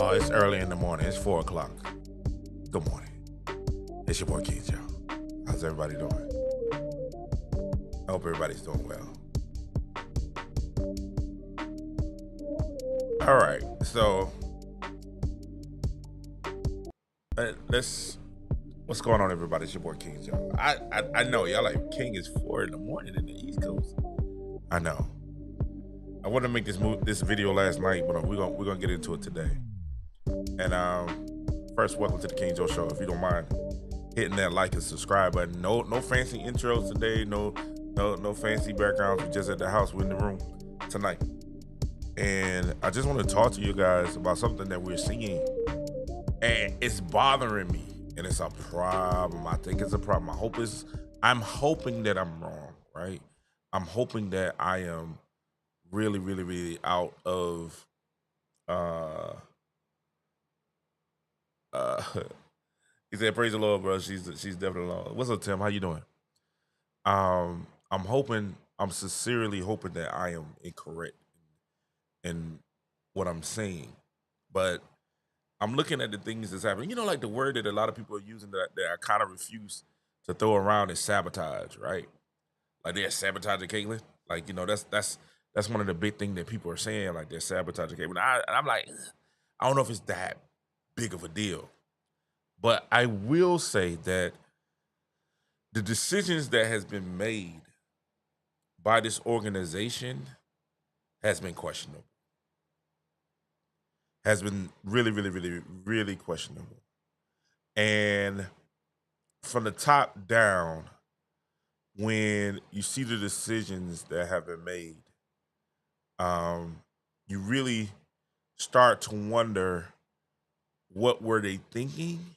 Oh, it's early in the morning. It's 4 o'clock. Good morning. It's your boy Keith, y'all. How's everybody doing? I hope everybody's doing well. All right, so let's. What's going on, everybody? It's your boy King, y'all. I know y'all like King is 4 in the morning in the East Coast. I know. I wanted to make this video last night, but we're gonna get into it today. And first, welcome to the King Joe Show. If you don't mind hitting that like and subscribe button. No fancy intros today. No fancy backgrounds. We're just at the house. We're in the room tonight. And I just want to talk to you guys about something that we're seeing, and it's bothering me, and it's a problem. I think it's a problem. I'm hoping that I'm wrong, right? I'm hoping that I am really out of he said, praise the Lord, bro. She's definitely Lord. What's up, Tim? How you doing? I'm sincerely hoping that I am incorrect in what I'm saying. But I'm looking at the things that's happening. You know, like the word that a lot of people are using that I kind of refuse to throw around is sabotage, right? Like they're sabotaging Caitlyn. Like, you know, that's one of the big things that people are saying, like they're sabotaging Caitlyn. And I'm like, I don't know if it's that big of a deal. But I will say that the decisions that has been made by this organization has been questionable. Has been really questionable. And from the top down, when you see the decisions that have been made, you really start to wonder, what were they thinking?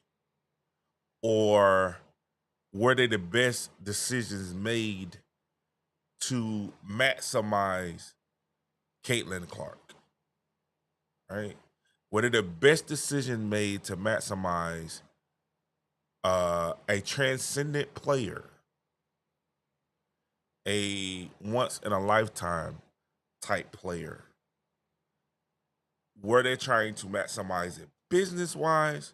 Or were they the best decisions made to maximize Caitlyn Clark? Right? Were they the best decision made to maximize a transcendent player, a once in a lifetime type player? Were they trying to maximize it business wise?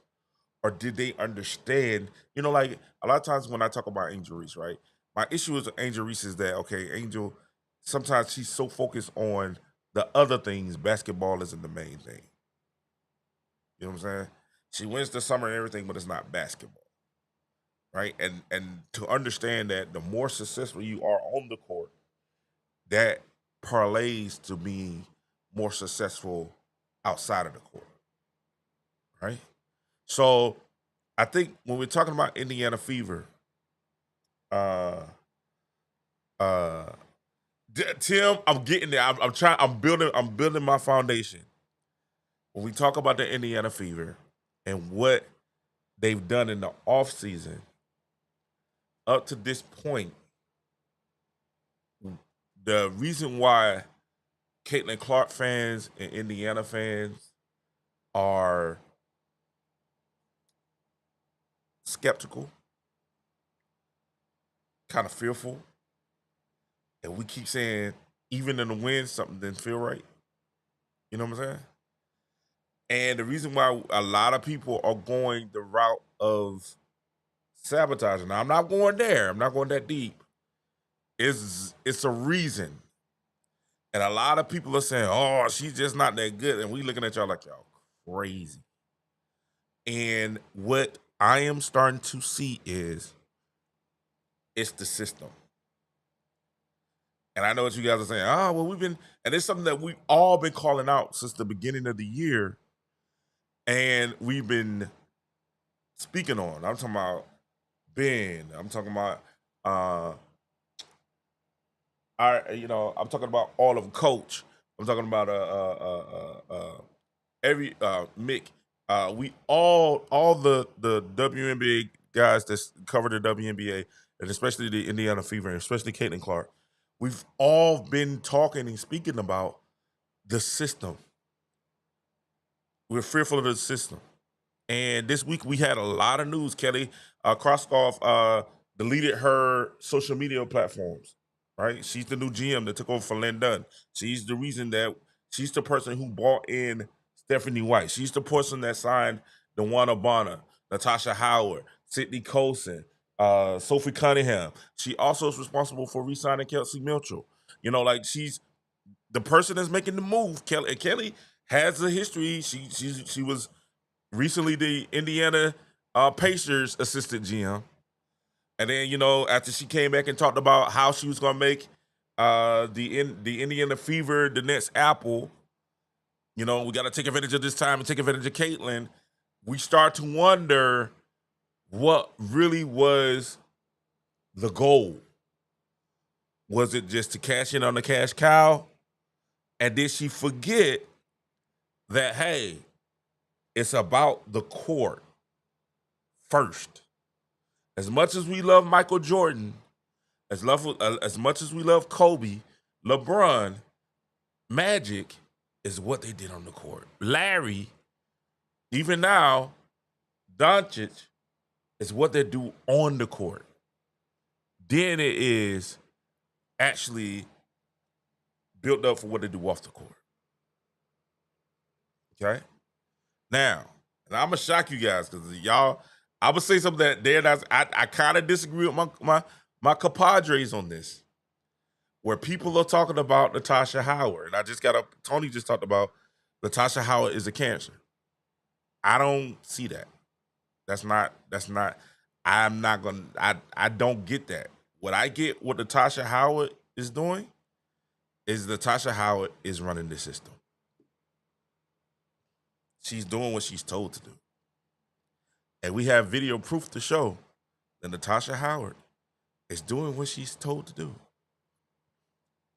Or did they understand, you know, like a lot of times when I talk about Angel Reese, right? My issue with Angel Reese is that, okay, Angel, sometimes she's so focused on the other things, basketball isn't the main thing. You know what I'm saying? She wins the summer and everything, but it's not basketball, right? And to understand that the more successful you are on the court, that parlays to being more successful outside of the court, right? So I think when we're talking about Indiana Fever, Tim, I'm getting there. I'm building my foundation. When we talk about the Indiana Fever and what they've done in the offseason, up to this point, the reason why Caitlyn Clark fans and Indiana fans are skeptical, kind of fearful, and we keep saying, even in the win, something didn't feel right. You know what I'm saying? And the reason why a lot of people are going the route of sabotaging, now I'm not going there, I'm not going that deep, it's a reason. And a lot of people are saying, oh, she's just not that good. And we looking at y'all like, y'all crazy. And what I am starting to see is, it's the system. And I know what you guys are saying. Oh, well, and it's something that we've all been calling out since the beginning of the year. And we've been speaking on. I'm talking about Ben. I'm talking about I'm talking about all of Coach. I'm talking about every Mick. We all the WNBA guys that cover the WNBA, and especially the Indiana Fever, and especially Caitlyn Clark. We've all been talking and speaking about the system. We're fearful of the system. And this week we had a lot of news. Kelly Kroskoff deleted her social media platforms, right? She's the new GM that took over for Lynn Dunn. She's the reason that she's the person who brought in Stephanie White. She's the person that signed DeWanna Bonner, Natasha Howard, Sydney Colson, Sophie Cunningham. She also is responsible for re-signing Kelsey Mitchell. You know, like she's the person that's making the move. Kelly has a history. She was recently the Indiana Pacers assistant GM. And then, you know, after she came back and talked about how she was going to make the Indiana Fever the next Apple, you know, we got to take advantage of this time and take advantage of Caitlin. We start to wonder what really was the goal. Was it just to cash in on the cash cow? And did she forget that, hey, it's about the court first? As much as we love Michael Jordan, as much as we love Kobe, LeBron, Magic is what they did on the court. Larry, even now, Doncic is what they do on the court. Then it is actually built up for what they do off the court. Okay? Now, and I'm going to shock you guys because y'all, I'm going to say something that I kind of disagree with my compadres on this. Where people are talking about Natasha Howard. And Tony just talked about Natasha Howard is a cancer. I don't see that. I don't get that. What I get what Natasha Howard is doing is Natasha Howard is running the system. She's doing what she's told to do. And we have video proof to show that Natasha Howard is doing what she's told to do.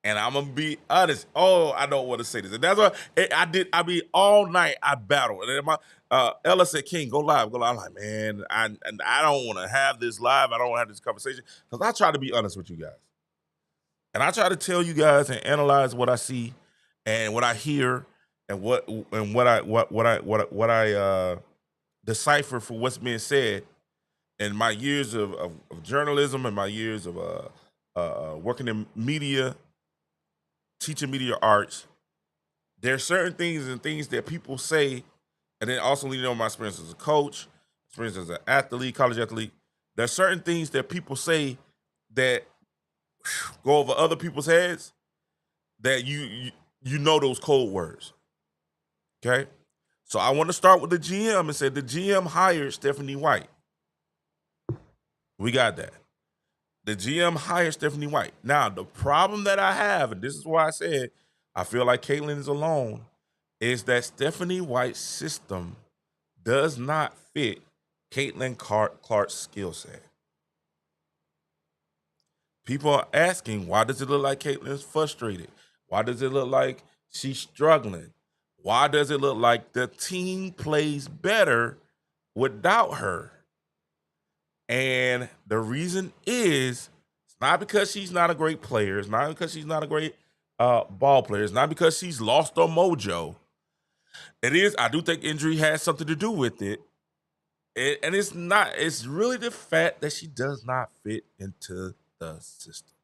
And I'm gonna be honest. Oh, I don't want to say this. And that's what I mean, all night I battled. And then Ella said, "King, go live, go live." I'm like, man, I don't want to have this live. I don't want to have this conversation because I try to be honest with you guys, and I try to tell you guys and analyze what I see and what I hear and what I decipher for what's being said in my years of journalism and my years of working in media. Teaching media arts, there are certain things and things that people say, and then also leading on my experience as a coach, experience as an athlete, college athlete. There are certain things that people say that go over other people's heads that you know those code words. Okay? So I want to start with the GM and say the GM hired Stephanie White. We got that. The GM hired Stephanie White. Now, the problem that I have, and this is why I said I feel like Caitlin is alone, is that Stephanie White's system does not fit Caitlin Clark's skill set. People are asking, why does it look like Caitlin's frustrated? Why does it look like she's struggling? Why does it look like the team plays better without her? And the reason is, it's not because she's not a great player. It's not because she's not a great ball player. It's not because she's lost her mojo. It is, I do think injury has something to do with it. And it's not, it's really the fact that she does not fit into the system.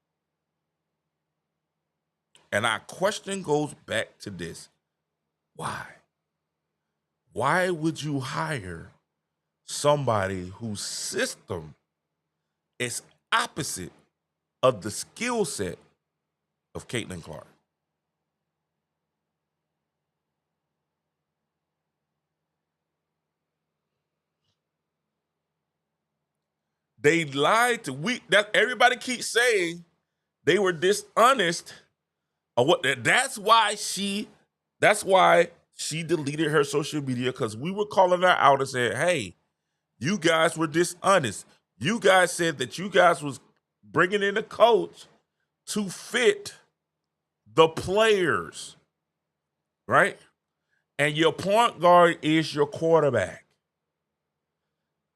And our question goes back to this. Why? Why would you hire somebody whose system is opposite of the skill set of Caitlin Clark? They lied to that everybody keeps saying they were dishonest. Or what? That's why she deleted her social media, because we were calling her out and saying, hey, you guys were dishonest. You guys said that you guys was bringing in a coach to fit the players, right? And your point guard is your quarterback.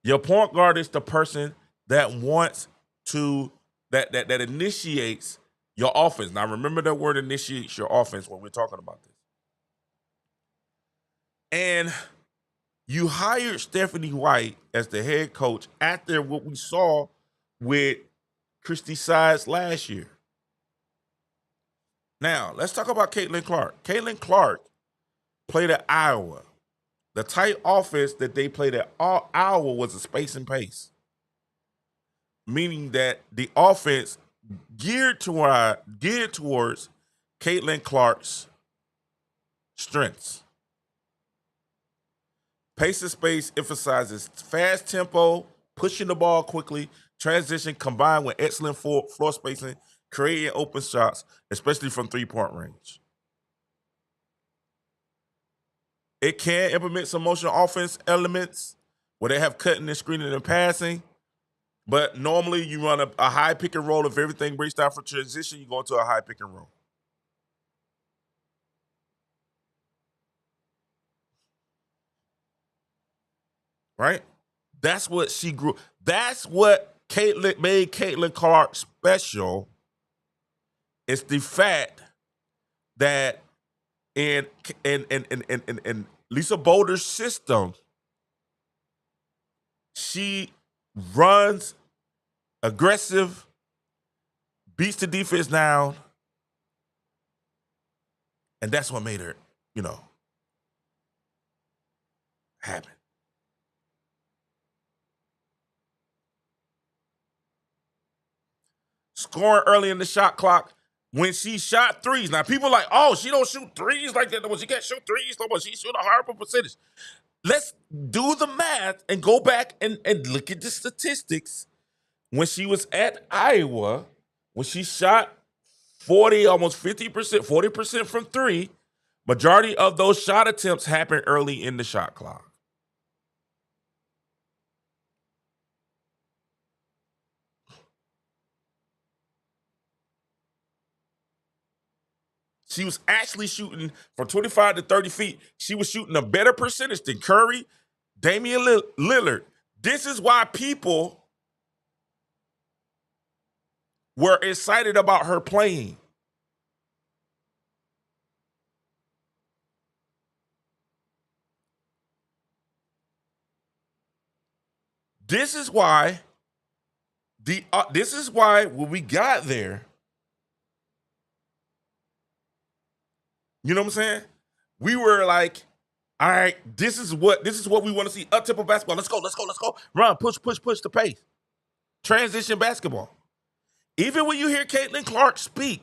Your point guard is the person that wants to, that initiates your offense. Now, remember that word initiates your offense when we're talking about this. And you hired Stephanie White as the head coach after what we saw with Christy Sides last year. Now, let's talk about Caitlin Clark. Caitlin Clark played at Iowa. The tight offense that they played at Iowa was a space and pace, meaning that the offense geared towards Caitlin Clark's strengths. Pace and space emphasizes fast tempo, pushing the ball quickly, transition combined with excellent floor spacing, creating open shots, especially from three-point range. It can implement some motion offense elements where they have cutting and screening and passing. But normally you run a high pick and roll. If everything breaks down for transition, you go into a high pick and roll. Right? That's what she grew. That's what made Caitlin Clark special. It's the fact that in Lisa Boulder's system, she runs aggressive, beats the defense down, and that's what made her, happen. Scoring early in the shot clock when she shot threes. Now, people are like, oh, she don't shoot threes like that. No, she can't shoot threes. No, she shoot a horrible percentage. Let's do the math and go back and look at the statistics. When she was at Iowa, when she shot 40, almost 50%, 40% from three, majority of those shot attempts happened early in the shot clock. She was actually shooting from 25 to 30 feet. She was shooting a better percentage than Curry, Damian Lillard. This is why people were excited about her playing. This is why when we got there, you know what I'm saying? We were like, all right, this is what we want to see. Up-tempo basketball. Let's go. Run, push the pace. Transition basketball. Even when you hear Caitlin Clark speak,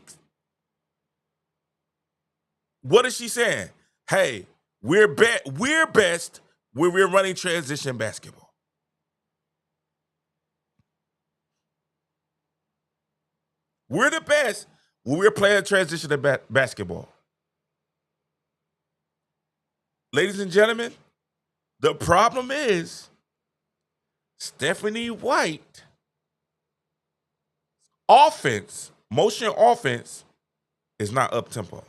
what is she saying? Hey, we're best when we're running transition basketball. We're the best when we're playing transition basketball. Ladies and gentlemen, the problem is Stephanie White motion offense is not up tempo.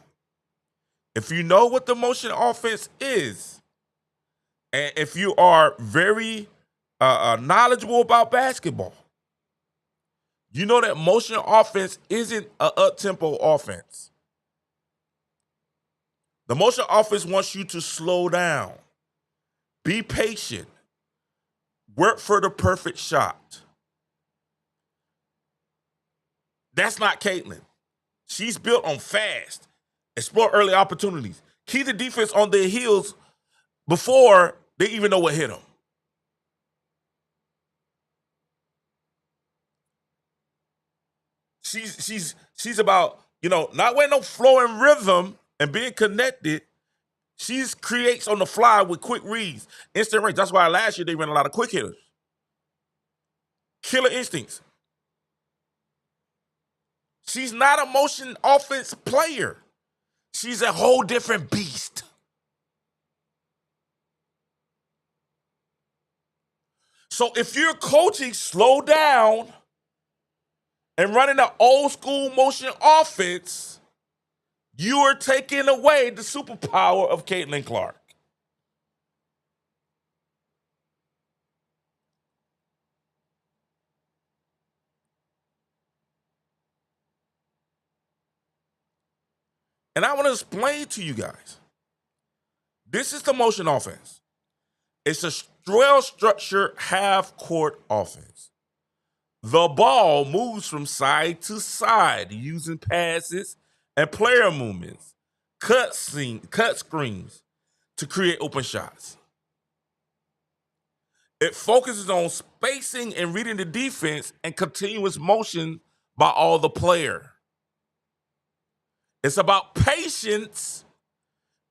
If you know what the motion offense is, and if you are very knowledgeable about basketball, you know that motion offense isn't an up-tempo offense. The motion offense wants you to slow down, be patient, work for the perfect shot. That's not Caitlin. She's built on fast, explore early opportunities, keep the defense on their heels before they even know what hit them. She's about, not wearing no flow and rhythm and being connected. She creates on the fly with quick reads, instant range. That's why last year they ran a lot of quick hitters. Killer instincts. She's not a motion offense player. She's a whole different beast. So if you're coaching slow down and running an old school motion offense, you are taking away the superpower of Caitlin Clark. And I want to explain to you guys. This is the motion offense. It's a well-structured half-court offense. The ball moves from side to side using passes and player movements, cut screens to create open shots. It focuses on spacing and reading the defense and continuous motion by all the player. It's about patience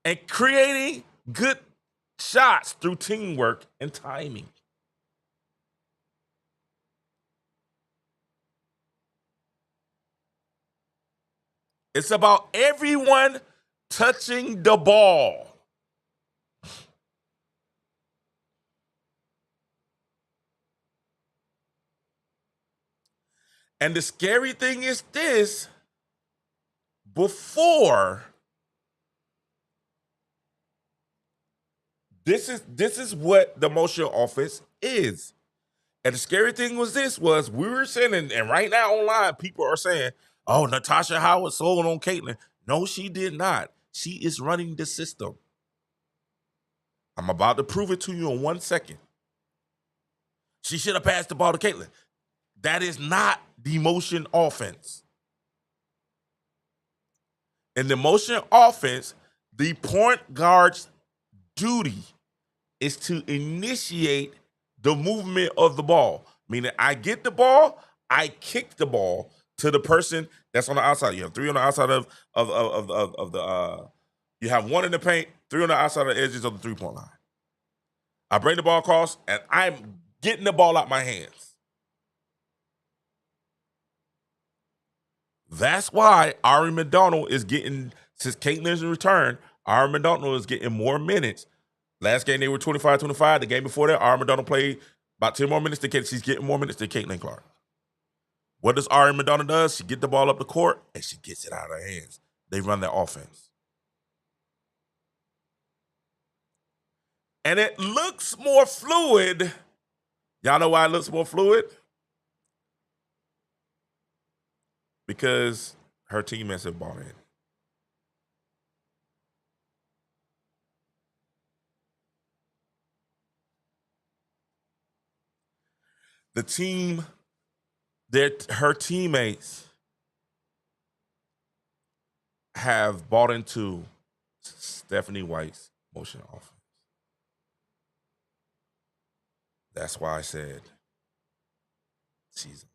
and creating good shots through teamwork and timing. It's about everyone touching the ball. And the scary thing is this, before this is what the motion offense is. And the scary thing was we were saying, and right now online, people are saying, oh, Natasha Howard sold on Caitlin. No, she did not. She is running the system. I'm about to prove it to you in 1 second. She should have passed the ball to Caitlin. That is not the motion offense. In the motion offense, the point guard's duty is to initiate the movement of the ball. Meaning, I get the ball, I kick the ball to the person that's on the outside. You have 3 on the outside of the. You have 1 in the paint, 3 on the outside of the edges of the 3-point line. I bring the ball across, and I'm getting the ball out my hands. That's why Ari McDonald is getting, since Caitlin's in return, Ari McDonald is getting more minutes. Last game, they were 25-25. The game before that, Ari McDonald played about 10 more minutes than Caitlin. She's getting more minutes than Caitlin Clark. What does Ari McDonald do? She get the ball up the court, and she gets it out of her hands. They run their offense. And it looks more fluid. Y'all know why it looks more fluid? Because her teammates have bought in. The team, her teammates have bought into Stephanie White's motion offense. That's why I said she's.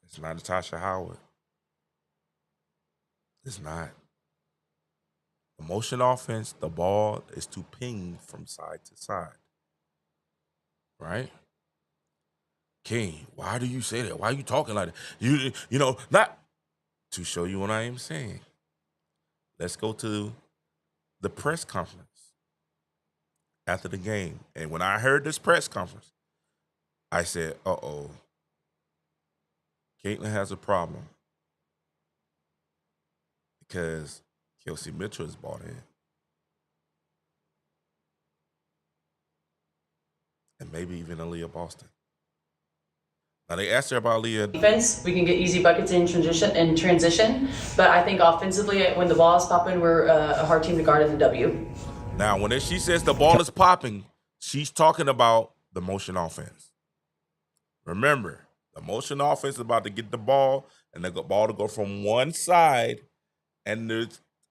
It's not Natasha Howard. It's not. The motion offense, the ball is to ping from side to side. Right? King, why do you say that? Why are you talking like that? You know, not to show you what I am saying. Let's go to the press conference after the game. And when I heard this press conference, I said, uh-oh. Caitlin has a problem because Kelsey Mitchell is bought in. And maybe even Aaliyah Boston. Now they asked her about Aaliyah. Defense, we can get easy buckets in transition, but I think offensively, when the ball is popping, we're a hard team to guard at the W. Now, when she says the ball is popping, she's talking about the motion offense. Remember, the motion offense is about to get the ball and the ball to go from one side and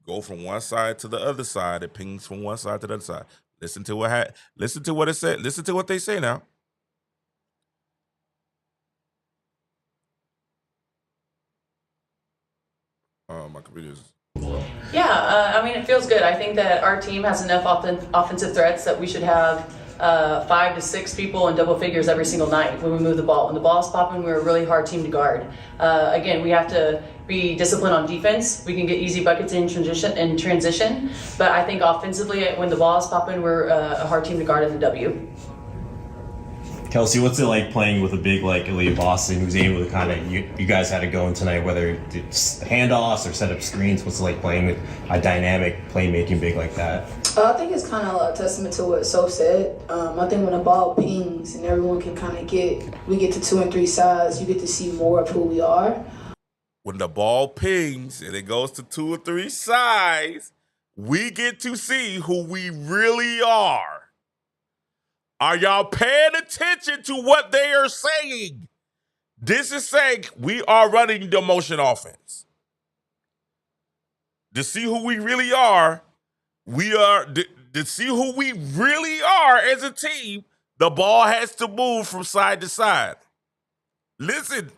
go from one side to the other side. It pings from one side to the other side. Listen to what it said. Listen to what they say now. My computer's. Yeah, I mean, it feels good. I think that our team has enough offensive threats that we should have 5 to 6 people in double figures every single night when we move the ball. When the ball is popping, we're a really hard team to guard. Again, we have to be disciplined on defense. We can get easy buckets in transition, but I think offensively, when the ball is popping, we're a hard team to guard at the W. Kelsey, what's it like playing with a big like Aaliyah Boston who's able to kind of, you guys had to go in tonight, whether it's handoffs or set up screens, what's it like playing with a dynamic playmaking big like that? I think it's kind of a testament to what Soph said. I think when the ball pings and everyone can kind of we get to 2 and 3 sides, you get to see more of who we are. When the ball pings and it goes to 2 or 3 sides, we get to see who we really are. Are y'all paying attention to what they are saying? This is saying we are running the motion offense. To see who we really are, we are. to see who we really are as a team, the ball has to move from side to side. Listen,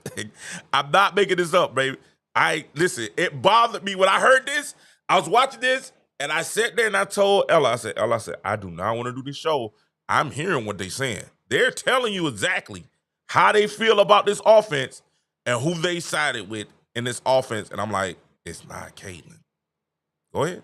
I'm not making this up, baby. Listen, it bothered me when I heard this. I was watching this, and I sat there and I told Ella, I said, I do not want to do this show. I'm hearing what they're saying. They're telling you exactly how they feel about this offense and who they sided with in this offense. And I'm like, it's not Caitlin. Go ahead.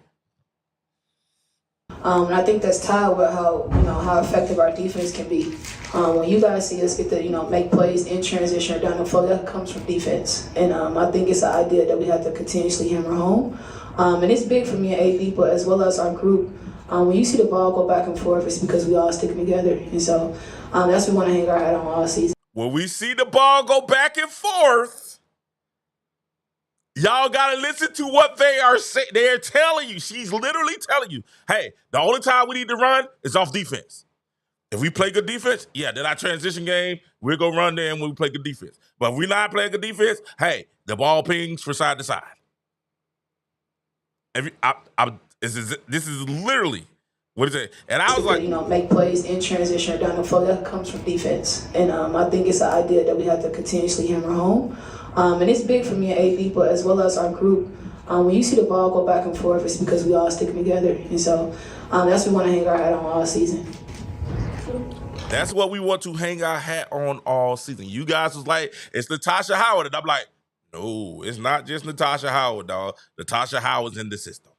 And I think that's tied with how effective our defense can be. When you guys see us get to make plays in transition or down the floor, that comes from defense. And I think it's an idea that we have to continuously hammer home. And it's big for me and AD, but as well as our group. When you see the ball go back and forth, it's because we all sticking together. And so that's what we want to hang our hat on all season. When we see the ball go back and forth, y'all got to listen to what they are saying. They're telling you. She's literally telling you, hey, the only time we need to run is off defense. If we play good defense, yeah, then our transition game, we'll go run there when we play good defense. But if we're not playing good defense, hey, the ball pings from side to side. This is literally what is it? And I was like, make plays in transition or down the floor, that comes from defense. And I think it's an idea that we have to continuously hammer home. And it's big for me and AD, but as well as our group. When you see the ball go back and forth, it's because we all sticking together. And so that's what we want to hang our hat on all season. That's what we want to hang our hat on all season. You guys was like, it's Natasha Howard. And I'm like, no, it's not just Natasha Howard, dog. Natasha Howard's in the system.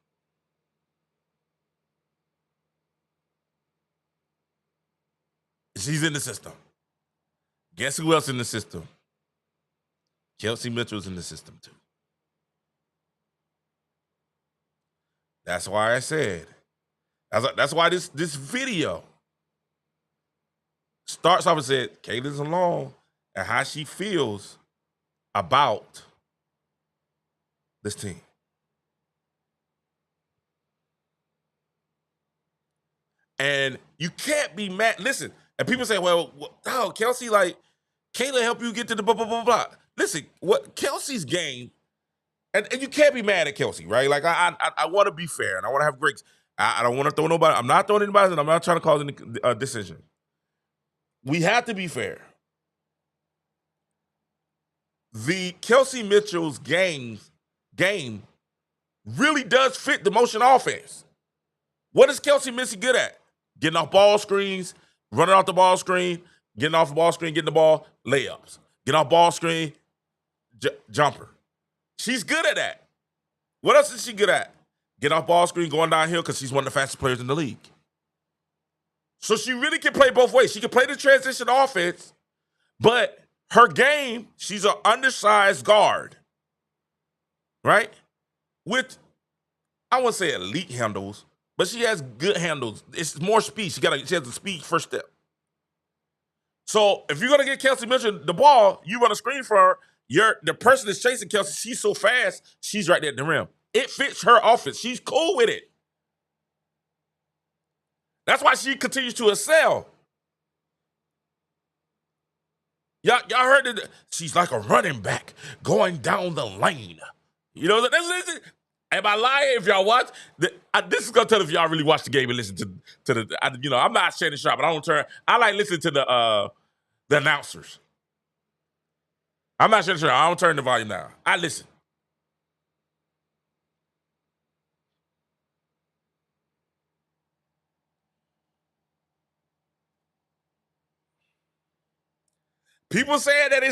She's in the system. Guess who else in the system? Kelsey Mitchell's in the system too. That's why I said. That's why this video starts off and said, Caitlin's alone and how she feels about this team. And you can't be mad. Listen, and people say, well, Kelsey, like, Caitlin helped you get to the blah, blah, blah, blah. Listen, what Kelsey's game, and you can't be mad at Kelsey, right? Like, I want to be fair, and I want to have breaks. I don't want to throw nobody. I'm not throwing anybody, and I'm not trying to cause any decision. We have to be fair. The Kelsey Mitchell's game really does fit the motion offense. What is Kelsey Mitchell good at? Getting off ball screens, running off the ball screen, getting off the ball screen, getting the ball, layups. Get off ball screen, jumper. She's good at that. What else is she good at? Get off ball screen, going downhill because she's one of the fastest players in the league. So she really can play both ways. She can play the transition offense, but her game, she's an undersized guard, right? With, I wouldn't say elite handles, but she has good handles. It's more speed. She has the speed first step. So if you're gonna get Kelsey Mitchell the ball, you run a screen for her. The person that's chasing Kelsey, she's so fast, she's right there at the rim. It fits her offense. She's cool with it. That's why she continues to excel. Y'all heard it. She's like a running back going down the lane. You know, am I lying? If y'all watch, this is gonna tell if y'all really watch the game and listen to the. I'm not Shannon Sharp, but I don't turn. I like listening to the announcers. I'm not Shannon Sharp. I don't turn the volume down. I listen. People saying that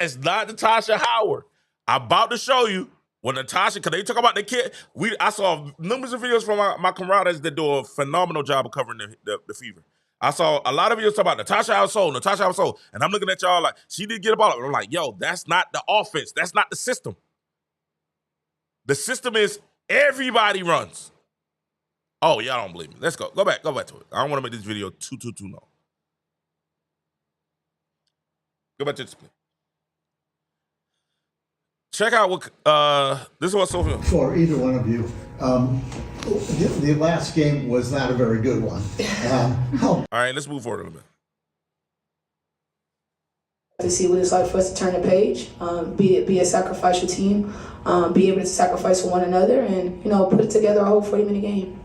it's not Natasha Howard. I'm about to show you when Natasha, because they talk about the kid. I saw numerous of videos from my camaraderies that do a phenomenal job of covering the fever. I saw a lot of videos talk about Natasha Howard, and I'm looking at y'all like, she did get a ball. I'm like, yo, that's not the offense. That's not the system. The system is everybody runs. Oh, y'all don't believe me. Let's go. Go back to it. I don't want to make this video too long. Go back to the split. Check out what this is what Sophia. For either one of you, the last game was not a very good one. All right, let's move forward a little bit. To see what it's like for us to turn the page, be a sacrificial team, be able to sacrifice for one another, and put it together a whole 40-minute game.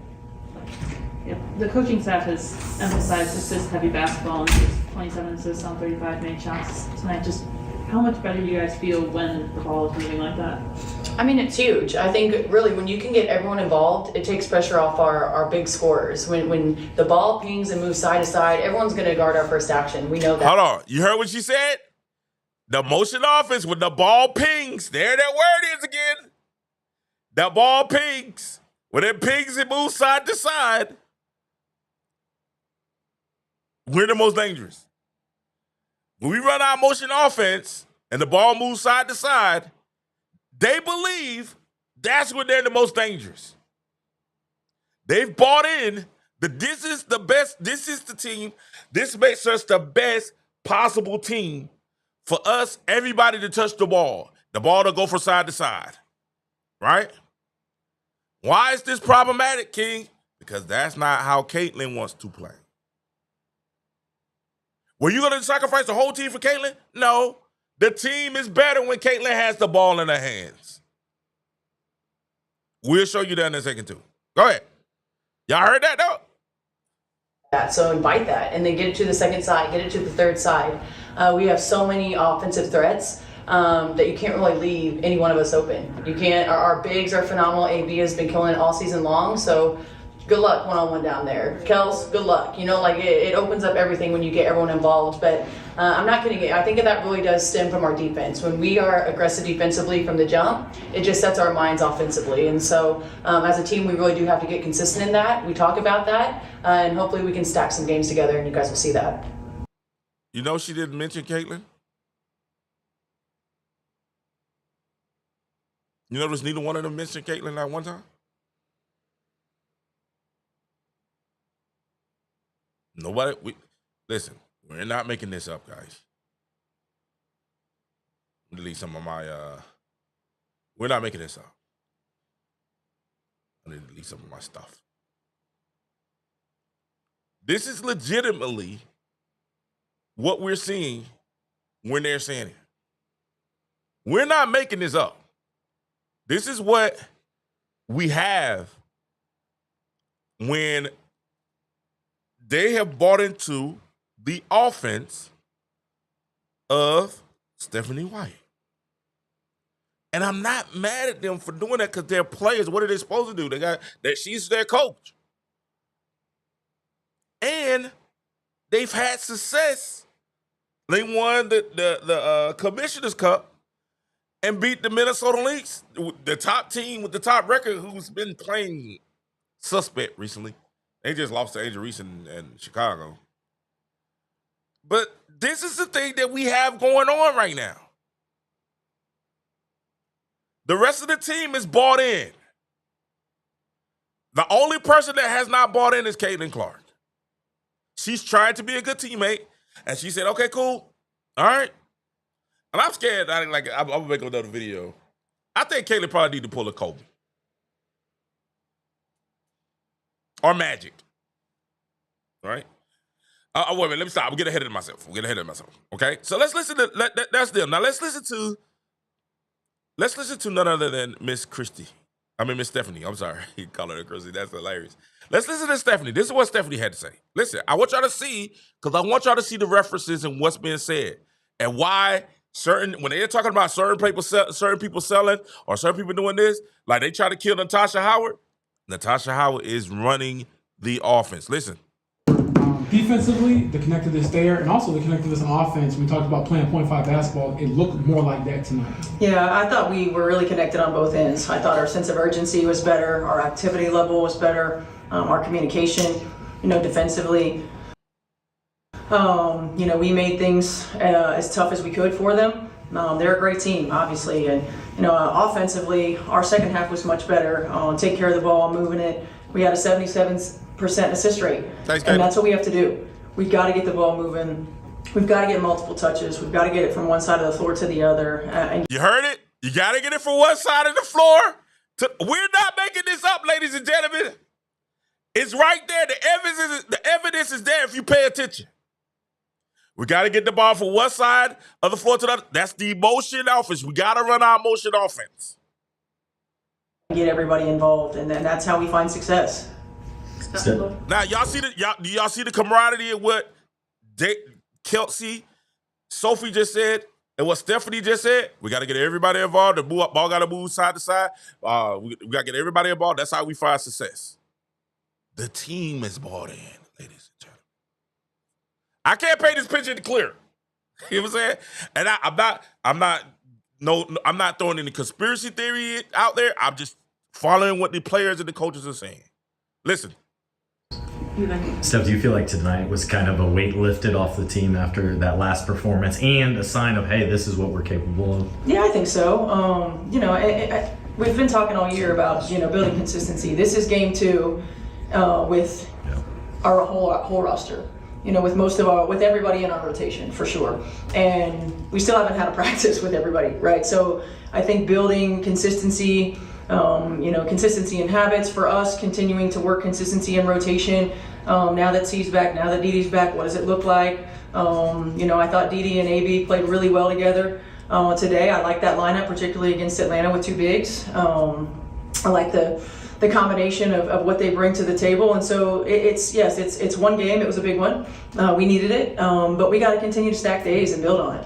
Yeah. the coaching staff has emphasized assist-heavy basketball and just 27 assists on 35 made shots tonight. Just how much better do you guys feel when the ball is moving like that? I mean, it's huge. I think really when you can get everyone involved, it takes pressure off our big scorers. When the ball pings and moves side to side, everyone's going to guard our first action. We know that. Hold on. You heard what she said? The motion offense when the ball pings. There that word is again. The ball pings. When it pings, it moves side to side. We're the most dangerous. When we run our motion offense and the ball moves side to side, they believe that's when they're the most dangerous. They've bought in that this is the best, this is the team, this makes us the best possible team for us, everybody to touch the ball to go from side to side, right? Why is this problematic, King? Because that's not how Caitlin wants to play. Were you going to sacrifice the whole team for Caitlin? No. The team is better when Caitlin has the ball in her hands. We'll show you that in a second, too. Go ahead. Y'all heard that, though? So invite that, and then get it to the second side, get it to the third side. We have so many offensive threats that you can't really leave any one of us open. You can't. Our bigs are phenomenal. AB has been killing it all season long, so good luck one-on-one down there. Kels, good luck. You know, like it opens up everything when you get everyone involved. But I'm not going to get, I think that really does stem from our defense. When we are aggressive defensively from the jump, it just sets our minds offensively. And so as a team, we really do have to get consistent in that. We talk about that, and hopefully we can stack some games together, and you guys will see that. You know she didn't mention Caitlin? You notice neither one of them mentioned Caitlin at one time? Nobody, listen, we're not making this up, guys. Delete some of my, we're not making this up. I need to delete some of my stuff. This is legitimately what we're seeing when they're saying it. We're not making this up. This is what we have when they have bought into the offense of Stephanie White. And I'm not mad at them for doing that because they're players. What are they supposed to do? They got that she's their coach. And they've had success. They won the Commissioner's Cup and beat the Minnesota Lynx, the top team with the top record, who's been playing suspect recently. They just lost to Angel Reese in Chicago. But this is the thing that we have going on right now. The rest of the team is bought in. The only person that has not bought in is Caitlin Clark. She's trying to be a good teammate, and she said, okay, cool. All right. And I'm scared. I'm going to make another video. I think Caitlin probably need to pull a Kobe. Or Magic. All right? Wait a minute. Let me stop. I'm getting ahead of myself. Okay? So let's listen to, that's them. Now let's listen to none other than Miss Stephanie. I'm sorry. He called her Christy. That's hilarious. Let's listen to Stephanie. This is what Stephanie had to say. Listen, I want y'all to see, because I want y'all to see the references and what's being said. And why when they're talking about certain people selling or certain people doing this, like they try to kill Natasha Howard. Natasha Howard is running the offense. Listen. Defensively, the connectedness there, and also the connectedness on offense. We talked about playing .5 basketball. It looked more like that tonight. Yeah, I thought we were really connected on both ends. I thought our sense of urgency was better, our activity level was better, our communication, defensively. We made things as tough as we could for them. They're a great team, obviously, and offensively, our second half was much better. Take care of the ball, moving it. We had a 77% assist rate, and that's what we have to do. We've got to get the ball moving. We've got to get multiple touches. We've got to get it from one side of the floor to the other. You heard it? You got to get it from one side of the floor. We're not making this up, ladies and gentlemen. It's right there. The evidence is there if you pay attention. We got to get the ball from one side of the floor to the other. That's the motion offense. We got to run our motion offense. Get everybody involved, and then that's how we find success. Now y'all see do y'all see the camaraderie in what Kelsey, Sophie just said, and what Stephanie just said? We got to get everybody involved. The ball got to move side to side. We got to get everybody involved. That's how we find success. The team is bought in, ladies and gentlemen. I can't paint this picture clear. You know what I'm saying? And I'm not throwing any conspiracy theory out there. I'm just following what the players and the coaches are saying. Listen. Steph, do you feel like tonight was kind of a weight lifted off the team after that last performance and a sign of, hey, this is what we're capable of? Yeah, I think so. We've been talking all year about, building consistency. This is game 2 with our whole roster. With everybody in our rotation, for sure. And we still haven't had a practice with everybody, right? So I think building consistency, consistency in habits for us, continuing to work consistency in rotation. Now that C's back, now that Didi's back, what does it look like? I thought Didi and AB played really well together today. I like that lineup, particularly against Atlanta with 2 bigs. I like the combination of what they bring to the table. And so it's one game. It was a big one. We needed it, but we got to continue to stack days and build on it.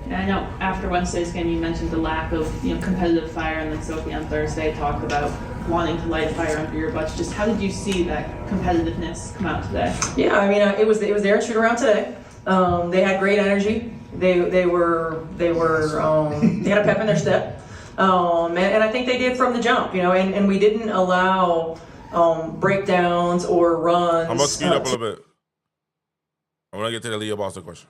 And I know after Wednesday's game, you mentioned the lack of competitive fire, and then Sophie on Thursday talked about wanting to light a fire under your butts. Just how did you see that competitiveness come out today? Yeah, I mean, it was there in shoot around today. They had great energy. They had a pep in their step. And I think they did from the jump, and we didn't allow breakdowns or runs. I'm going to speed up a little bit. I want to get to the Aaliyah Boston question.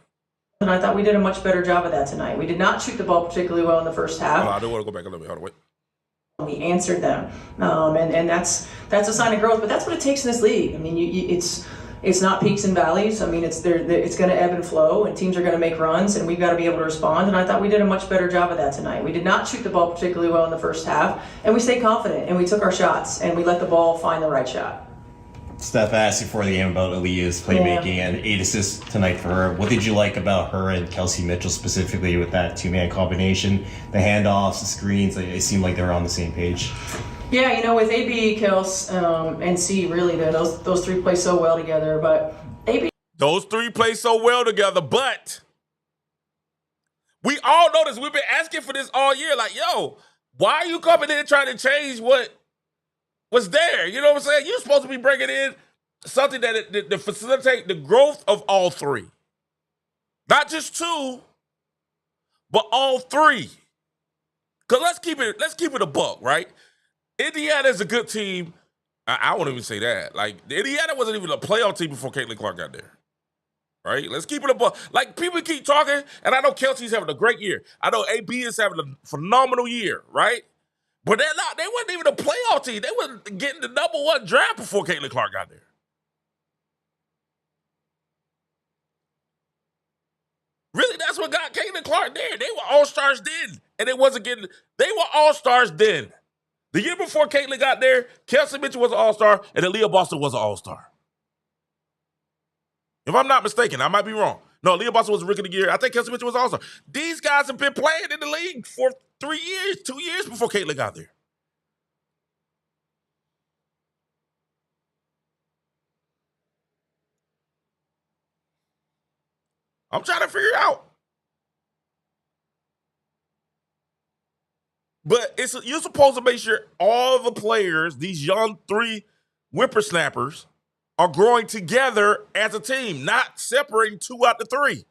And I thought we did a much better job of that tonight. We did not shoot the ball particularly well in the first half. I do want to go back a little bit. Hold on, wait. We answered them, and that's a sign of growth. But that's what it takes in this league. I mean, it's not peaks and valleys. I mean, it's going to ebb and flow, and teams are going to make runs, and we've got to be able to respond. And I thought we did a much better job of that tonight. We did not shoot the ball particularly well in the first half, and we stayed confident, and we took our shots, and we let the ball find the right shot. Steph asked you before the game about Aaliyah's playmaking and 8 assists tonight for her. What did you like about her and Kelsey Mitchell specifically with that 2-man combination? The handoffs, the screens, it seemed like they were on the same page. Yeah, with AB, Kels, and C, really, those 3 play so well together. But AB, those 3 play so well together, but we all know this. We've been asking for this all year. Like, yo, why are you coming in and trying to change what's there? You know what I'm saying? You're supposed to be bringing in something that facilitate the growth of all 3. Not just 2, but all 3. Because let's keep it a buck, right? Indiana is a good team. I won't even say that. Like, Indiana wasn't even a playoff team before Caitlin Clark got there. Right? Let's keep it a buck. Like, people keep talking, and I know Kelsey's having a great year. I know AB is having a phenomenal year, right? But they wasn't even a playoff team. They were getting the #1 draft before Caitlin Clark got there. Really, that's what got Caitlin Clark there. They were all-stars then. And they were all-stars then. The year before Caitlin got there, Kelsey Mitchell was an all-star, and Aaliyah Boston was an all-star. If I'm not mistaken, I might be wrong. No, Aaliyah Boston was a Rookie of the Year. I think Kelsey Mitchell was an all-star. These guys have been playing in the league for 3 years, 2 years before Caitlin got there. I'm trying to figure it out. But you're supposed to make sure all the players, these young 3 whippersnappers, are growing together as a team, not separating 2 out of 3.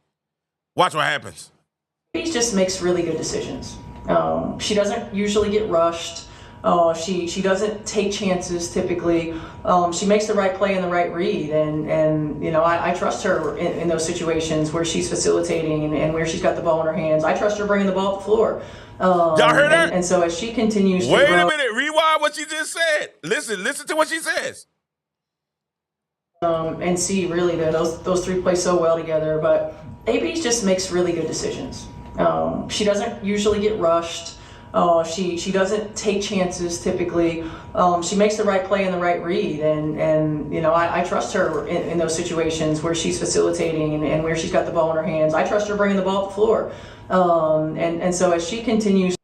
Watch what happens. She just makes really good decisions. She doesn't usually get rushed. She doesn't take chances typically. She makes the right play and the right read, and I trust her in those situations where she's facilitating and where she's got the ball in her hands. I trust her bringing the ball up the floor. Y'all heard that? And so as she continues to Wait grow, a minute, rewind what she just said. Listen to what she says. And see, really, those 3 play so well together. But AB just makes really good decisions. She doesn't usually get rushed. She doesn't take chances typically. She makes the right play and the right read, and I trust her in those situations where she's facilitating and where she's got the ball in her hands. I trust her bringing the ball up the floor, and so as she continues,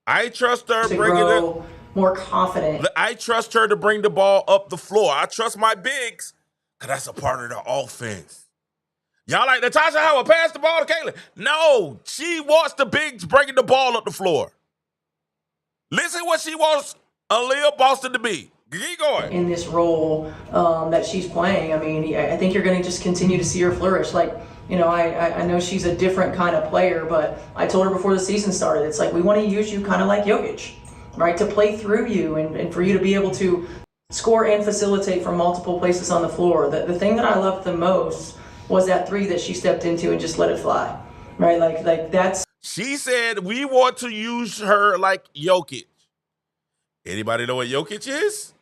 I trust her to bringing grow, more confident. I trust her to bring the ball up the floor. I trust my bigs because that's a part of the offense. Y'all like Natasha Howard pass the ball to Caitlin? No, she wants the bigs bringing the ball up the floor. Listen what she wants Aaliyah Boston to be. Keep going. In this role that she's playing, I mean, I think you're going to just continue to see her flourish. Like, you know, I know she's a different kind of player, but I told her before the season started, it's like we want to use you kind of like Jokic, right? To play through you and for you to be able to score and facilitate from multiple places on the floor. The thing that I loved the most was that three that she stepped into and just let it fly, right? Like that's. She said we want to use her like Jokic. Anybody know what Jokic is?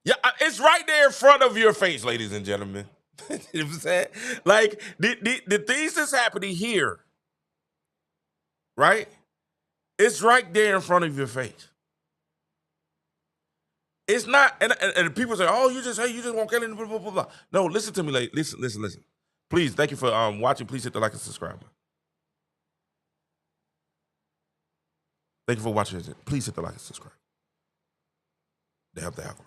Yeah, it's right there in front of your face, ladies and gentlemen. You know what I'm saying? Like, the things that's happening here, right? It's right there in front of your face. It's not, and people say, oh, you just want Kelly, blah, blah, blah, blah. No, listen to me, like, listen. Please, thank you for watching. Please hit the like and subscribe. Thank you for watching. Please hit the like and subscribe. They help the algorithm.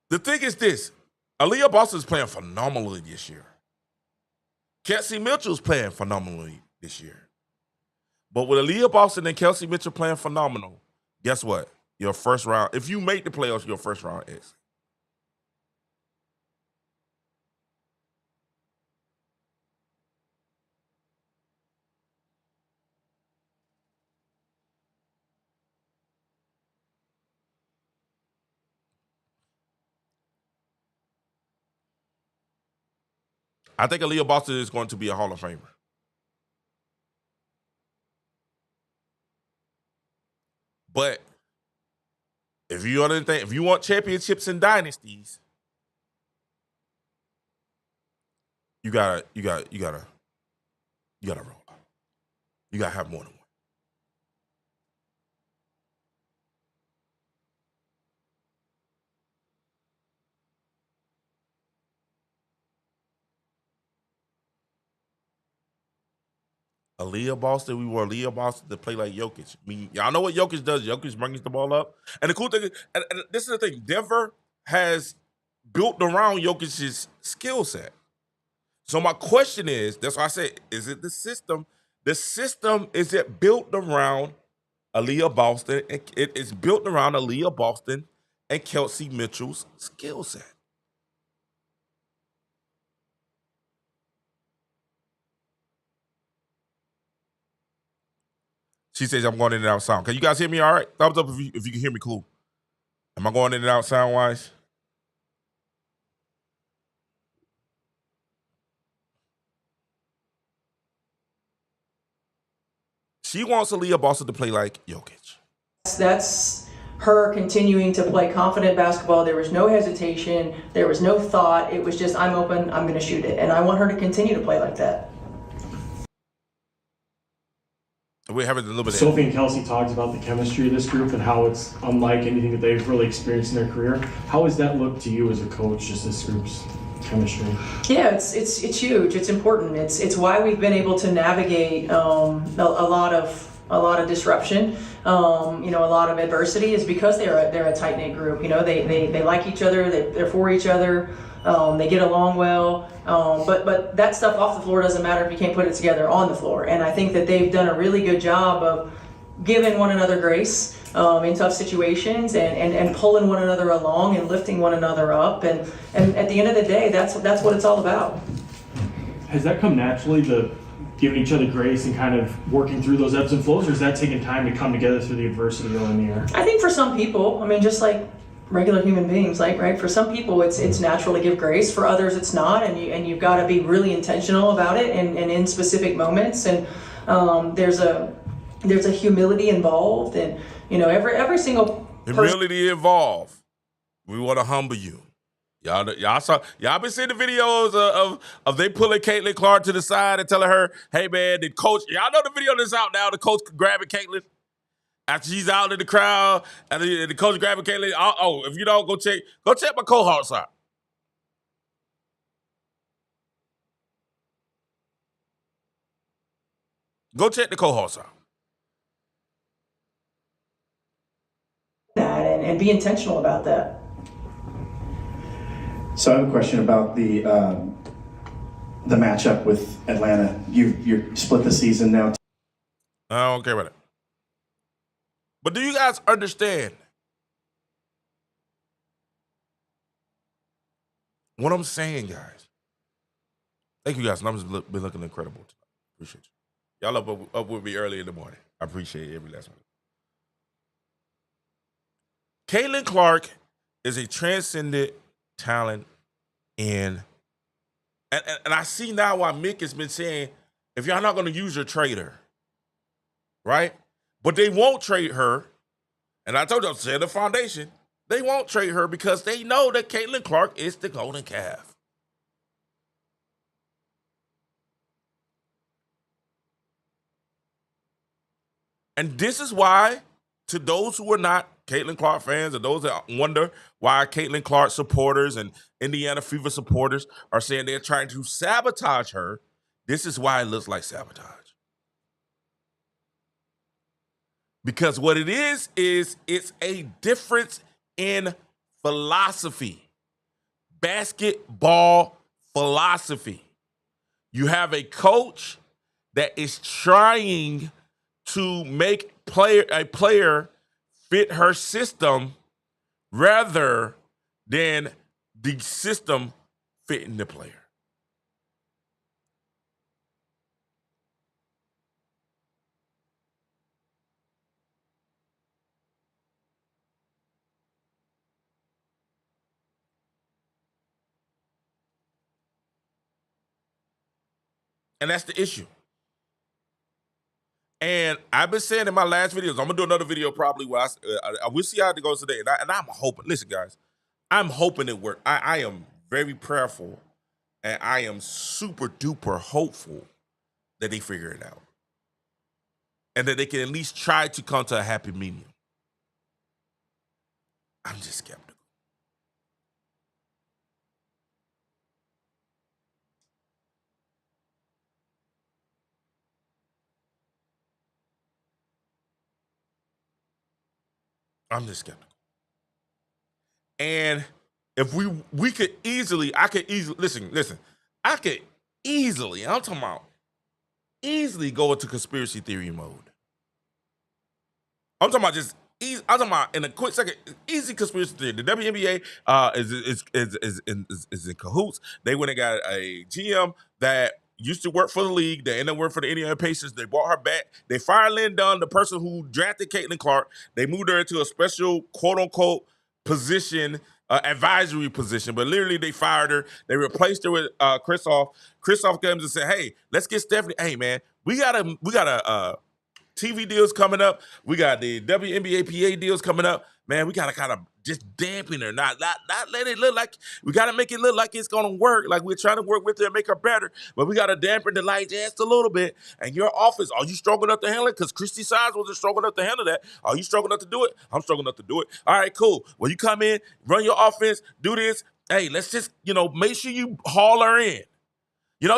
The thing is this. Aaliyah Boston is playing phenomenally this year. Kelsey Mitchell is playing phenomenally this year. But with Aaliyah Boston and Kelsey Mitchell playing phenomenal, guess what? Your first round, if you make the playoffs, your first round is. I think Aaliyah Boston is going to be a Hall of Famer. But if you want championships and dynasties, you gotta roll. You gotta have more than one. Aaliyah Boston, we want Aaliyah Boston to play like Jokic. I mean, y'all know what Jokic does. Jokic brings the ball up. And the cool thing is, and this is the thing, Denver has built around Jokic's skill set. So my question is, that's why I said, is it the system? The system, is it built around Aaliyah Boston? It's built around Aaliyah Boston and Kelsey Mitchell's skill set. She says I'm going in and out sound. Can you guys hear me all right? Thumbs up if you can hear me cool. Am I going in and out sound-wise? She wants Aaliyah Boston to play like Jokic. That's her continuing to play confident basketball. There was no hesitation. There was no thought. It was just, I'm open, I'm going to shoot it. And I want her to continue to play like that. We're having a little bit. Sophie and Kelsey talked about the chemistry of this group and how it's unlike anything that they've really experienced in their career. How has that looked to you as a coach, just this group's chemistry? Yeah, it's huge. It's important. It's why we've been able to navigate a lot of disruption. A lot of adversity is because they're a tight knit group. You know, they like each other. They're for each other. They get along well, but that stuff off the floor doesn't matter if you can't put it together on the floor. And I think that they've done a really good job of giving one another grace in tough situations and pulling one another along and lifting one another up. And at the end of the day, that's what it's all about. Has that come naturally, the giving each other grace and kind of working through those ebbs and flows, or is that taking time to come together through the adversity early in the year? I think for some people, I mean, just like regular human beings, like, right? For some people, it's natural to give grace. For others, it's not, and you've got to be really intentional about it, and in specific moments. And there's a humility involved, and every single humility involved. We want to humble you. Y'all been seeing the videos of they pulling Caitlin Clark to the side and telling her, "Hey man, the coach." Y'all know the video that's out now. The coach grabbing Caitlin after she's out in the crowd, and the coach grabbing Caitlin. Oh, if you don't, go check my cohorts out. Go check the cohorts out. and be intentional about that. So I have a question about the matchup with Atlanta. You're split the season now. I don't care about it. But do you guys understand what I'm saying, guys? Thank you, guys. Numbers been looking incredible tonight. Appreciate you. Y'all up with me early in the morning. I appreciate every last one. Caitlin Clark is a transcendent talent and I see now why Mick has been saying, if y'all not going to use her, trade her. Right? But they won't trade her. And I told you, I said the foundation. They won't trade her because they know that Caitlin Clark is the golden calf. And this is why, to those who are not Caitlin Clark fans, or those that wonder why Caitlin Clark supporters and Indiana Fever supporters are saying they're trying to sabotage her, this is why it looks like sabotage. Because what it is it's a difference in philosophy. Basketball philosophy. You have a coach that is trying to make a player fit her system rather than the system fitting the player. And that's the issue. And I've been saying in my last videos, I'm going to do another video probably where I will see how it goes today. And I'm hoping, listen, guys, I'm hoping it works. I am very prayerful and I am super duper hopeful that they figure it out. And that they can at least try to come to a happy medium. I'm just skeptical. I'm just skeptical. And if we could easily, I could easily, listen, I could easily, I'm talking about easily go into conspiracy theory mode. I'm talking about just easy, I'm talking about in a quick second, easy conspiracy theory. The WNBA is in cahoots. They went and got a GM that used to work for the league. They ended up working for the Indiana Pacers. They brought her back. They fired Lynn Dunn, the person who drafted Caitlin Clark. They moved her into a special quote-unquote position, advisory position, but literally they fired her. They replaced her with Kristoff. Kristoff comes and said, "Hey, let's get Stephanie. Hey, man, we got a TV deals coming up. We got the WNBA PA deals coming up. Man, we gotta kind of just dampen her, not let it look like, we gotta make it look like it's gonna work, like we're trying to work with her and make her better, but we gotta dampen the light just a little bit. And your offense, are you strong enough to handle it? Because Christy Sides wasn't strong enough to handle that. Are you strong enough to do it? I'm strong enough to do it. All right, cool. Well, you come in, run your offense, do this. Hey, let's just, make sure you haul her in.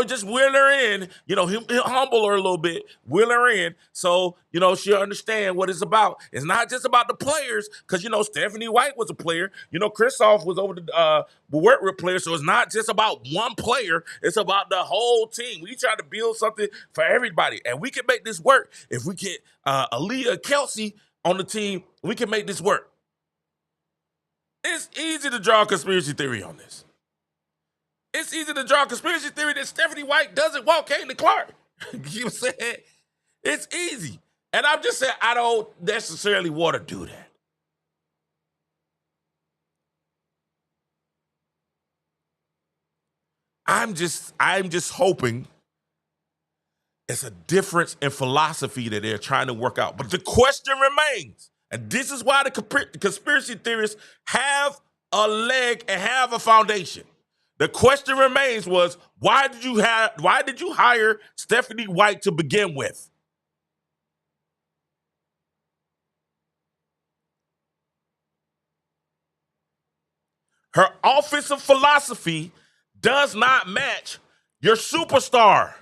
Just wheel her in, he'll humble her a little bit, wheel her in so, she'll understand what it's about. It's not just about the players, because, Stephanie White was a player. Kristoff was over the work with players, so it's not just about one player. It's about the whole team. We try to build something for everybody, and we can make this work. If we get Aaliyah, Kelsey on the team, we can make this work. It's easy to draw a conspiracy theory on this. It's easy to draw a conspiracy theory that Stephanie White doesn't want Caitlin Clark. You know what I'm saying? It's easy. And I'm just saying I don't necessarily want to do that. I'm just hoping it's a difference in philosophy that they're trying to work out. But the question remains, and this is why the conspiracy theorists have a leg and have a foundation. The question remains was, why did you hire Stephanie White to begin with? Her offensive philosophy does not match your superstar.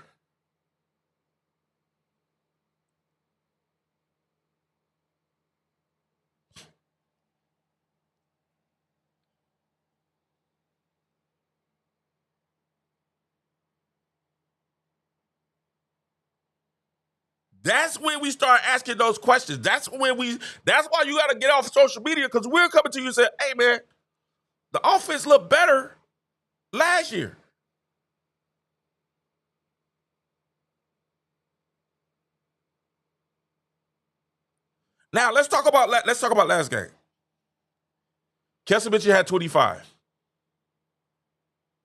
That's when we start asking those questions. That's why you got to get off social media, because we're coming to you and say, hey, man, the offense looked better last year. Now, let's talk about last game. Kelsey Mitchell had 25.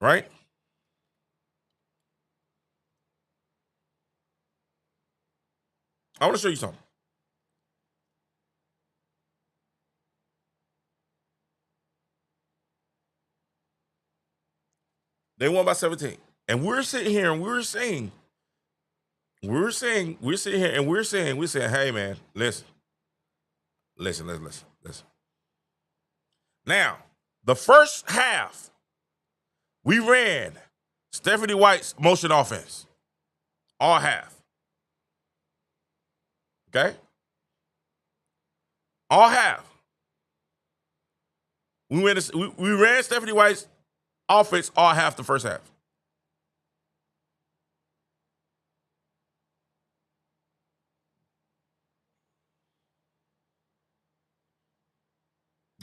Right? I want to show you something. They won by 17. And we're sitting here and we're saying, hey, man, listen. Now, the first half, we ran Stephanie White's motion offense all half. Okay? All half. We ran Stephanie White's offense all half the first half.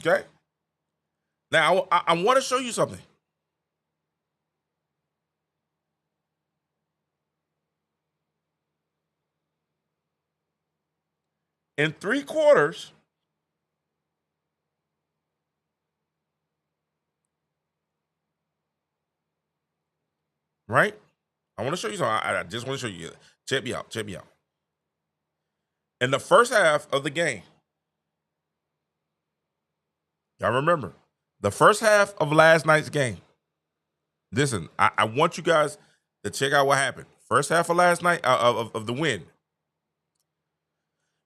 Okay? Now, I want to show you something. In 3 quarters, right? I want to show you something. I just want to show you. Check me out. In the first half of the game, y'all remember, the first half of last night's game. Listen, I want you guys to check out what happened. First half of last night of the win.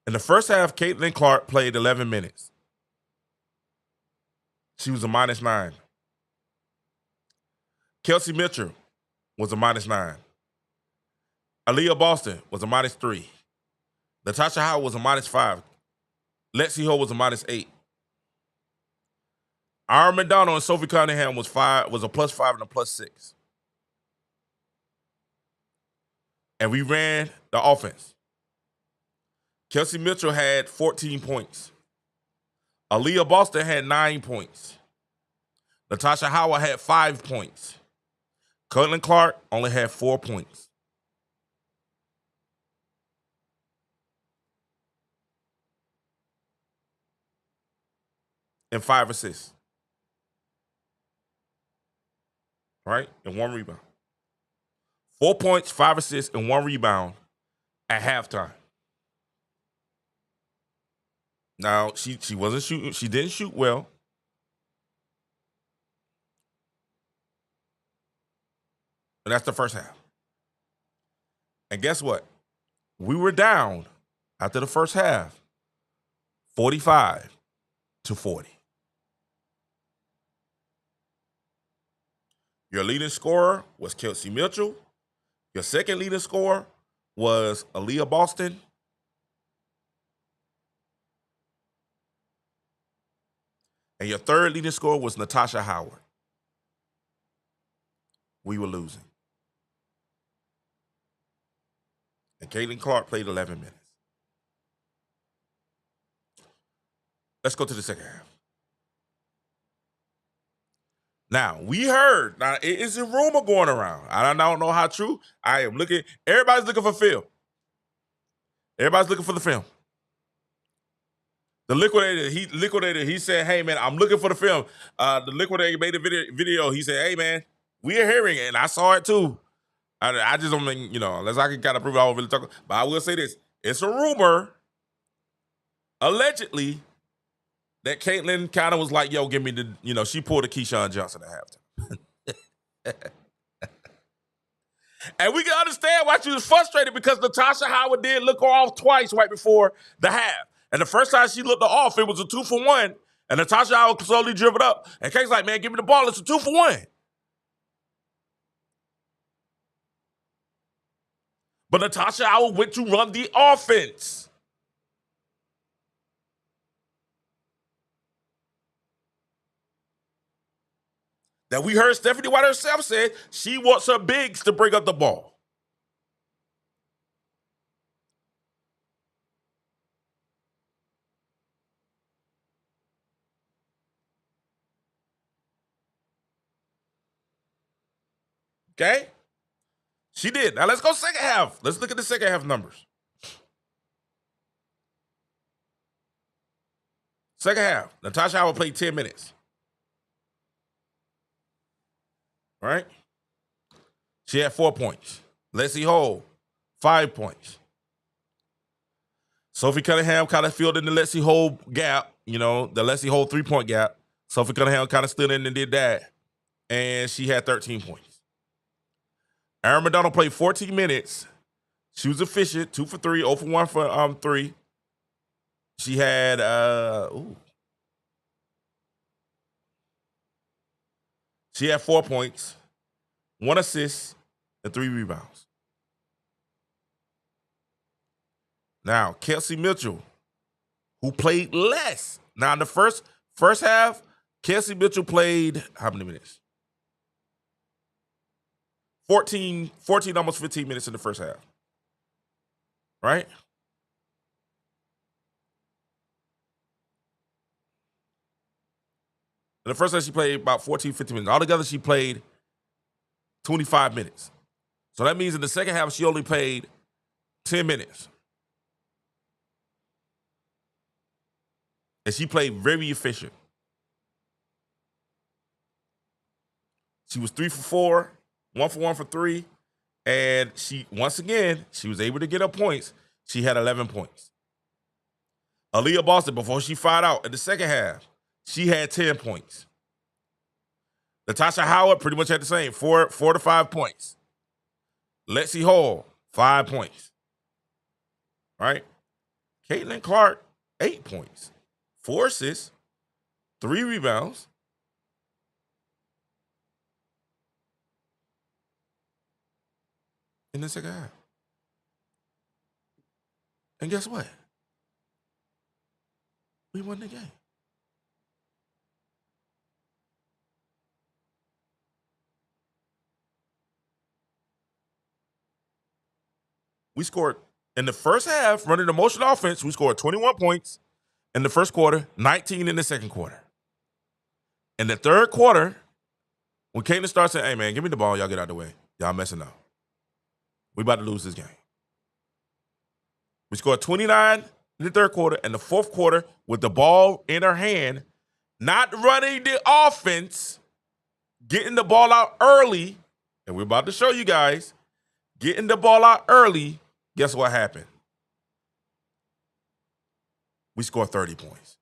In the first half, Caitlin Clark played 11 minutes. She was a -9. Kelsey Mitchell was a -9. Aaliyah Boston was a -3. Natasha Howard was a -5. Lexi Ho was a -8. Aaron McDonald and Sophie Cunningham was a +5 and a +6. And we ran the offense. Kelsey Mitchell had 14 points. Aaliyah Boston had 9 points. Natasha Howard had 5 points. Caitlin Clark only had 4 points. And 5 assists. Right? And 1 rebound. 4 points, 5 assists, and 1 rebound at halftime. Now, she wasn't shooting. She didn't shoot well. And that's the first half. And guess what? We were down after the first half, 45-40. Your leading scorer was Kelsey Mitchell. Your second leading scorer was Aaliyah Boston. And your third leading scorer was Natasha Howard. We were losing. And Caitlin Clark played 11 minutes. Let's go to the second half. Now, we heard, now it is a rumor going around. I don't know how true. Everybody's looking for film. Everybody's looking for the film. The liquidator, he said, hey, man, I'm looking for the film. The liquidator made a video. He said, hey, man, we are hearing it. And I saw it, too. I just don't think, unless I can kind of prove it, I won't really talk. But I will say this. It's a rumor, allegedly, that Caitlin kind of was like, yo, give me the, she pulled a Keyshawn Johnson at halftime. And we can understand why she was frustrated, because Natasha Howard did look her off twice right before the half. And the first time she looked her off, it was a 2-for-1. And Natasha Howard slowly dribbled up. And Kate's like, man, give me the ball. It's a 2-for-1. But Natasha Howard went to run the offense. That we heard Stephanie White herself said she wants her bigs to bring up the ball. Okay? She did. Now let's go second half. Let's look at the second half numbers. Second half, Natasha Howard played 10 minutes. Right? She had 4 points. Leslie Hole, 5 points. Sophie Cunningham kind of filled in the Leslie Hole gap, the Leslie Hole 3-point gap. Sophie Cunningham kind of stood in and did that. And she had 13 points. Aaron McDonald played 14 minutes. She was efficient, 2 for 3, 0 for 1 for 3. She had She had 4 points, 1 assist, and 3 rebounds. Now, Kelsey Mitchell, who played less. Now, in the first half, Kelsey Mitchell played how many minutes? 14, almost 15 minutes in the first half. Right? In the first half, she played about 14, 15 minutes. Altogether, she played 25 minutes. So that means in the second half, she only played 10 minutes. And she played very efficient. She was 3 for 4, 1 for 1 for 3. And she was able to get her points. She had 11 points. Aaliyah Boston, before she fired out in the second half, she had 10 points. Natasha Howard pretty much had the same, 4 to 5 points. Lexi Hall, 5 points. Right? Caitlin Clark, 8 points. 4 assists, 3 rebounds. In the second half. And guess what? We won the game. We scored in the first half, running the motion offense, we scored 21 points in the first quarter, 19 in the second quarter. In the third quarter, when Caitlin starts saying, hey, man, give me the ball, y'all get out of the way. Y'all messing up. We about to lose this game. We scored 29 in the third quarter, and the fourth quarter, with the ball in her hand, not running the offense, getting the ball out early, and we're about to show you guys, getting the ball out early, guess what happened? We scored 30 points.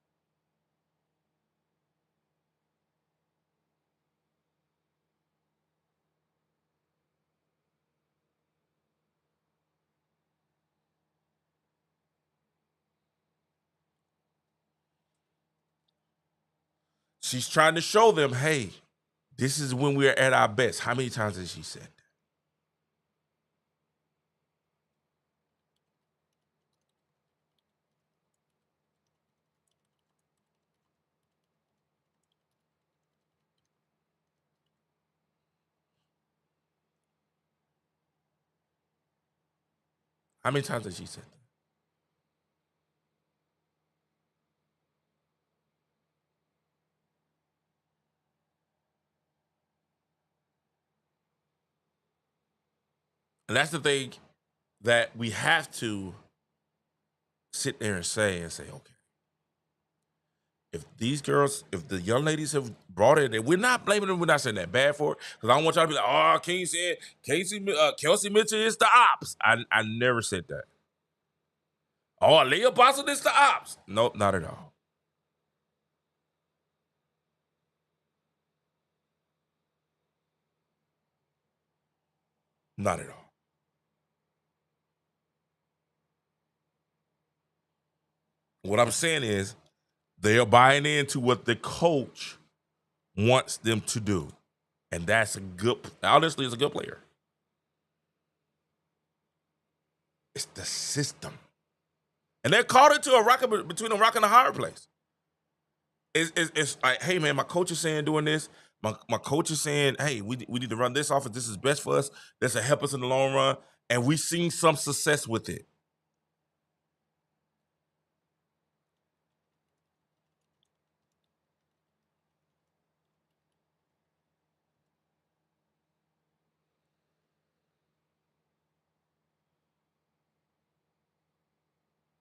She's trying to show them, hey, this is when we're at our best. How many times has she said that? How many times has she said that? And that's the thing that we have to sit there and say, okay, if these girls, if the young ladies have brought it, and we're not blaming them, we're not saying that bad for it, because I don't want y'all to be like, oh, Kelsey Mitchell is the ops. I never said that. Oh, Aaliyah Boston is the ops. Nope, not at all. Not at all. What I'm saying is they are buying into what the coach wants them to do. And that's honestly, it's a good player. It's the system. And they're caught into between a rock and a hard place. It's like, hey, man, my coach is saying doing this. My coach is saying, hey, we need to run this offense. This is best for us. This will help us in the long run. And we've seen some success with it.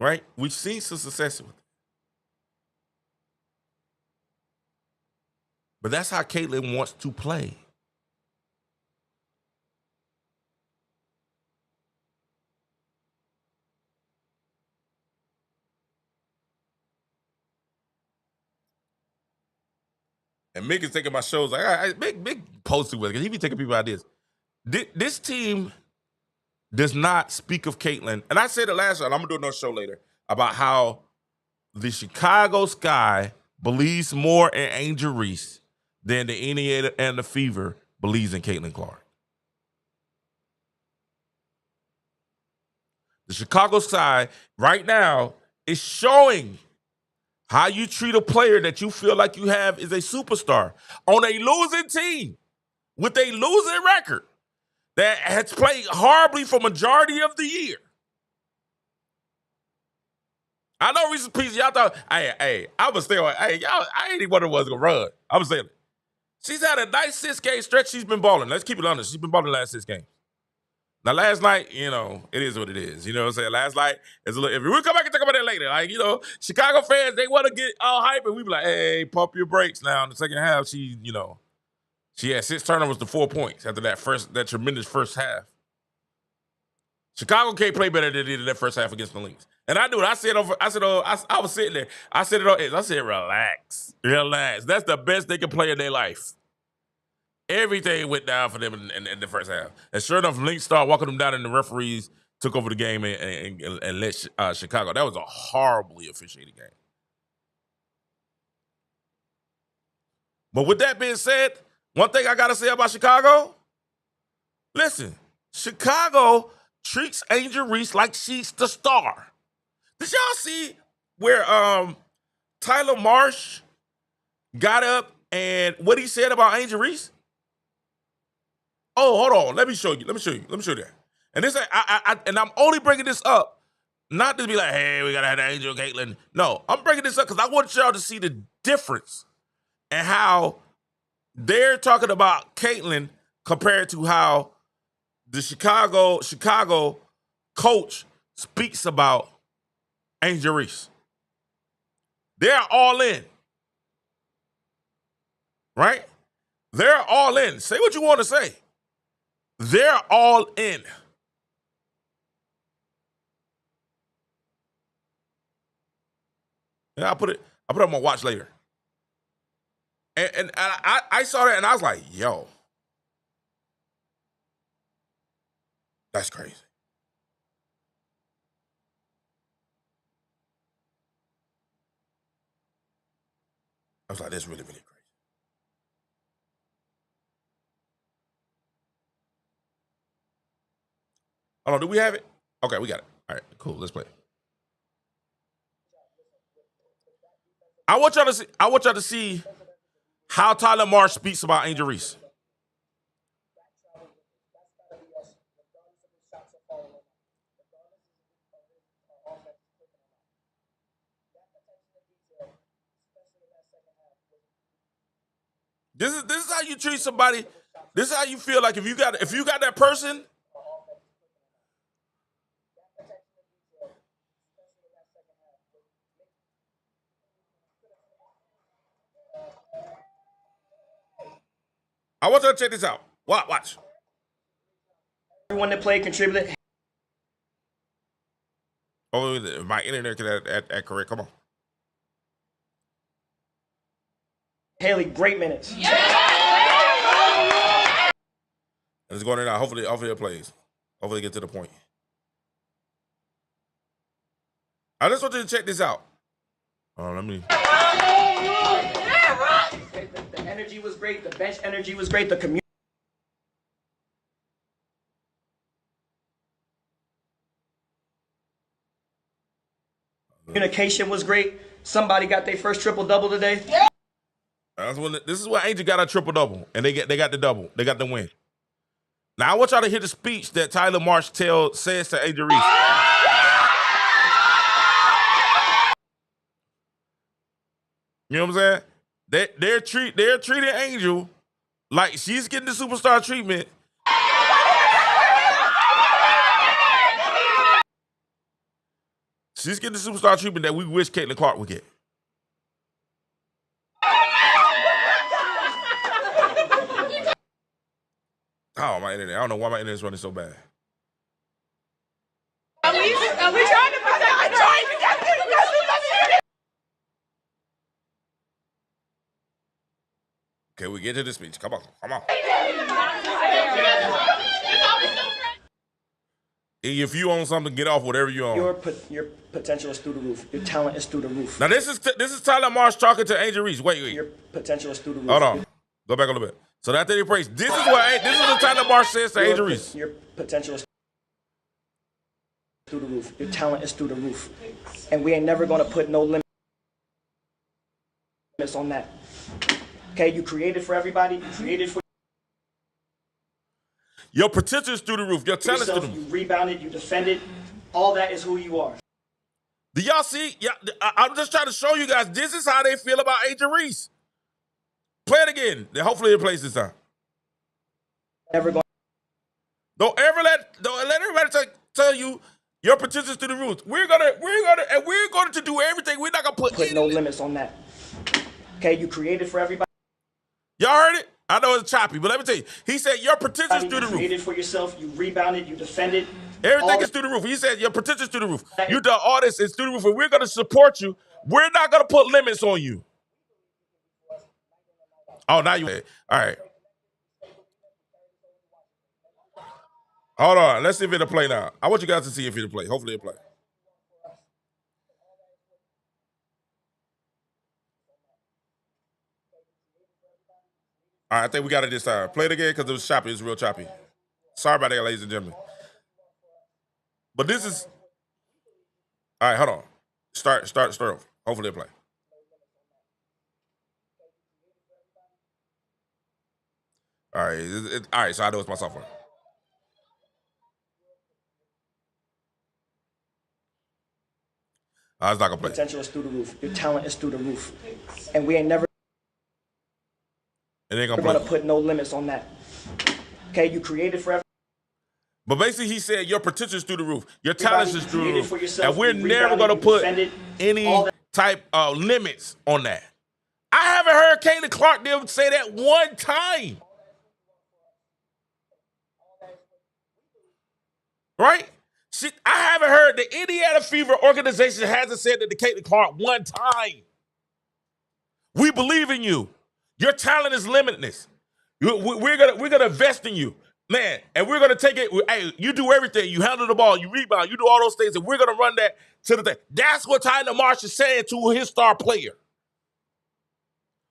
right? We've seen some success with it. But that's how Caitlin wants to play. And Mick is taking my shows like, all right, Mick posted with it because he be taking people ideas. This team does not speak of Caitlin. And I said it last year, and I'm going to do another show later, about how the Chicago Sky believes more in Angel Reese than the Indiana and the Fever believes in Caitlin Clark. The Chicago Sky right now is showing how you treat a player that you feel like you have is a superstar on a losing team with a losing record that has played horribly for majority of the year. I know Reese's Pieces, y'all thought, hey, I was staying on, hey, y'all, I ain't even wonder was gonna run. I was saying, she's had a nice 6-game stretch. She's been balling. Let's keep it honest. She's been balling the last 6 games. Now, last night, it is what it is. You know what I'm saying? Last night is a little, if we come back and talk about that later, Chicago fans, they want to get all hype, and we be like, hey, pump your brakes now. In the second half, she had 6 turnovers to 4 points after that tremendous first half. Chicago can't play better than they did in that first half against the Lynx. And I knew it. I was sitting there. I said it on edge. I said, relax. That's the best they can play in their life. Everything went down for them in the first half. And sure enough, Lynx started walking them down, and the referees took over the game and let Chicago. That was a horribly officiated game. But with that being said, one thing I got to say about Chicago, listen, Chicago treats Angel Reese like she's the star. Did y'all see where Tyler Marsh got up and what he said about Angel Reese? Oh, hold on. Let me show you that. And this, and I'm only bringing this up not to be like, hey, we gotta have the Angel Caitlin. No, I'm bringing this up because I want y'all to see the difference and how they're talking about Caitlin compared to how the Chicago coach speaks about Angel Reese. They're all in, right? They're all in. Say what you want to say. They're all in. And I put it on my watch later. And I saw that and I was like, yo, that's crazy. I was like, that's really, really crazy. Hold on, do we have it? Okay, we got it. All right, cool. Let's play it. I want y'all to see how Tyler Marsh speaks about Angel Reese. This is how you treat somebody. This is how you feel like if you got that person. I want you to check this out. Watch. Everyone that played contributed. Oh, my internet can add correct. Come on. Haley, great minutes. Yeah! It's going in now. Hopefully it plays. Hopefully it get to the point. I just want you to check this out. Oh, let me. The energy was great. The bench energy was great. The communication was great. Somebody got their first triple-double today. Yeah. This is when Angel got a triple-double, and they got the double. They got the win. Now, I want y'all to hear the speech that Tyler Marsh says to Angel Reese. You know what I'm saying? They're treating Angel like she's getting the superstar treatment. She's getting the superstar treatment that we wish Caitlin Clark would get. Oh, my internet. I don't know why my internet is running so bad. Are we trying to protect the joint? Okay, we get to the speech. Come on. If you own something, get off whatever you own. Your potential is through the roof. Your talent is through the roof. Now this is Tyler Marsh talking to Angel Reese. Wait. Your potential is through the roof. Hold on. Go back a little bit. So after they praise, this is what Tyler Marsh says to Angel Reese. Your potential is through the roof. Your talent is through the roof. And we ain't never gonna put no limits on that. Okay, you created for everybody. You created for your potential is through the roof. Your talent is through the roof. You rebounded, you defended. All that is who you are. Do y'all see? Yeah, I'm just trying to show you guys. This is how they feel about Angel Reese. Play it again. Then hopefully it plays this time. Never going. Don't let everybody tell you your potential is through the roof. We're going to do everything. We're not gonna put no limits on that. Okay, you created for everybody. Y'all heard it? I know it's choppy, but let me tell you. He said your potential is through the roof. You created for yourself. You rebounded. You defended. Everything is through the roof. He said your potential is through the roof. You done all this. It's through the roof. And we're going to support you. We're not going to put limits on you. Oh, now you. All right. Hold on. Let's see if it'll play now. I want you guys to see if it'll play. Hopefully it'll play. All right, I think we got it this time. Play it again because it was choppy. It was real choppy. Sorry about that, ladies and gentlemen. But this is... All right, hold on. Start over. Hopefully it'll play. All right, all right, so I know it's my software. It's not gonna play. Potential is through the roof. Your talent is through the roof. And we ain't never gonna put no limits on that. Okay, you created forever. But basically, he said your potential is through the roof. Your talent is through the roof. And we're never gonna put any type of limits on that. I haven't heard Caitlin Clark say that one time. Right? I haven't heard the Indiana Fever organization hasn't said that to Caitlin Clark one time. We believe in you. Your talent is limitless. We're gonna invest in you, man, and we're gonna take it. Hey, you do everything. You handle the ball. You rebound. You do all those things, and we're gonna run that to the thing. That's what Tyler Marsh is saying to his star player.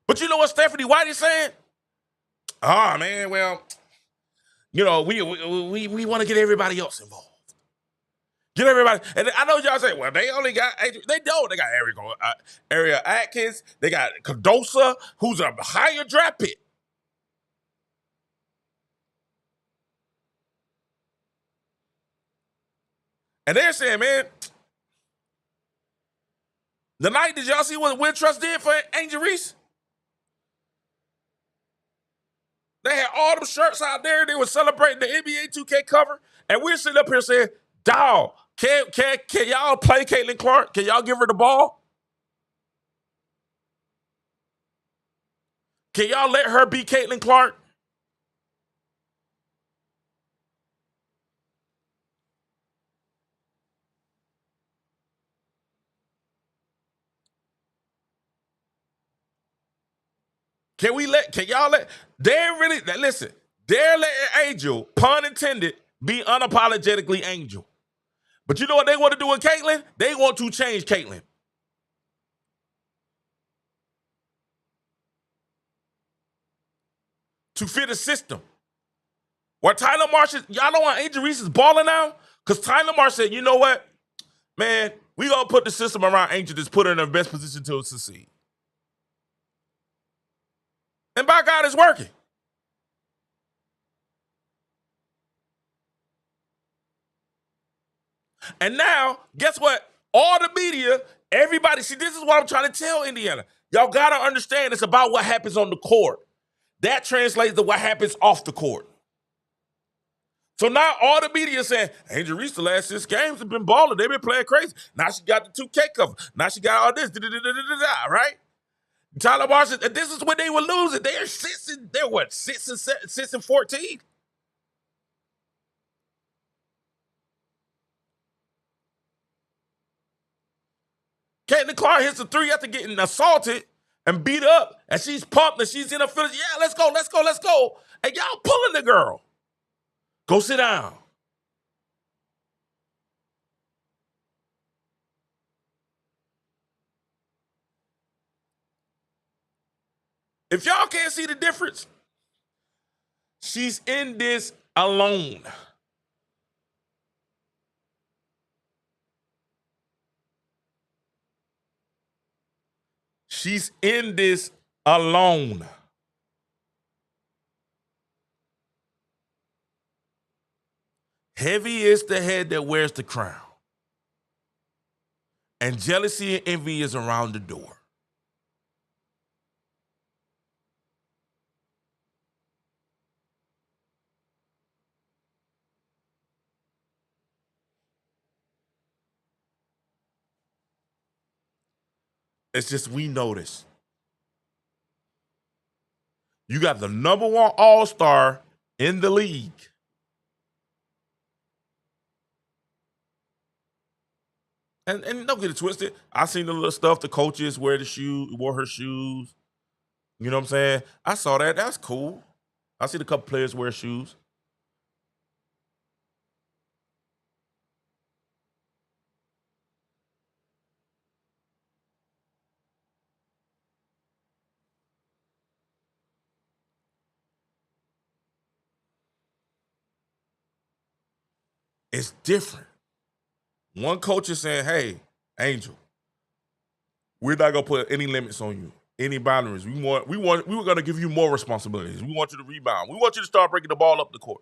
But you know what Stephanie White is saying? Ah, man, well, you know, we want to get everybody else involved. Get everybody, and I know y'all say, well, they only got, they don't. They got Ariel Atkins. They got Cardosa, who's a higher draft pick. And they're saying, man, the night, did y'all see what Wintrust did for Angel Reese? They had all them shirts out there. They were celebrating the NBA 2K cover. And we're sitting up here saying, dawg, can y'all play Caitlin Clark? Can y'all give her the ball? Can y'all let her be Caitlin Clark? Can y'all let, they're letting Angel, pun intended, be unapologetically Angel. But you know what they want to do with Caitlin? They want to change Caitlin. To fit a system. Where Tyler Marsh y'all know why Angel Reese is balling now? Because Tyler Marsh said, you know what? Man, we going to put the system around Angel that's put her in the best position to succeed. And by God, it's working. And now, guess what? All the media, everybody, see, this is what I'm trying to tell Indiana. Y'all got to understand it's about what happens on the court. That translates to what happens off the court. So now all the media is saying, Angel Reese the last 6 games have been balling. They've been playing crazy. Now she got the 2K cover. Now she got all this, right? Tyler Washington, and this is when they were losing. They're what, 6 and 14? Caitlin Clark hits a 3 after getting assaulted and beat up, and she's pumped and she's in her feelings. Yeah, let's go. And y'all pulling the girl. Go sit down. If y'all can't see the difference, she's in this alone. She's in this alone. Heavy is the head that wears the crown. And jealousy and envy is around the door. It's just we notice. You got the number 1 all-star in the league. And don't get it twisted. I seen the little stuff the coaches wore her shoes. You know what I'm saying? I saw that. That's cool. I seen a couple players wear shoes. It's different. One coach is saying, hey, Angel, we're not gonna put any limits on you, any boundaries. We were gonna give you more responsibilities. We want you to rebound. We want you to start breaking the ball up the court.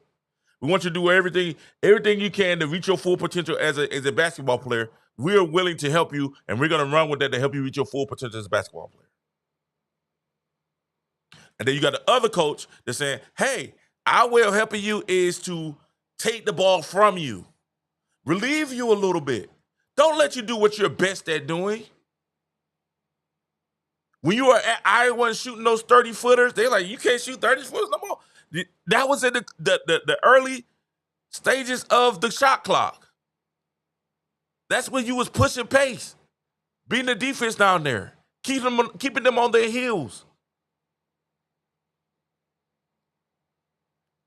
We want you to do everything you can to reach your full potential as a basketball player. We're willing to help you, and we're gonna run with that to help you reach your full potential as a basketball player. And then you got the other coach that's saying, hey, our way of helping you is to take the ball from you, relieve you a little bit. Don't let you do what you're best at doing. When you were at Iowa shooting those 30-footers, they're like, you can't shoot 30-footers no more. That was in the early stages of the shot clock. That's when you was pushing pace, beating the defense down there, keeping them on their heels.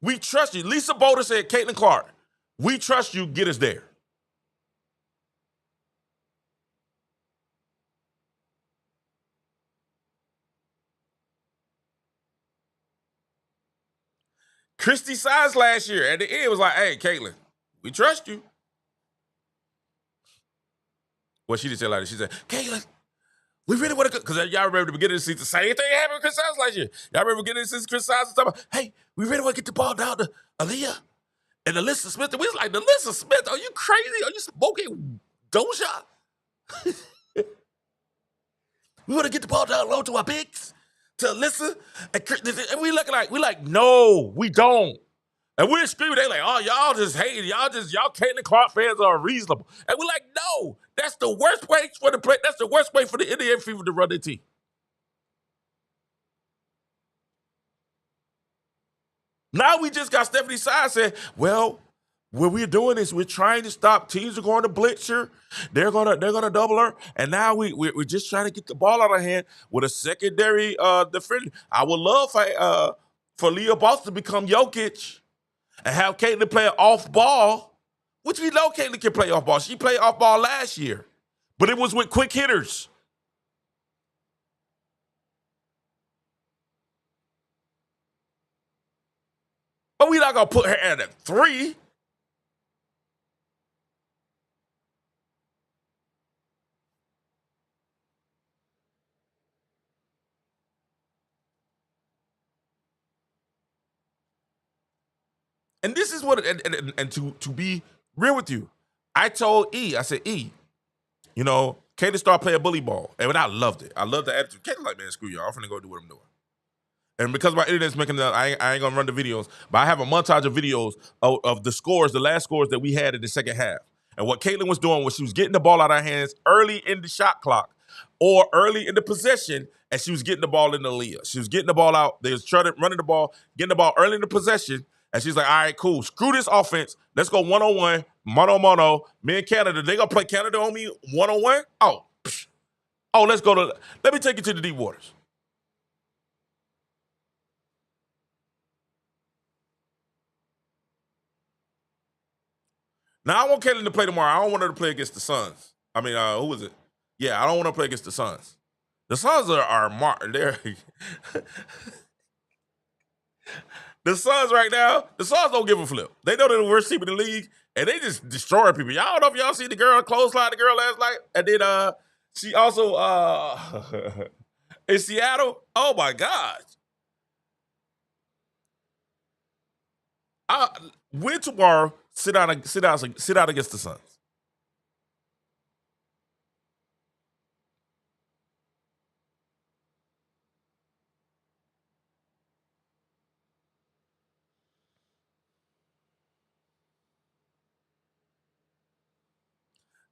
We trust you. Lisa Boulder said, Caitlin Clark, we trust you, get us there. Christy Sides last year at the end was like, hey, Caitlin, we trust you. Well, she didn't say like that. She said, Caitlin, we really want to, because y'all remember the beginning of the season, the same thing happened with Chris Sides last year. Y'all remember the beginning of the season, Chris Sides was talking about, hey, we really want to get the ball down to Aaliyah and Alyssa Smith. And we was like, Alyssa Smith, are you crazy? Are you smoking Doja? We want to get the ball down low to our bigs, to Alyssa. And we like, no, we don't. And we're screaming, they like, oh, y'all just hate, y'all Caitlin Clark fans are unreasonable. And we're like, no, that's the worst way for the play. That's the worst way for the Indiana Fever to run their team. Now we just got Stephanie Sides saying, well, what we're doing is we're trying to stop teams are going to blitz her. They're gonna double her, and now we're just trying to get the ball out of hand with a secondary defender. I would love for Leah Boston to become Jokic and have Caitlin play off ball, which we know Caitlin can play off ball. She played off ball last year, but it was with quick hitters. But we're not gonna put her at a 3. And this is what, and to be real with you, I told I said, you know, Katie started playing bully ball. And I loved it. I loved the attitude. Katie like, man, screw y'all. I'm finna go do what I'm doing. And because my internet's making I ain't gonna run the videos, but I have a montage of videos of the scores, the last scores that we had in the second half. And what Caitlin was doing was she was getting the ball out of her hands early in the shot clock or early in the possession, and she was getting the ball in the Aaliyah. She was getting the ball out. They was running the ball, getting the ball early in the possession, and she's like, all right, cool. Screw this offense. Let's go one-on-one, mano-mano. Me and Canada, they gonna play Canada on me one-on-one? Oh, let me take you to the deep waters. Now, I want Caitlin to play tomorrow. I don't want her to play against the Suns. I mean, who is it? Yeah, I don't want her to play against the Suns. The Suns they're the Suns right now, the Suns don't give a flip. They know they're the worst team in the league, and they just destroy people. Y'all don't know if y'all see the girl clothesline the girl last night, and then she also in Seattle. Oh my gosh. Win tomorrow. Sit out against the Suns.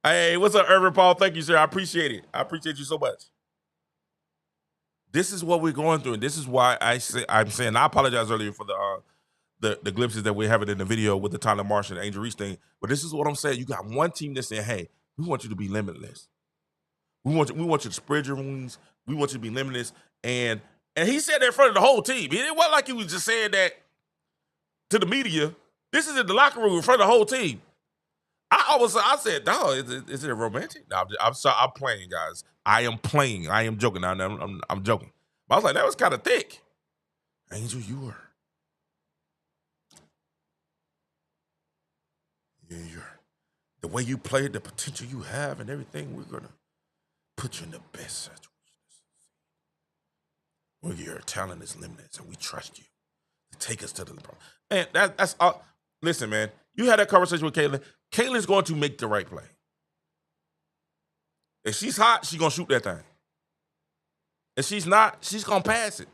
Hey, what's up, Irvin Paul? Thank you, sir. I appreciate it. I appreciate you so much. This is what we're going through, and this is why I'm saying I apologize earlier for the glimpses that we're having in the video with the Tyler Marsh and Angel Reese thing. But this is what I'm saying. You got one team that's saying, hey, we want you to be limitless. We want you to spread your wings. We want you to be limitless. And he said that in front of the whole team. It wasn't like he was just saying that to the media. This is in the locker room in front of the whole team. I said, dog, is it romantic? No, I'm sorry. I'm playing, guys. I am playing. I am joking. I'm joking. But I was like, that was kind of thick. Angel, you're the way you play, the potential you have, and everything. We're gonna put you in the best situations where your talent is limitless, and we trust you to take us to the pro. Man, that's all. Listen, man, you had that conversation with Caitlin. Caitlin's going to make the right play. If she's hot, she's gonna shoot that thing. If she's not, she's gonna pass it.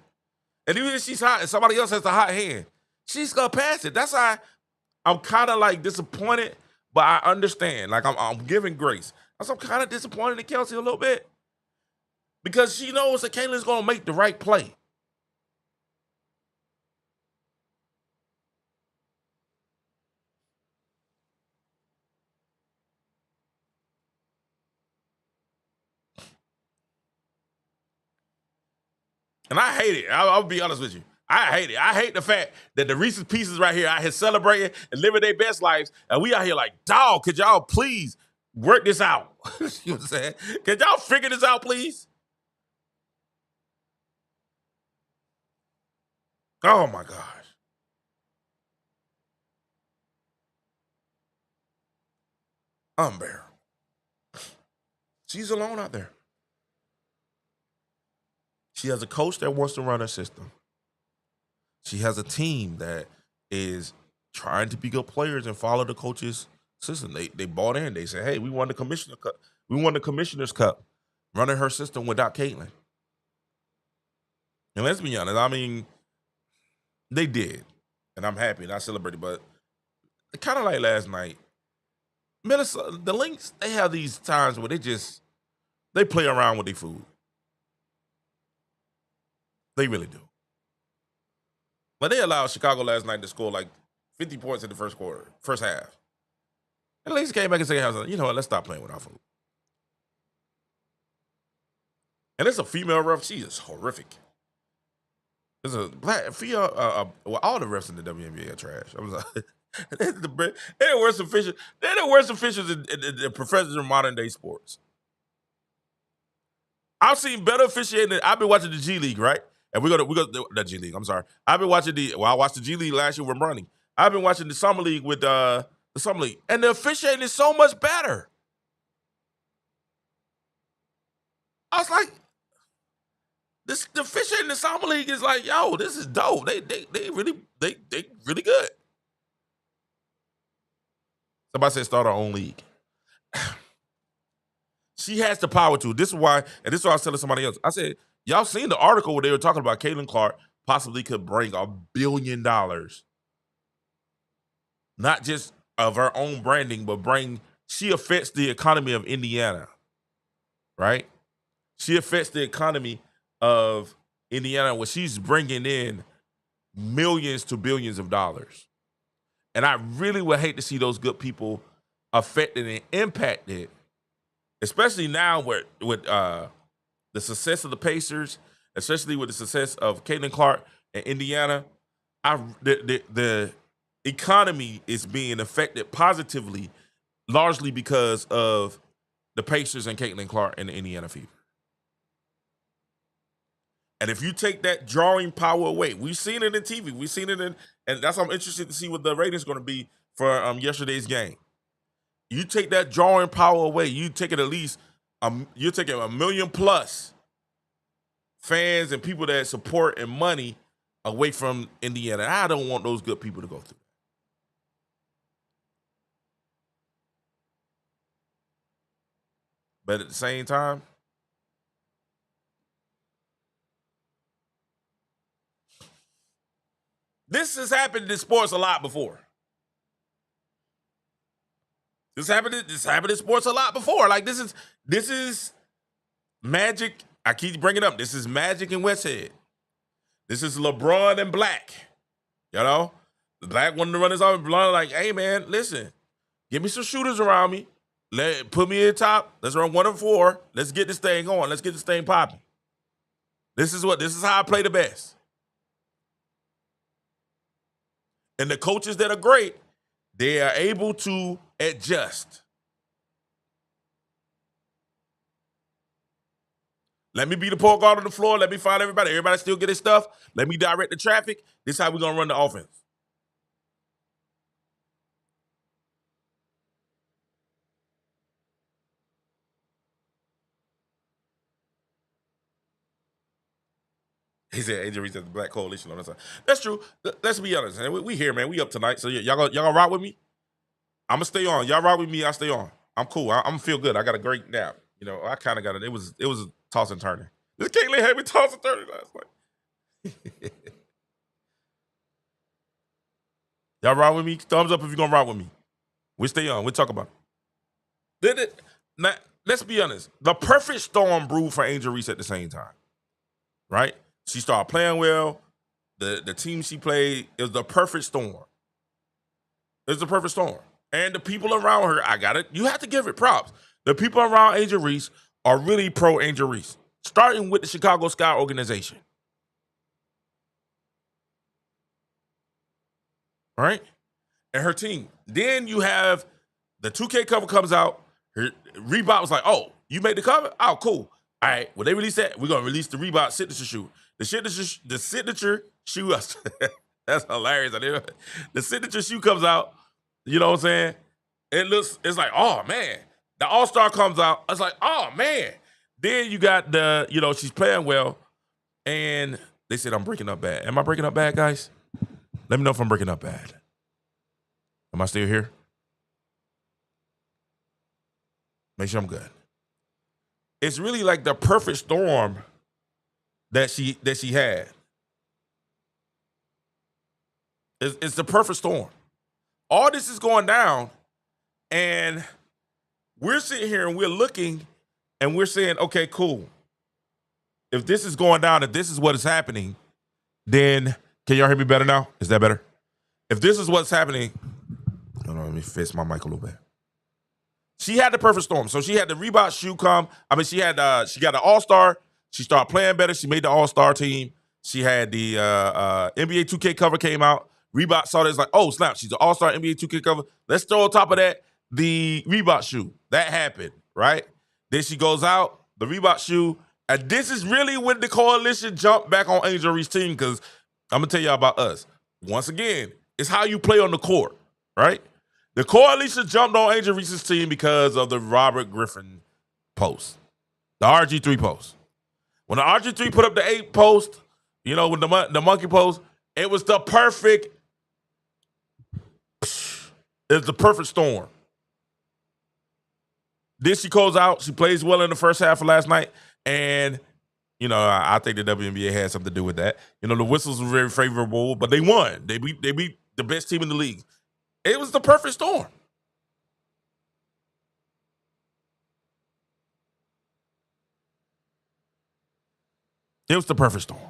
And even if she's hot and somebody else has the hot hand, she's gonna pass it. That's why I'm kind of like disappointed, but I understand. Like I'm giving grace. I'm kind of disappointed in Kelsey a little bit because she knows that Caitlin's gonna make the right play. And I hate it. I'll be honest with you. I hate it. I hate the fact that the Reese's Pieces right here out here celebrating and living their best lives, and we out here like, dog, could y'all please work this out? You know what I'm saying? Could y'all figure this out, please? Oh, my gosh. Unbearable. She's alone out there. She has a coach that wants to run her system. She has a team that is trying to be good players and follow the coach's system. They bought in. They said, hey, we won the Commissioner's Cup. We won the Commissioner's Cup running her system without Caitlin. And let's be honest, I mean, they did. And I'm happy and I celebrated. But kind of like last night, Minnesota, the Lynx, they have these times where they play around with their food. They really do. But they allowed Chicago last night to score like 50 points in the first half. And Lynx came back and said, you know what, let's stop playing with our food. And it's a female ref. She is horrific. There's a black female, well, all the refs in the WNBA are trash. I was like, they're the worst officials. They're the worst officials in the professional in modern day sports. I've seen better officiating. I've been watching the G League, right? And we go the G League. I'm sorry. I've been watching I watched the G League last year with Bronny. I've been watching the Summer League with the Summer League, and the officiating is so much better. I was like, the officiating in the Summer League is like, yo, this is dope. They really good. Somebody said start our own league. She has the power to. This is why I was telling somebody else. I said, y'all seen the article where they were talking about Caitlin Clark possibly could bring $1 billion, not just of her own branding, but she affects the economy of Indiana, right? She affects the economy of Indiana where she's bringing in millions to billions of dollars. And I really would hate to see those good people affected and impacted, especially now with the success of the Pacers, especially with the success of Caitlin Clark in Indiana. The economy is being affected positively, largely because of the Pacers and Caitlin Clark and the Indiana Fever. And if you take that drawing power away, we've seen it in TV, we've seen it in, and that's why I'm interested to see what the ratings going to be for yesterday's game. You take that drawing power away, you take it at least, you're taking 1 million plus fans and people that support and money away from Indiana. I don't want those good people to go through. But at the same time, this has happened in sports a lot before. This happened in sports a lot before. Like this is Magic. I keep bringing it up. This is Magic and Westhead. This is LeBron and Black. You know, the Black wanted to run his off. LeBron like, hey man, listen, give me some shooters around me. Put me in top. Let's run 1 and 4. Let's get this thing going. Let's get this thing popping. This is how I play the best. And the coaches that are great, they are able to adjust. Let me be the point guard on the floor. Let me find everybody. Everybody still get his stuff. Let me direct the traffic. This is how we're going to run the offense. He said, Angel Reese at the Black Coalition on that side. That's true. Let's be honest. We here, man. We up tonight. So y'all gonna rock with me? I'm gonna stay on. Y'all rock with me, I stay on. I'm cool. I'm gonna feel good. I got a great nap. You know, I kind of got it. It was a toss and turning. This Caitlin had me toss and turning last night. Y'all rock with me? Thumbs up if you're gonna rock with me. We stay on. We'll talk about it. Now, let's be honest. The perfect storm brewed for Angel Reese at the same time. Right? She started playing well. The team she played, it was the perfect storm. It was the perfect storm. And the people around her, you have to give it props. The people around Angel Reese are really pro Angel Reese, starting with the Chicago Sky organization. All right? And her team. Then you have the 2K cover comes out. Reebok was like, oh, you made the cover? Oh, cool. All right, well, they released that. We're going to release the Reebok signature shoe. The signature shoe, that's hilarious. The signature shoe comes out, you know what I'm saying? It's like, oh, man. The All-Star comes out. It's like, oh, man. Then you got she's playing well, and they said, I'm breaking up bad. Am I breaking up bad, guys? Let me know if I'm breaking up bad. Am I still here? Make sure I'm good. It's really like the perfect storm that she had. It's the perfect storm. All this is going down, and we're sitting here and we're looking and we're saying, okay, cool. If this is going down, if this is what is happening, then can y'all hear me better now? Is that better? If this is what's happening, hold on, let me fix my mic a little bit. She had the perfect storm. So she had the Reebok shoe come. I mean, she got an All-Star. She started playing better. She made the All-Star team. She had the NBA 2K cover came out. Reebok saw this like, oh, snap, she's an All-Star NBA 2K cover. Let's throw on top of that the Reebok shoe. That happened, right? Then she goes out, the Reebok shoe. And this is really when the coalition jumped back on Angel Reese's team because I'm going to tell y'all about us. Once again, it's how you play on the court, right? The coalition jumped on Angel Reese's team because of the Robert Griffin post, the RG3 post. When the RG3 put up the 8 post, with the monkey post, it was the perfect storm. Then she goes out. She plays well in the first half of last night, and You know, I think the WNBA had something to do with that. You know, the whistles were very favorable, but they won. They beat the best team in the league. It was the perfect storm. It was the perfect storm.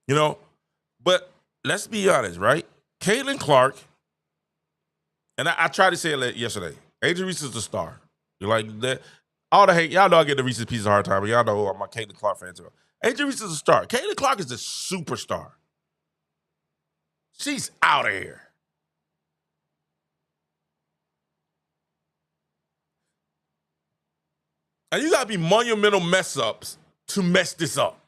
You know, but let's be honest, right? Caitlin Clark, and I tried to say it yesterday. Adrian Reese is the star. You're like that. All the hate, y'all know I get the Reese's Pieces hard time, but y'all know I'm a Caitlin Clark fan too. Adrian Reese is a star. Caitlin Clark is a superstar. She's out of here. And you got to be monumental mess ups to mess this up.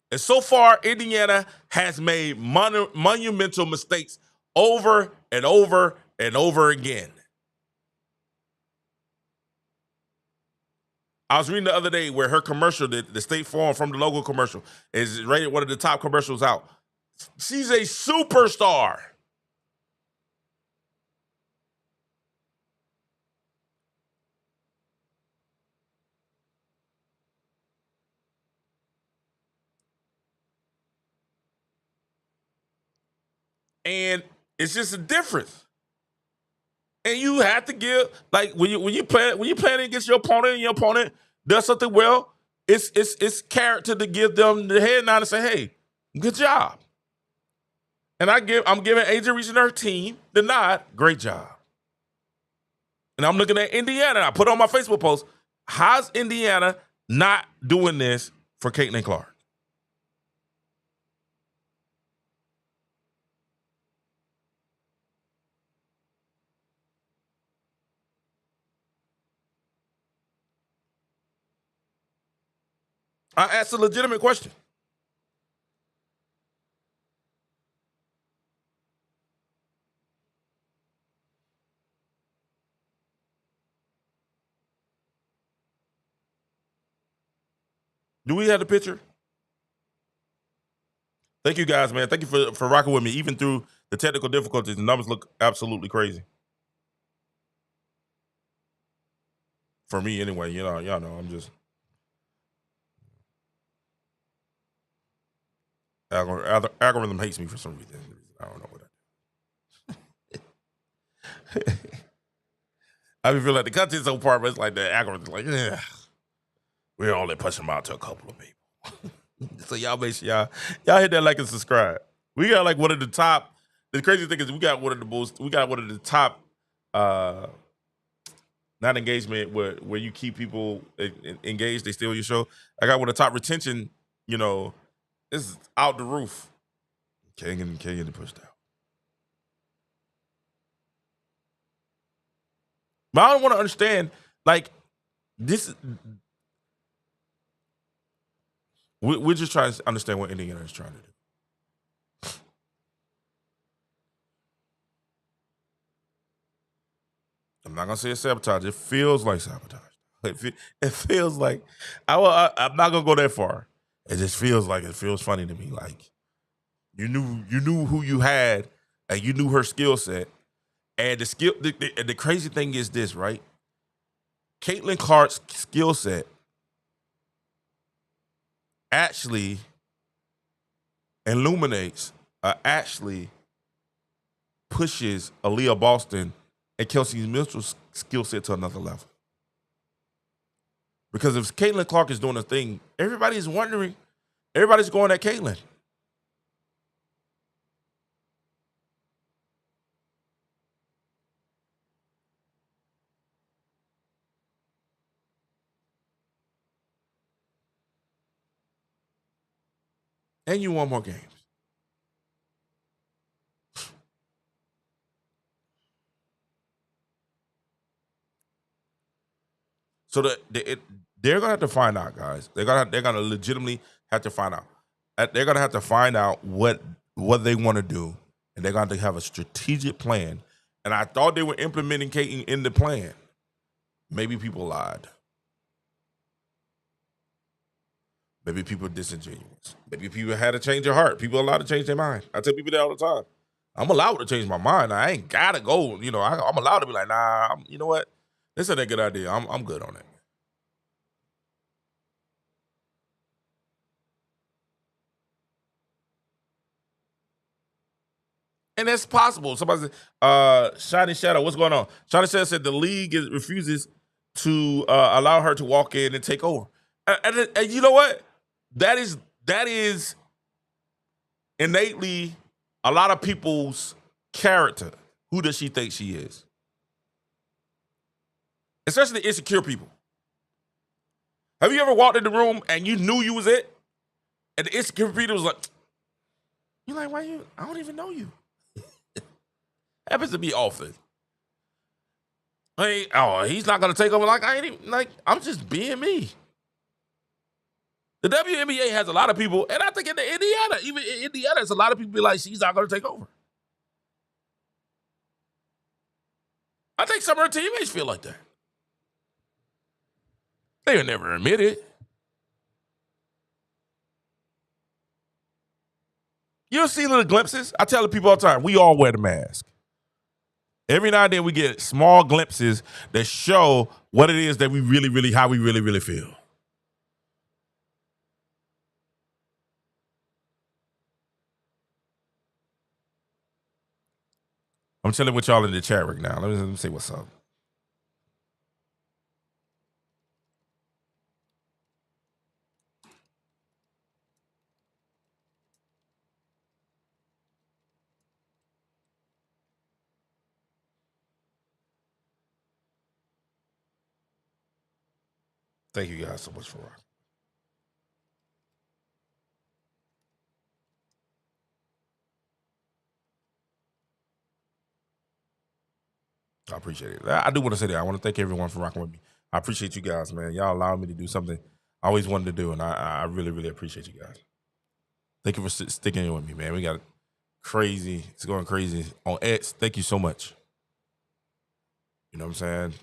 And so far, Indiana has made monumental mistakes over and over and over again. I was reading the other day where her commercial, the State Farm from the logo commercial, is rated one of the top commercials out. She's a superstar. And it's just a difference. And you have to give, like when you play against your opponent and your opponent does something well, it's character to give them the head nod and say, hey, good job. And I'm giving AJ Reese and her team the nod, great job. And I'm looking at Indiana. I put on my Facebook post, how's Indiana not doing this for Caitlin Clark? I asked a legitimate question. Do we have the picture? Thank you guys, man. Thank you for rocking with me. Even through the technical difficulties, the numbers look absolutely crazy. For me, anyway, y'all know, I'm just algorithm hates me for some reason. I don't know what I do. I feel like the content's so part, but it's like the algorithm's like, yeah, we're only pushing them out to a couple of people. So y'all make sure y'all hit that like and subscribe. We got like one of the top. The crazy thing is we got one of the top not engagement where you keep people engaged, they steal your show. I got one of the top retention, this is out the roof. Can't get it pushed out. But I don't want to understand, like, this. We're just trying to understand what Indiana is trying to do. I'm not gonna say it's sabotage. It feels like sabotage. It feels like I'm not gonna go that far. It just feels funny to me. Like you knew who you had, and you knew her skill set. And the crazy thing is this, right? Caitlin Clark's skill set actually illuminates, actually pushes Aaliyah Boston and Kelsey Mitchell's skill set to another level. Because if Caitlin Clark is doing a thing, everybody's wondering, everybody's going at Caitlin. And you won more games. So they're gonna have to find out, guys. They're gonna legitimately have to find out. They're gonna have to find out what they want to do, and they're gonna have a strategic plan. And I thought they were implementing Caitlin in the plan. Maybe people lied. Maybe people are disingenuous. Maybe people had a change of heart. People are allowed to change their mind. I tell people that all the time. I'm allowed to change my mind. I ain't gotta go. You know, I'm allowed to be like, nah. You know what? This isn't a good idea. I'm good on it. And that's possible. Somebody said, Shiny Shadow, what's going on? Shiny Shadow said the league refuses to allow her to walk in and take over. And you know what? That is innately a lot of people's character. Who does she think she is? Especially the insecure people. Have you ever walked in the room and you knew you was it? And the insecure people was like, you're like, why you? I don't even know you. Happens to be often. Hey, oh, he's not gonna take over. Like I ain't even like. I'm just being me. The WNBA has a lot of people, and I think in Indiana, even in Indiana, there's a lot of people be like, she's not gonna take over. I think some of her teammates feel like that. They would never admit it. You'll see little glimpses. I tell the people all the time, we all wear the mask. Every now and then we get small glimpses that show what it is that we really, how we really feel. I'm chilling with y'all in the chat right now. Let me see what's up. Thank you guys so much for watching. I appreciate it. I do want to say that. I want to thank everyone for rocking with me. I appreciate you guys, man. Y'all allowing me to do something I always wanted to do, and I really appreciate you guys. Thank you for sticking in with me, man. We got crazy. It's going crazy on X. Thank you so much. You know what I'm saying?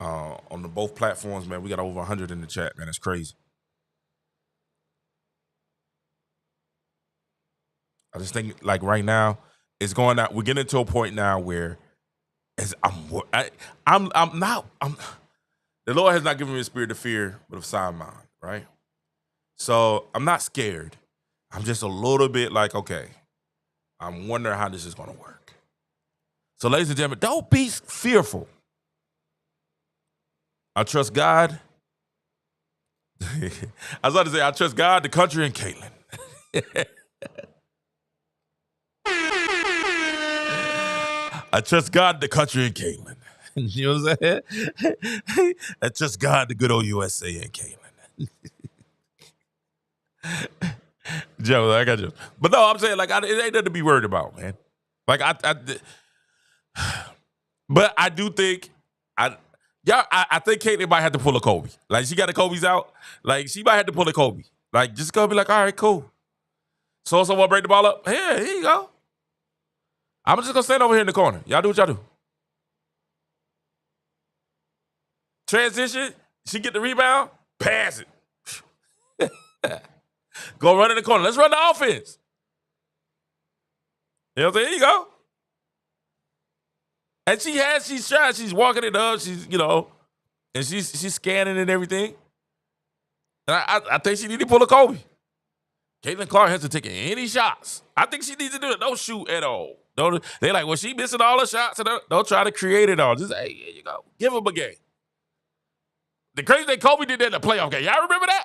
On the both platforms, man, we got over 100 in the chat, man. It's crazy. I just think, like, right now, it's going out. We're getting to a point now where the Lord has not given me a spirit of fear, but of sound mind, right? So I'm not scared. I'm just a little bit like, okay, I'm wondering how this is going to work. So, ladies and gentlemen, don't be fearful. I trust God. I was about to say, I trust God, the country, and Caitlin. I trust God, the country, and Caitlin. You know what I'm saying? I trust God, the good old USA, and Caitlin. Joe, I got you. But no, I'm saying, like, it ain't nothing to be worried about, man. Like, but I do think, I think Caitlin might have to pull a Kobe. Like, she got the Kobe's out. Like, she might have to pull a Kobe. Like, just go be like, all right, cool. So someone break the ball up. Here you go. I'm just going to stand over here in the corner. Y'all do what y'all do. Transition. She get the rebound. Pass it. Go run in the corner. Let's run the offense. You know what I'm saying? Here you go. And she's trying. She's walking it up. She's, you know, and she's scanning and everything. And I think she need to pull a Kobe. Caitlin Clark hasn't taken any shots. I think she needs to do it. Don't shoot at all. They're like, well, she missing all the shots. And don't try to create it all. Just, hey, here you go. Give them a game. The crazy thing, Kobe did that in the playoff game. Y'all remember that?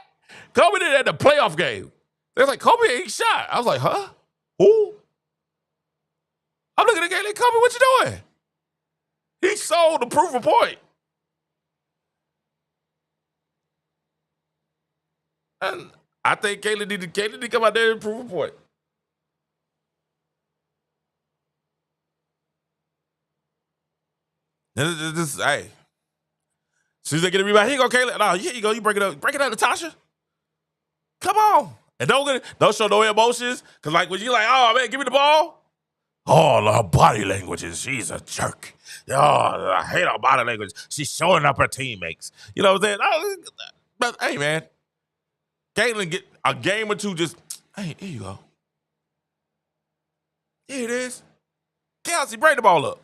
Kobe did that in the playoff game. They're like, Kobe ain't shot. I was like, huh? Who? I'm looking at Caitlin. Kobe, what you doing? He sold the proof of point. And I think Caitlin need to come out there and prove a point. This, hey. As soon as they get a rebound, here you go, Caitlin. No, here you go. You break it up. Break it up, Natasha. Come on. And don't show no emotions. Because, like, when you like, oh, man, give me the ball. Oh, her body language is, she's a jerk. Oh, I hate her body language. She's showing up her teammates. You know what I'm saying? But, hey, man. Caitlin get a game or two just, hey, here you go. Here it is. Kelsey, bring the ball up.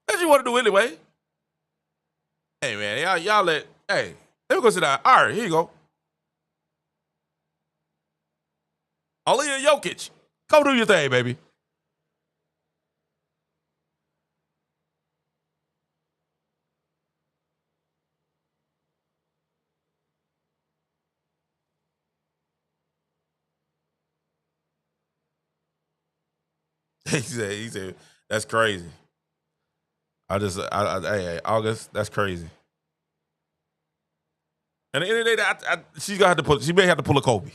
That's what you want to do anyway. Hey, man, y'all let me go sit down. All right, here you go. Aaliyah Jokic. Come do your thing, baby. He said, that's crazy. Hey, August, that's crazy. And at the end of the day, she's gonna have to she may have to pull a Kobe.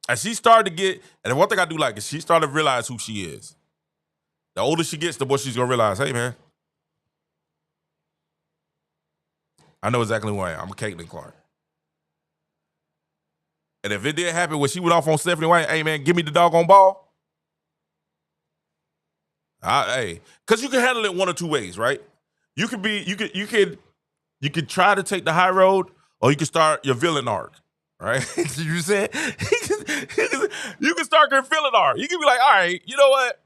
And she started to get, and one thing I do like is she started to realize who she is. The older she gets, the more she's gonna realize, hey man, I know exactly who I am. I'm Caitlin Clark. And if it did happen when she went off on Stephanie White, hey man, give me the doggone ball. Because you can handle it one or two ways, right? You could try to take the high road, or you can start your villain arc, right? You said you can start your villain arc. You can be like, all right, you know what?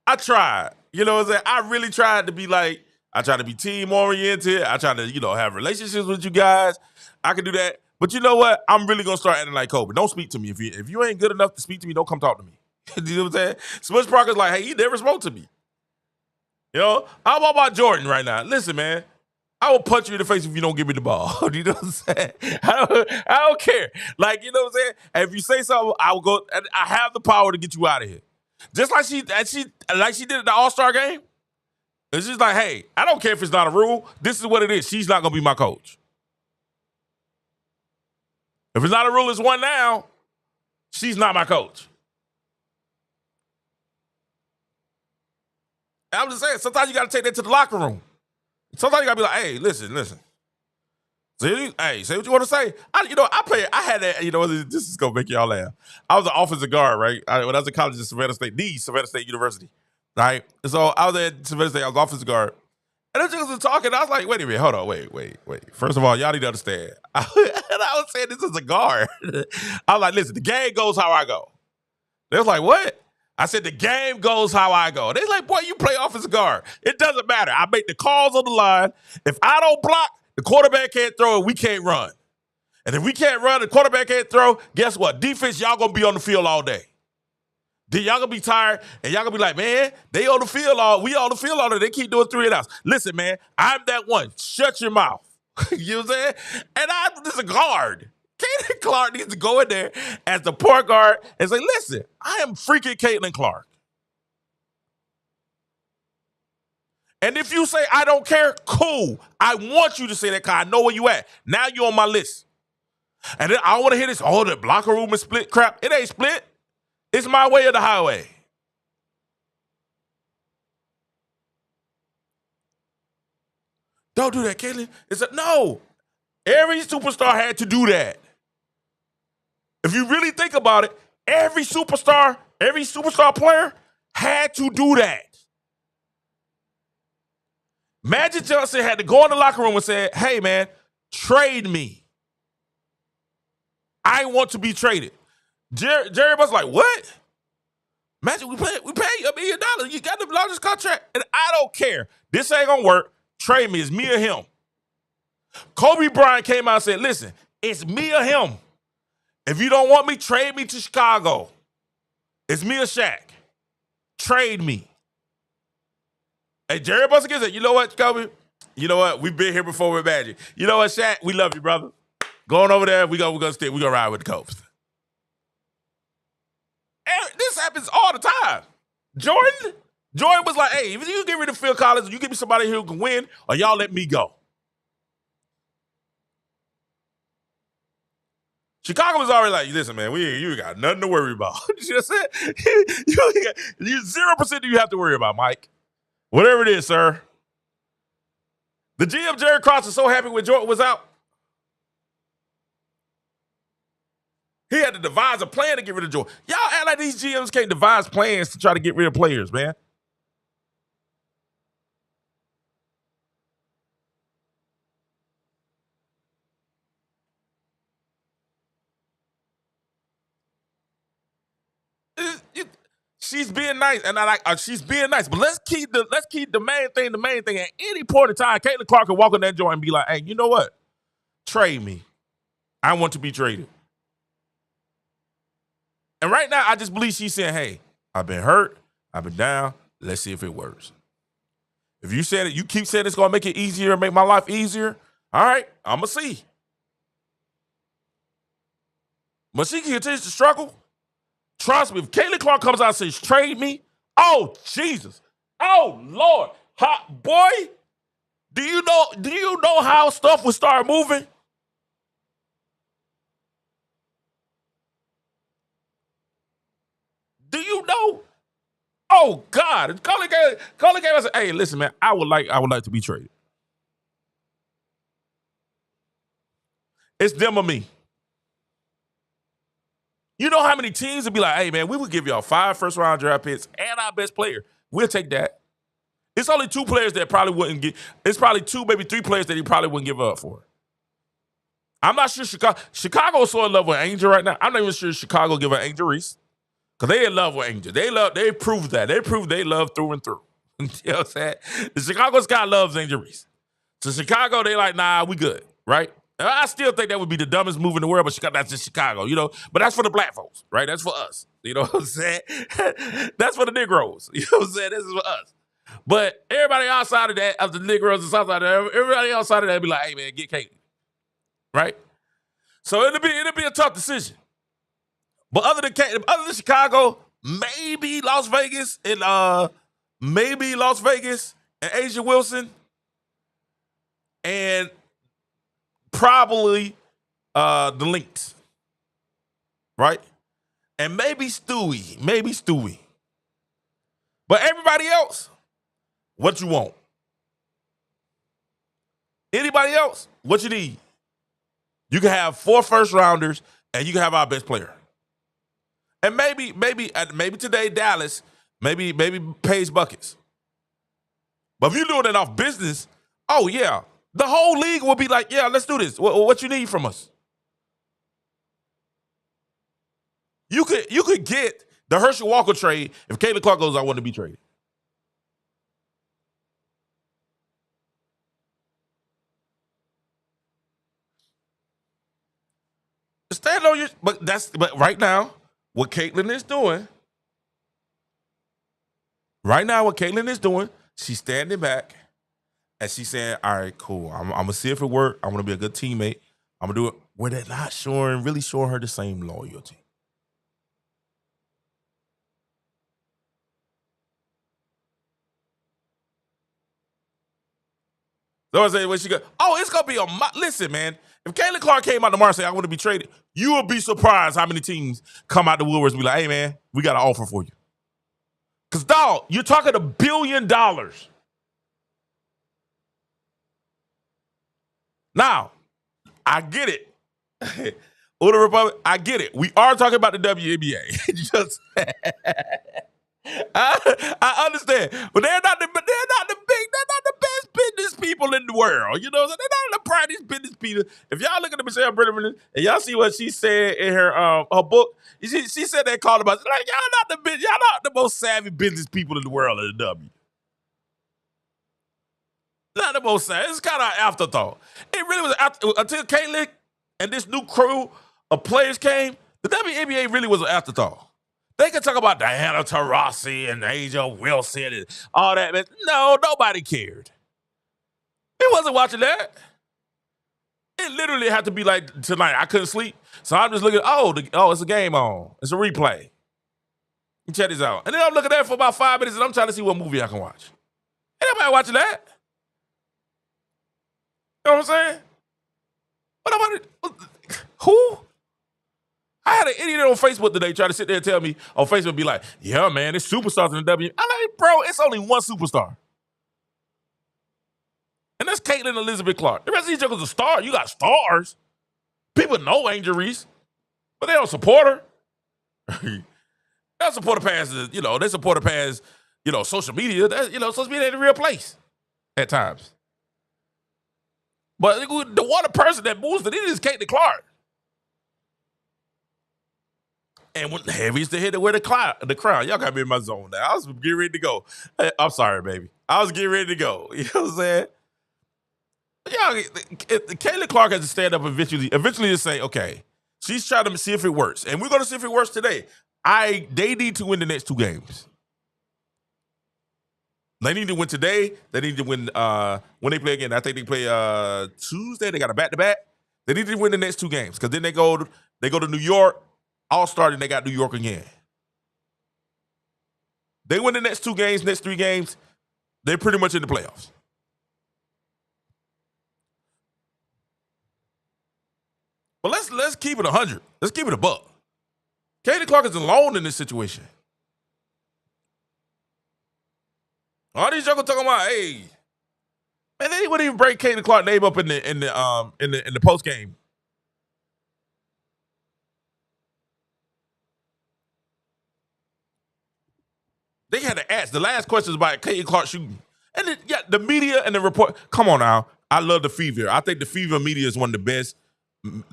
I tried. You know what I'm saying? I really tried to be like, I try to be team oriented. I try to, have relationships with you guys. I can do that. But you know what? I'm really gonna start acting like Kobe. Don't speak to me. If you ain't good enough to speak to me, don't come talk to me. You know what I'm saying? Smush Parker's like, hey, he never spoke to me. How about my Jordan right now? Listen, man, I will punch you in the face if you don't give me the ball. You know what I'm saying? I don't care. Like, you know what I'm saying? And if you say something, I will go. And I have the power to get you out of here. Just like she did at the All-Star game. It's just like, hey, I don't care if it's not a rule. This is what it is. She's not gonna be my coach. If it's not a rule, it's one now. She's not my coach. I'm just saying, sometimes you got to take that to the locker room. Sometimes you got to be like, hey, listen. Say what you want to say. I had that, this is going to make y'all laugh. I was an offensive guard, right? When I was in college at Savannah State University, right? So I was at Savannah State, I was offensive guard. And they just talking, I was like, wait a minute, hold on, wait. First of all, y'all need to understand. And I was saying this as a guard. I was like, listen, the game goes how I go. They was like, what? I said, the game goes how I go. They're like, boy, you play offensive guard. It doesn't matter. I make the calls on the line. If I don't block, the quarterback can't throw and we can't run. And if we can't run, the quarterback can't throw, guess what? Defense, y'all going to be on the field all day. Then y'all going to be tired and y'all going to be like, man, we on the field all day. They keep doing 3 and outs. Listen, man, I'm that one. Shut your mouth. You know what I'm saying? And I'm just a guard. Caitlin Clark needs to go in there as the point guard and say, listen, I am freaking Caitlin Clark. And if you say, I don't care, cool. I want you to say that because I know where you at. Now you're on my list. And then I want to hear this, the locker room is split crap. It ain't split. It's my way or the highway. Don't do that, Caitlin. No. Every superstar had to do that. If you really think about it, every superstar player had to do that. Magic Johnson had to go in the locker room and say, hey, man, trade me. I want to be traded. Jerry was like, what? Magic, we pay you $1 million. You got the largest contract. And I don't care. This ain't going to work. Trade me. It's me or him. Kobe Bryant came out and said, listen, it's me or him. If you don't want me, trade me to Chicago. It's me or Shaq. Trade me. Hey, Jerry Buss again said, you know what, Kobe? You know what? We've been here before with Magic. You know what, Shaq? We love you, brother. Going over there, we're gonna ride with the Cobes. And this happens all the time. Jordan was like, hey, if you get rid of Phil Collins, you give me somebody who can win, or y'all let me go. Chicago was already like, listen, man, you got nothing to worry about. You know what I'm saying? You 0% do you have to worry about, Mike. Whatever it is, sir. The GM, Jerry Cross, is so happy when Jordan was out. He had to devise a plan to get rid of Jordan. Y'all act like these GMs can't devise plans to try to get rid of players, man. she's being nice, and I like she's being nice. But let's keep the main thing the main thing. At any point in time, Caitlin Clark can walk in that joint and be like, "Hey, you know what? Trade me. I want to be traded." And right now, I just believe she's saying, "Hey, I've been hurt. I've been down. Let's see if it works. If you said it, you keep saying it's gonna make it easier and make my life easier. All right, I'm gonna see." But she continues to struggle. Trust me, if Caitlin Clark comes out and says, "Trade me," oh, Jesus. Oh, Lord. Boy, do you know how stuff would start moving? Do you know? Oh, God. Colin came and said, "Hey, listen, man, I would like to be traded." It's them or me. You know how many teams would be like, "Hey, man, we would give y'all 5 first-round draft picks and our best player. We'll take that." It's only 2 players that probably wouldn't get. It's probably 2, maybe 3 players that he probably wouldn't give up for. I'm not sure Chicago is so in love with Angel right now. I'm not even sure Chicago give an Angel Reese. Because they in love with Angel. They proved that. They proved they love through and through. You know what I'm saying? The Chicago Sky loves Angel Reese. So Chicago, they like, nah, we good, right? I still think that would be the dumbest move in the world, but that's just Chicago, you know? But that's for the black folks, right? That's for us. You know what I'm saying? That's for the Negroes. You know what I'm saying? This is for us. But everybody outside of that, of the Negroes and Southside, everybody outside of that be like, "Hey, man, get Kate." Right? So it'll be a tough decision. But other than Chicago, maybe Las Vegas and Asia Wilson and probably the Lynx, right? And maybe Stewie. But everybody else, what you want? Anybody else, what you need? You can have 4 first-rounders and you can have our best player. And maybe today Dallas, maybe pays buckets. But if you're doing it off business, oh yeah, the whole league will be like, "Yeah, let's do this. What you need from us?" You could get the Herschel Walker trade if Caitlin Clark goes, "I want to be traded." Stand on your, but right now, what Caitlin is doing, she's standing back and she's saying, "All right, cool. I'm gonna see if it works. I'm gonna be a good teammate. I'm gonna do it." Where they're not really showing her the same loyalty. So I say, when she go, "Oh, it's gonna be listen, man. If Caitlin Clark came out tomorrow and said, 'I want to be traded,' you will be surprised how many teams come out the woodworks and be like, 'Hey, man, we got an offer for you.'" Because, dog, you're talking $1 billion. Now, I get it. Uda Republic, I get it. We are talking about the WNBA. Just I understand, but they're not the best business people in the world. You know, they're not the brightest business people. If y'all look at the Michelle Brennan and y'all see what she said in her book, she said they called about like y'all not the most savvy business people in the world in the W. Not the most savvy. It's kind of an afterthought. It really was until Caitlin and this new crew of players came. The WNBA really was an afterthought. They could talk about Diana Taurasi and Angel Wilson and all that, but no, nobody cared. He wasn't watching that. It literally had to be like tonight. I couldn't sleep, so I'm just looking. It's a game on. It's a replay. You check this out, and then I'm looking at it for about 5 minutes, and I'm trying to see what movie I can watch. Ain't nobody watching that. You know what I'm saying? What about it? Who? I had an idiot on Facebook today try to sit there and tell me on Facebook, be like, "Yeah, man, it's superstars in the W." I'm like, bro, it's only one superstar. And that's Caitlin Elizabeth Clark. The rest of these jokers are stars. You got stars. People know Angel Reese, but they don't support her. They don't support her past, they support her past, social media. Social media ain't the real place at times. But the one person that moves the needle is Caitlin Clark. And when heavy's the hitter with the crown. Y'all got me in my zone now. I was getting ready to go. I'm sorry, baby. I was getting ready to go. You know what I'm saying? Yeah, Caitlin Clark has to stand up eventually to say, okay, she's trying to see if it works. And we're going to see if it works today. They need to win the next 2 games. They need to win today. They need to win when they play again. I think they play Tuesday. They got a back-to-back. They need to win the next 2 games because then they go to New York, All-Star, and they got New York again. They win the next 2 games, next 3 games, they're pretty much in the playoffs. But let's keep it 100. Let's keep it a buck. Caitlin Clark is alone in this situation. All these jokers talking about, hey, man, they wouldn't even bring Caitlin Clark's name up in the post game. They had to ask. The last question is about Caitlin Clark shooting, and the media and the report. Come on now, I love the Fever. I think the Fever media is one of the best.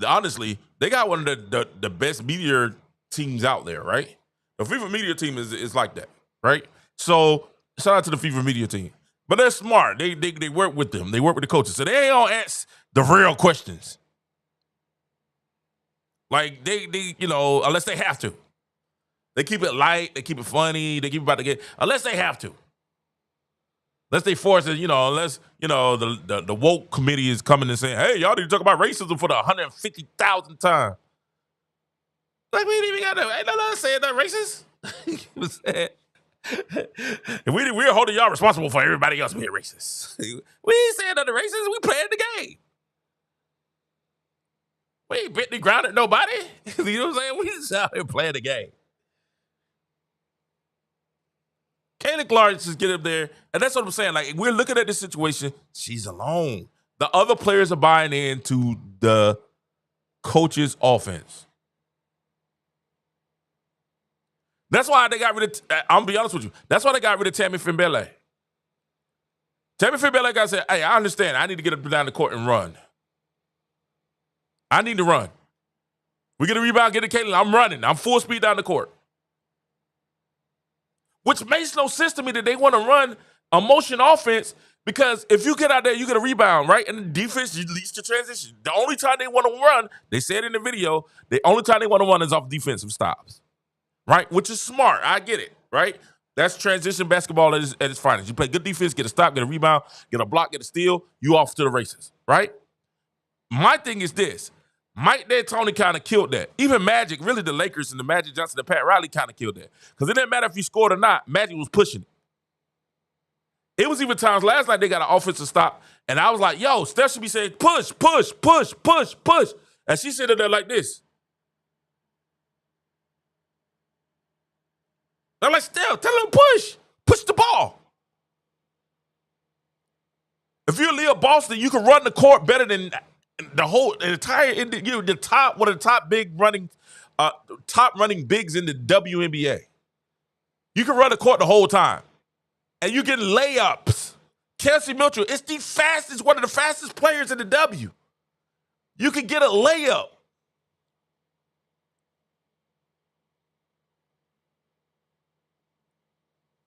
Honestly, they got one of the best media teams out there, right? The Fever media team is like that, right? So shout out to the Fever media team. But they're smart. They work with them. They work with the coaches. So they ain't gonna ask the real questions. Like they unless they have to. They keep it light, they keep it funny, they keep it about to get unless they have to. Unless they force it, unless, the woke committee is coming and saying, hey, y'all need to talk about racism for the 150,000th time. Like, we ain't even got to, ain't none saying that racist. And we're holding y'all responsible for everybody else being racist. We ain't saying nothing racist, we playing the game. We ain't bit the ground at nobody. You know what I'm saying? We just out here playing the game. Caitlin Clark just get up there, and that's what I'm saying. Like, we're looking at this situation, she's alone. The other players are buying into the coach's offense. That's why they got rid of, I'm going to be honest with you, that's why they got rid of Tammy Finbele. Tammy Finbele got said, hey, I understand. I need to get up down the court and run. I need to run. We get a rebound, get it, Caitlin. I'm running. I'm full speed down the court. Which makes no sense to me that they want to run a motion offense because if you get out there, you get a rebound, right? And the defense leads to transition. The only time they want to run, they said in the video, the only time they want to run is off defensive stops, right? Which is smart. I get it, right? That's transition basketball at its finest. You play good defense, get a stop, get a rebound, get a block, get a steal, you off to the races, right? My thing is this. Mike D'Antoni kind of killed that. Even Magic, really the Lakers and the Magic Johnson and Pat Riley kind of killed that. Because it didn't matter if you scored or not. Magic was pushing it. It was even times last night they got an offensive stop. And I was like, yo, Steph should be saying, push, push, push, push, push. And she sitting there like this. I'm like, Steph, tell him to push. Push the ball. If you're Aaliyah Boston, you can run the court better than the entire, the top, one of the top top running bigs in the WNBA. You can run the court the whole time. And you get layups. Kelsey Mitchell is one of the fastest players in the W. You can get a layup.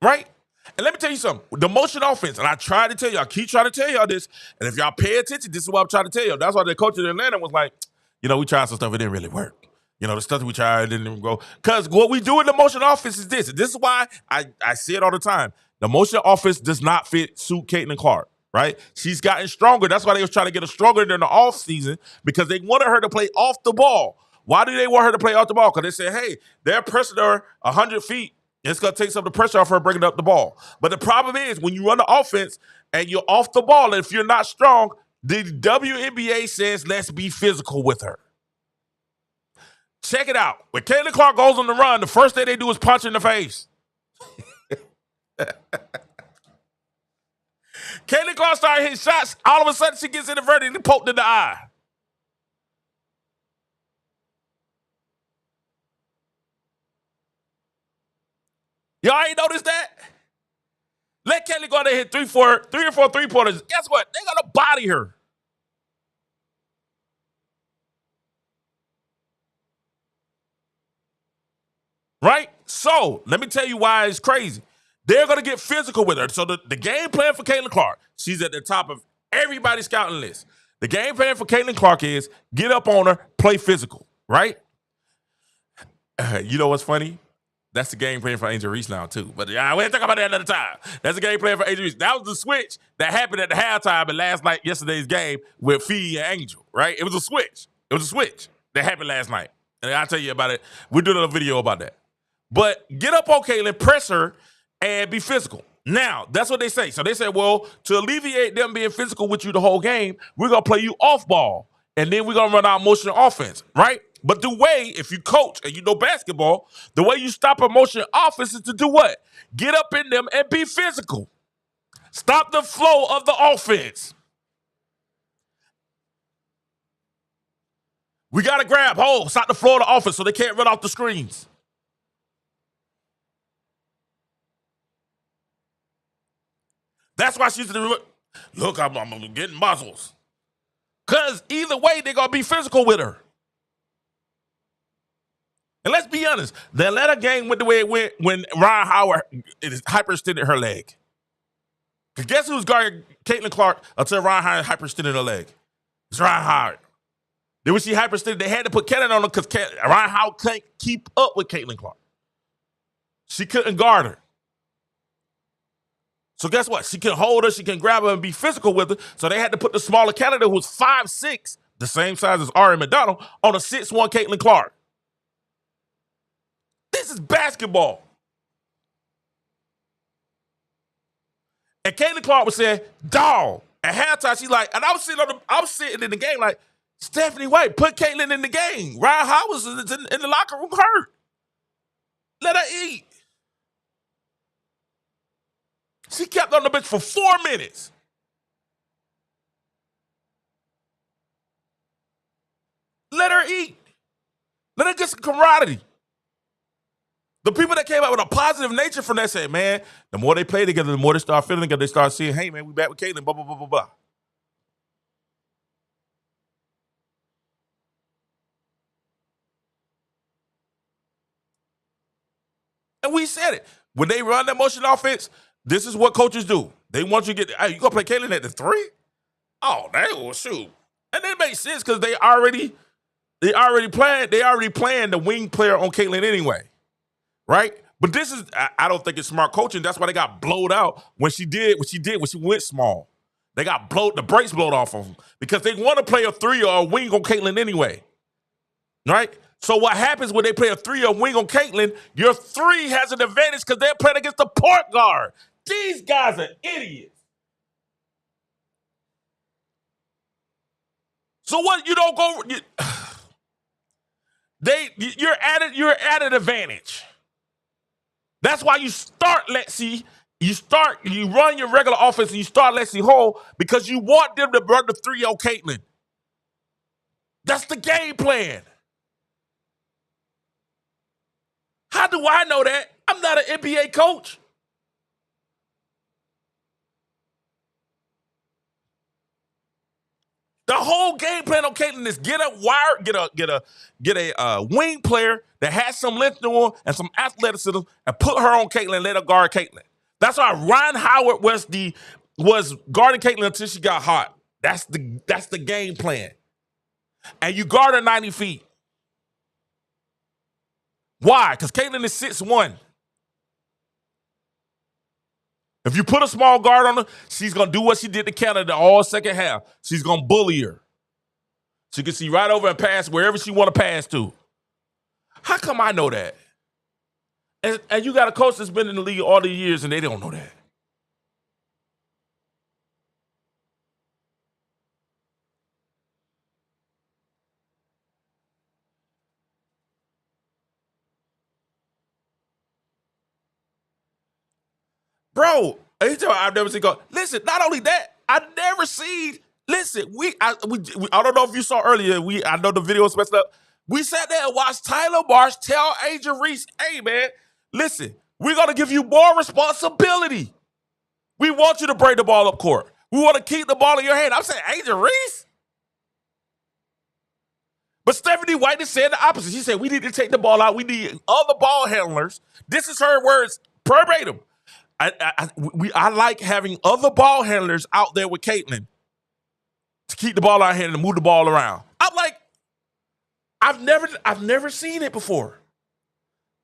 Right? And let me tell you something. The motion offense, and I try to tell you, I keep trying to tell y'all this, and if y'all pay attention, this is what I'm trying to tell you. That's why the coach in Atlanta was like, we tried some stuff, it didn't really work. The stuff that we tried didn't even go. Because what we do in the motion offense is this. And this is why I say it all the time. The motion offense does not suit Caitlin Clark, right? She's gotten stronger. That's why they was trying to get her stronger during the offseason because they wanted her to play off the ball. Why do they want her to play off the ball? Because they said, hey, they're pressing her 100 feet. It's going to take some of the pressure off her bringing up the ball. But the problem is when you run the offense and you're off the ball, and if you're not strong, the WNBA says, let's be physical with her. Check it out. When Caitlin Clark goes on the run, the first thing they do is punch her in the face. Caitlin Clark started hitting shots. All of a sudden, she gets inverted and poked in the eye. Y'all ain't noticed that? Let Kelly go out there and hit 3 or 4 3-pointers. Guess what? They're going to body her. right? So let me tell you why it's crazy. They're going to get physical with her. So the game plan for Caitlin Clark, she's at the top of everybody's scouting list. The game plan for Caitlin Clark is get up on her, play physical, right? You know what's funny? That's the game plan for Angel Reese now, too. But we'll talk about that another time. That's the game plan for Angel Reese. That was the switch that happened at the halftime in yesterday's game with Fee and Angel, right? It was a switch. It was a switch that happened last night. And I'll tell you about it. We'll do a video about that. But get up on Caitlin, press her, and be physical. Now, that's what they say. So they say, well, to alleviate them being physical with you the whole game, we're going to play you off ball. And then we're going to run our motion offense, right? But the way, if you coach and you know basketball, the way you stop a motion offense is to do what? Get up in them and be physical. Stop the flow of the offense. We got to grab hold, stop the flow of the offense so they can't run off the screens. That's why she's look, I'm getting muscles. Because either way, they're going to be physical with her. And let's be honest, the Atlanta game went the way it went when Ryan Howard hyperextended her leg. Because guess who's guarding Caitlin Clark until Ryan Howard hyperextended her leg? It's Ryan Howard. Then when she hyperextended, they had to put Caitlin on her because Ryan Howard can't keep up with Caitlin Clark. She couldn't guard her. So guess what? She can hold her, she can grab her and be physical with her. So they had to put the smaller candidate who was 5'6", the same size as Ari McDonald, on a 6'1" Caitlin Clark. This is basketball. And Caitlin Clark was saying, dog. At halftime, she's like, and I was sitting in the game like, Stephanie White, put Caitlin in the game. Ryan Howard was in the locker room hurt. Let her eat. She kept on the bench for 4 minutes. Let her eat. Let her get some camaraderie. The people that came out with a positive nature from that said, man, the more they play together, the more they start feeling together, they start seeing, hey, man, we back with Caitlin, blah, blah, blah, blah, blah. And we said it. When they run that motion offense, this is what coaches do. They want you to get, hey, you gonna play Caitlin at the 3? Oh, that will shoot. And that makes sense because they already playing the wing player on Caitlin anyway. Right? But this is, I don't think it's smart coaching. That's why they got blowed out when she went small. They got the brakes blowed off of them because they want to play a 3 or a wing on Caitlin anyway. Right? So what happens when they play a 3 or wing on Caitlin, your 3 has an advantage because they're playing against the point guard. These guys are idiots. So what? You don't go. You're at an advantage. That's why you start Lexi. You run your regular offense and you start Lexi Hole because you want them to run the 3 on Caitlin. That's the game plan. How do I know that? I'm not an NBA coach. The whole game plan on Caitlin is get a wing player that has some length to him and some athleticism and put her on Caitlin and let her guard Caitlin. That's why Ryan Howard was guarding Caitlin until she got hot. That's the game plan. And you guard her 90 feet. Why? Because Caitlin is 6'1". If you put a small guard on her, she's going to do what she did to Canada all second half. She's going to bully her. She can see right over and pass wherever she want to pass to. How come I know that? And you got a coach that's been in the league all these years and they don't know that. Bro, I've never seen go. Listen, not only that, I've never seen. Listen, I don't know if you saw earlier. I know the video was messed up. We sat there and watched Tyler Marsh tell Angel Reese, "Hey man, listen, we're gonna give you more responsibility. We want you to bring the ball up court. We want to keep the ball in your hand." I'm saying, Angel Reese. But Stephanie White is saying the opposite. She said, we need to take the ball out. We need other ball handlers. This is her words verbatim. I like having other ball handlers out there with Caitlin to keep the ball out here and to move the ball around. I'm like, I've never seen it before.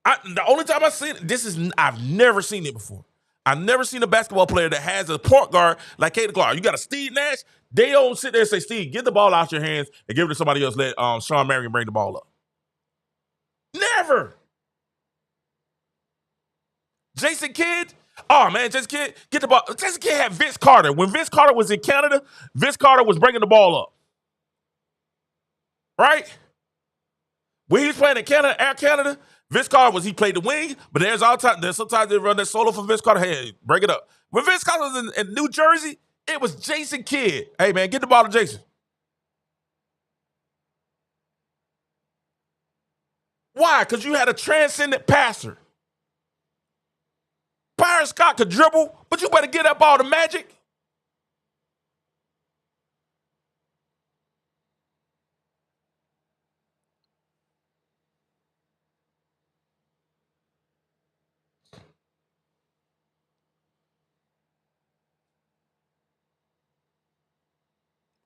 The only time I've seen it, I've never seen it before. I've never seen a basketball player that has a point guard like Caitlin Clark. You got a Steve Nash. They don't sit there and say, Steve, get the ball out your hands and give it to somebody else. Let Sean Marion bring the ball up. Never. Jason Kidd. Oh, man, Jason Kidd, get the ball. Jason Kidd had Vince Carter. When Vince Carter was in Canada, Vince Carter was bringing the ball up. Right? When he was playing in Canada, Air Canada, Vince Carter he played the wing, but there's sometimes they run that solo for Vince Carter. Hey, break it up. When Vince Carter was in New Jersey, it was Jason Kidd. Hey, man, get the ball to Jason. Why? Because you had a transcendent passer. Byron Scott could dribble, but you better get that ball to Magic.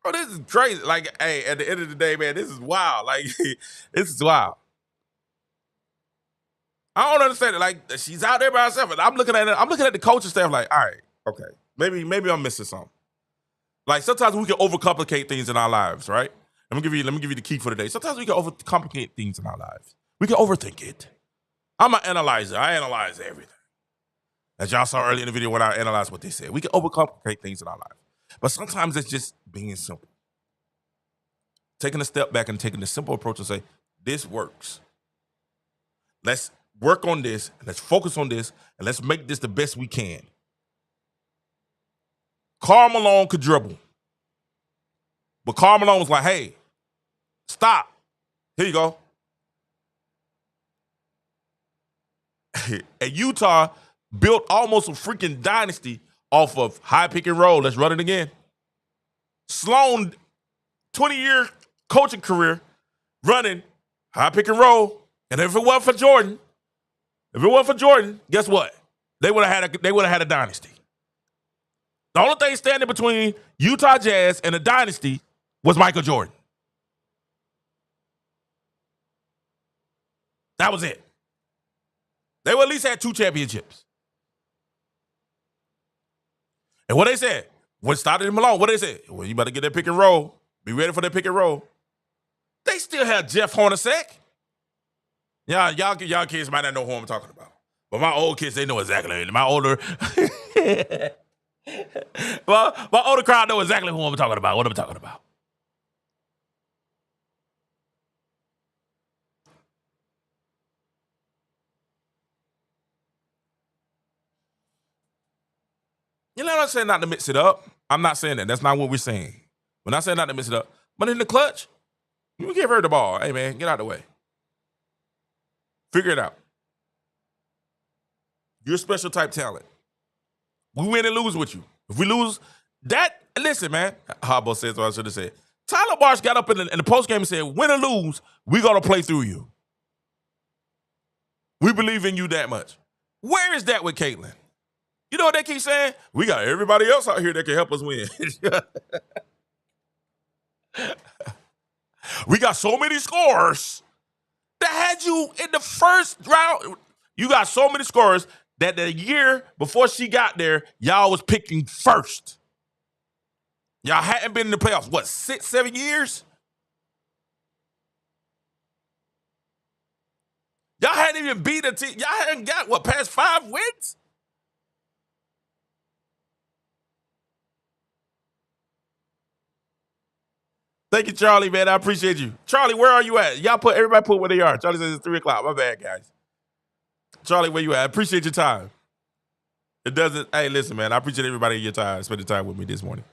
Bro, this is crazy. Like, hey, at the end of the day, man, this is wild. Like, this is wild. I don't understand it. Like, she's out there by herself, and I'm looking at it. I'm looking at the coaching staff like, all right, okay, maybe I'm missing something. Like, sometimes we can overcomplicate things in our lives, right? Let me give you the key for today. Sometimes we can overcomplicate things in our lives. We can overthink it. I'm an analyzer. I analyze everything. As y'all saw earlier in the video when I analyzed what they said, we can overcomplicate things in our life. But sometimes it's just being simple. Taking a step back and taking the simple approach and say, this works. Let's work on this, and let's focus on this, and let's make this the best we can. Karl Malone could dribble. But Karl Malone was like, hey, stop. Here you go. And Utah built almost a freaking dynasty off of high pick and roll. Let's run it again. Sloan, 20-year coaching career, running high pick and roll. And if it wasn't for Jordan, guess what? They would have had a dynasty. The only thing standing between Utah Jazz and a dynasty was Michael Jordan. That was it. They would at least had 2 championships. And what they said, when started in Malone, what they said, well, you better get that pick and roll. Be ready for that pick and roll. They still have Jeff Hornacek. Yeah, y'all kids might not know who I'm talking about. But my old kids, they know exactly. My older crowd know exactly who I'm talking about, what I'm talking about. You know what I'm saying? Not to mix it up. I'm not saying that. That's not what we're saying. We're not saying not to mix it up. But in the clutch, you give her the ball. Hey, man, get out of the way. Figure it out. You're a special type talent. We win and lose with you. If we lose, listen, man. Hobbo says what I should have said. Tyler Barsh got up in the postgame and said, win or lose, we're going to play through you. We believe in you that much. Where is that with Caitlin? You know what they keep saying? We got everybody else out here that can help us win. We got so many scorers that had you in the first round. You got so many scorers that the year before she got there, y'all was picking first. Y'all hadn't been in the playoffs, what, 6, 7 years? Y'all hadn't even beat a team. Y'all hadn't got, what, past 5 wins? Thank you, Charlie, man. I appreciate you. Charlie, where are you at? Everybody put where they are. Charlie says it's 3 o'clock. My bad, guys. Charlie, where you at? I appreciate your time. It doesn't, hey, listen, man. I appreciate everybody your time, spending time with me this morning.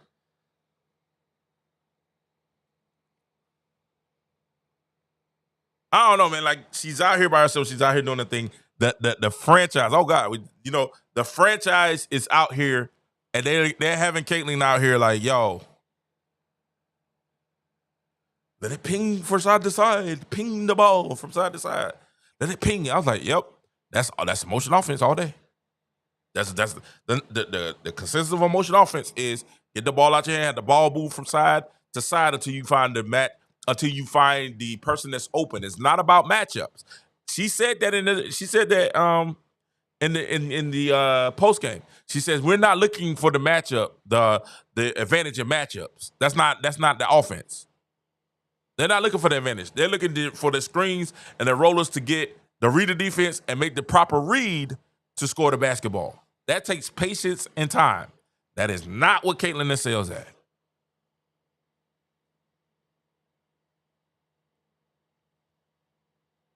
I don't know, man. Like, she's out here by herself. She's out here doing the thing. The franchise, oh, God. The franchise is out here, and they're having Caitlin out here like, yo, Let it ping from side to side. Ping the ball from side to side. Let it ping. I was like, yep, that's motion offense all day. That's the consensus of a motion offense is get the ball out your hand, the ball move from side to side until you find the person that's open. It's not about matchups. She said that in the post game. She says we're not looking for the matchup, the advantage in matchups. That's not the offense. They're not looking for the advantage. They're looking for the screens and the rollers to get the reader defense and make the proper read to score the basketball. That takes patience and time. That is not what Caitlin excels at.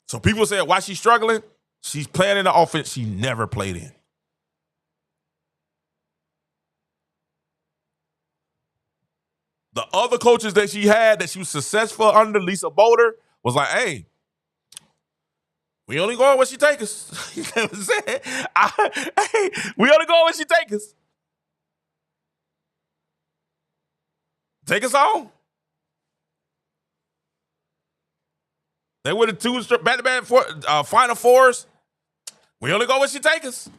So people say why she's struggling. She's playing in the offense she never played in. The other coaches that she had that she was successful under, Lisa Boulder, was like, hey, we only going where she take us. You know what I'm saying? Hey, we only going where she take us. Take us on. They were the two back-to-back Final Fours. We only go where she take us.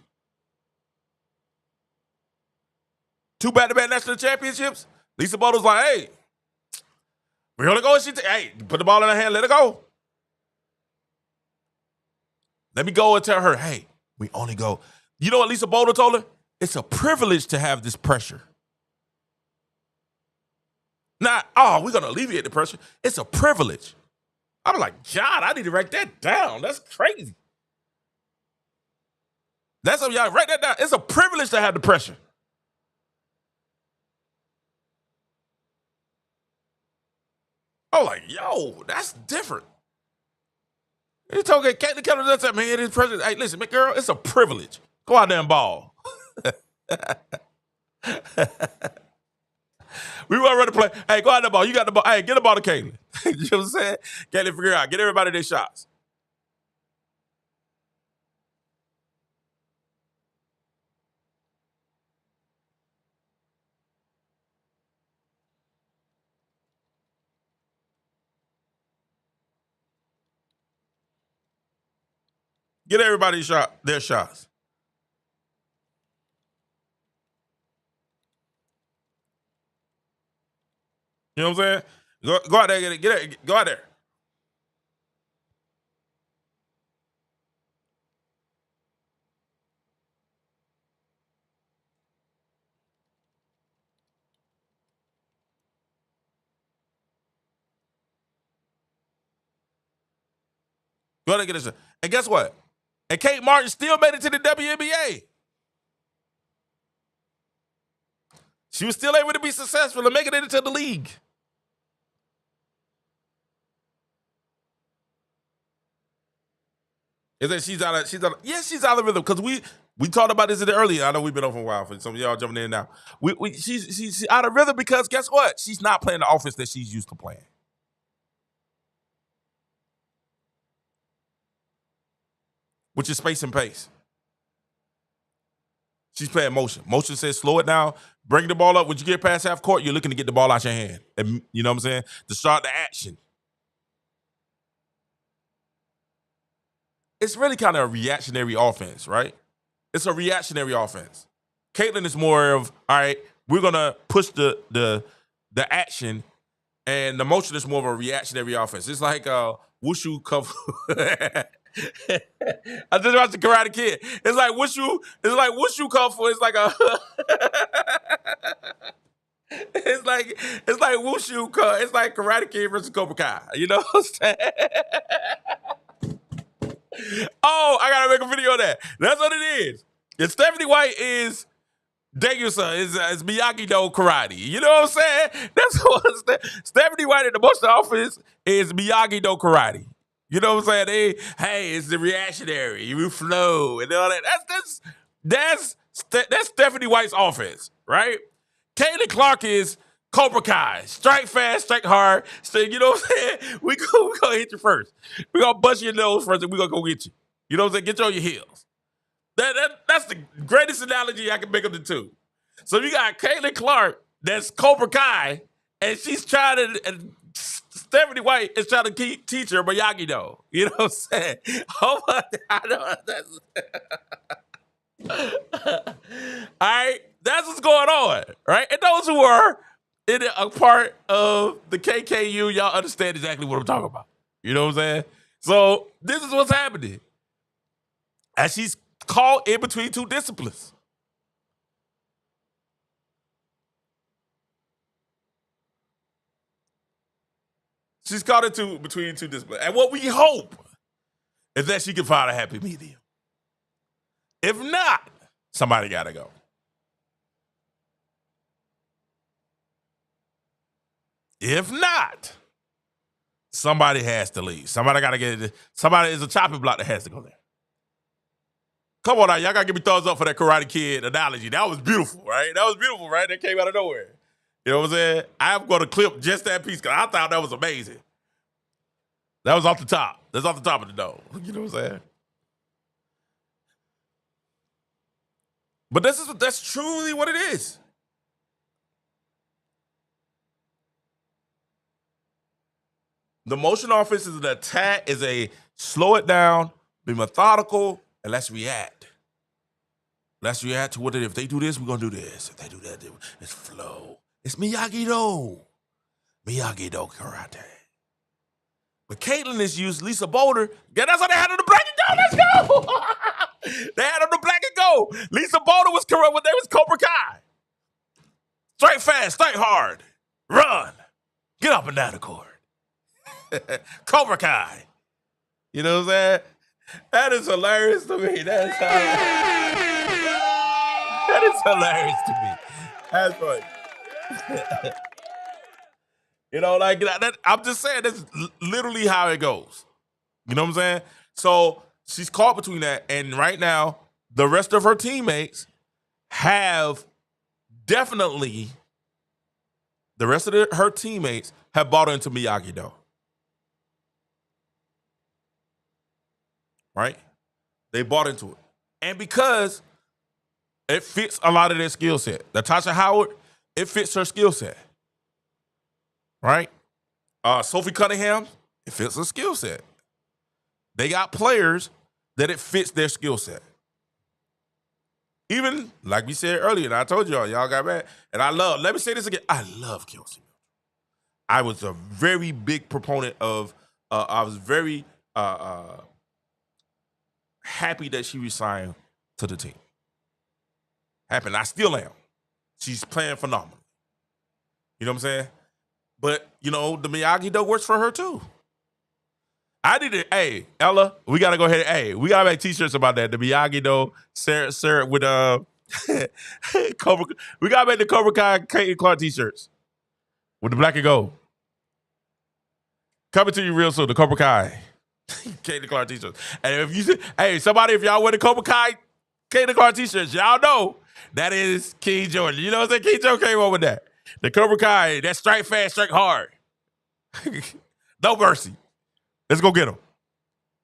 2 back-to-back national championships. Lisa Boulder's like, hey, we only go where she take. Hey, put the ball in her hand, let her go. Let me go and tell her, hey, we only go. You know what Lisa Boulder told her? It's a privilege to have this pressure. Not, we're going to alleviate the pressure. It's a privilege. I'm like, God, I need to write that down. That's crazy. That's something y'all write that down. It's a privilege to have the pressure. I'm like, yo, that's different. It's okay. Caitlin Keller does that, man. It's pressure. Hey, listen, girl, it's a privilege. Go out there and ball. We weren't ready to play. Hey, go out there, ball. You got the ball. Hey, get the ball to Caitlin. You know what I'm saying? Caitlin, figure out. Get everybody their shots. Get everybody their shots. You know what I'm saying? Go out there, get it, go out there. Go out there, get it. And guess what? And Kate Martin still made it to the WNBA. She was still able to be successful and make it into the league. Is that she's out of rhythm because we talked about this earlier. I know we've been over a while for some of y'all jumping in now. She's out of rhythm because guess what? She's not playing the offense that she's used to playing. Which is space and pace. She's playing motion. Motion says slow it down, bring the ball up. When you get past half court, you're looking to get the ball out your hand. And, you know what I'm saying? To start the action. It's really kind of a reactionary offense, right? It's a reactionary offense. Caitlin is more of, all right, we're going to push the action, and the motion is more of a reactionary offense. It's like wushu cover. I just watched the Karate Kid. It's like wushu kung fu. It's like a it's like wushu. It's like Karate Kid versus Cobra Kai. You know what I'm saying? Oh, I gotta make a video of that. That's what it is. And Stephanie White is Dagusa is Miyagi-Do karate. You know what I'm saying? That's what Stephanie White in the most offense is Miyagi-Do karate. You know what I'm saying? Hey, it's the reactionary. You flow and all that. That's Stephanie White's offense, right? Caitlin Clark is Cobra Kai. Strike fast, strike hard. So, you know what I'm saying? We gonna hit you first. We gonna bust your nose first and we gonna go get you. You know what I'm saying? Get you on your heels. That's the greatest analogy I can make of the two. So you got Caitlin Clark that's Cobra Kai and she's trying to Stephanie White is trying to teach her Miyagi Do. You know what I'm saying? Oh, I know that's all right, that's what's going on, right? And those who are in a part of the KKU, y'all understand exactly what I'm talking about. You know what I'm saying? So this is what's happening. As she's caught in between two disciplines. She's caught between two disciplines. And what we hope is that she can find a happy medium. If not, somebody got to go. If not, somebody has to leave. Somebody got to get it. Somebody is a chopping block that has to go there. Come on now, y'all got to give me thumbs up for that Karate Kid analogy. That was beautiful, right? That was beautiful, right? That came out of nowhere. You know what I'm saying? I'm going to clip just that piece because I thought that was amazing. That was off the top. That's off the top of the dome. You know what I'm saying? But that's truly what it is. The motion offense is an attack, is a slow it down, be methodical, and let's react. Let's react to what if they do this, we're going to do this. If they do that, it's flow. It's Miyagi-Do. Miyagi-Do karate. But Caitlin is used Lisa Boulder. Yeah, that's how they had on the black and go. Let's go. They had on the black and go. Lisa Boulder was correct when they was Cobra Kai. Straight fast, straight hard. Run. Get up and down the court. Cobra Kai. You know what I'm saying? That is hilarious to me. That is hilarious to me. That's funny. You know, like that, I'm just saying that's literally how it goes. You know what I'm saying? So she's caught between that, and right now, the rest of her teammates have definitely, her teammates have bought into Miyagi-Do. Right? They bought into it. And because it fits a lot of their skill set. Natasha Howard, it fits her skill set. Right? Sophie Cunningham, it fits her skill set. They got players that it fits their skill set. Even, like we said earlier, and I told y'all got mad. And let me say this again, I love Kelsey Mitchell. I was a very big proponent of, I was very happy that she resigned to the team. Happy, and I still am. She's playing phenomenal. You know what I'm saying? But, you know, the Miyagi-Do works for her, too. I need to, hey, Ella, we got to go ahead. Hey, we got to make T-shirts about that. The Miyagi-Do, Sarah with Cobra. We got to make the Cobra Kai Kate Clark T-shirts with the black and gold. Coming to you real soon, the Cobra Kai Kate Clark T-shirts. And if you say, hey, somebody, if y'all wear the Cobra Kai Kate Clark T-shirts, y'all know that is King Jordan. You know what I'm saying? King Jordan came up with that. The Cobra Kai, that strike fast, strike hard. No mercy. Let's go get him.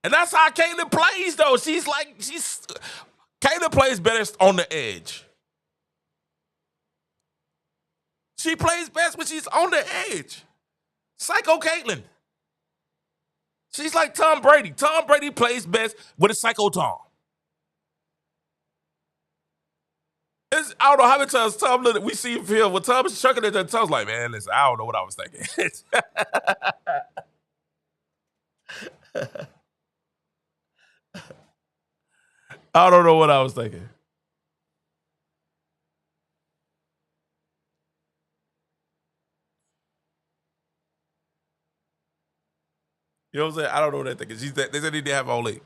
And that's how Caitlin plays, though. Caitlin plays better on the edge. She plays best when she's on the edge. Psycho Caitlin. She's like Tom Brady. Tom Brady plays best with a psycho Tom. I don't know how many times Tom we see him feel when Tom is chucking it. Tom's like, man, listen, I don't know what I was thinking. I don't know what I was thinking. You know what I'm saying? I don't know what they're thinking. They said they didn't have own league.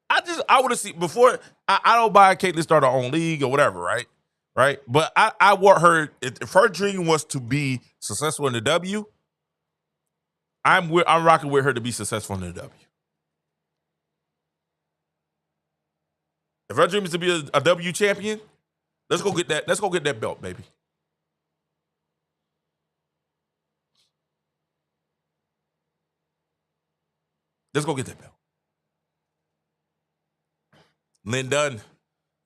I would have seen before. I don't buy Caitlin start her own league or whatever, right? Right? But I want her, if her dream was to be successful in the W, I'm rocking with her to be successful in the W. If her dream is to be a W champion, let's go get that. Let's go get that belt, baby. Let's go get that belt. Lynn Dunn.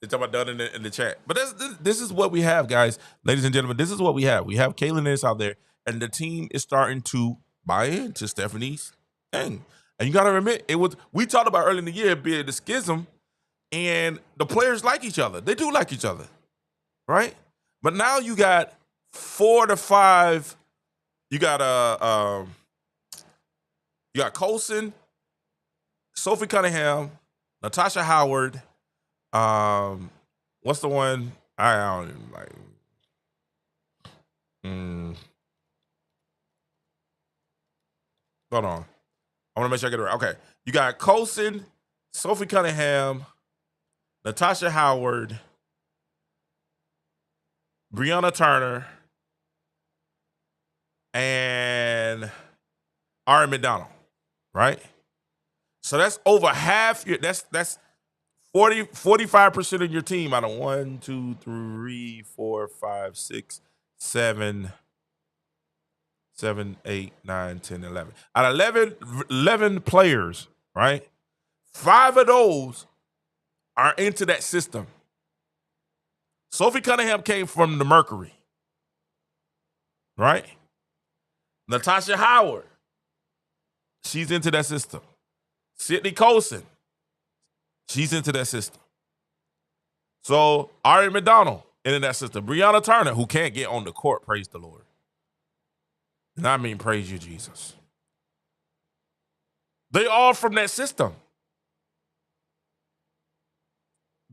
They talk about Dunn in the chat. But this is what we have, guys. Ladies and gentlemen, this is what we have. We have Caitlin Innes out there, and the team is starting to buy into Stephanie's thing. And you got to admit, we talked about early in the year being the schism, and the players like each other. They do like each other, right? But now you got 4 to 5. You got Colson, Sophie Cunningham, Natasha Howard. What's the one? I don't even like. Hold on. I want to make sure I get it right. Okay. You got Colson, Sophie Cunningham, Natasha Howard, Breonna Turner, and Ari McDonald, right? So that's over half your that's 45% of your team out of 1, 2, 3, 4, 5, 6, 7, 8, 9, 10, 11. Out of 11 players, right? 5 of those are into that system. Sophie Cunningham came from the Mercury, right? Natasha Howard, she's into that system. Sydney Colson, she's into that system. So Ari McDonald into that system. Breonna Turner, who can't get on the court, praise the Lord. And I mean, praise you, Jesus. They all from that system.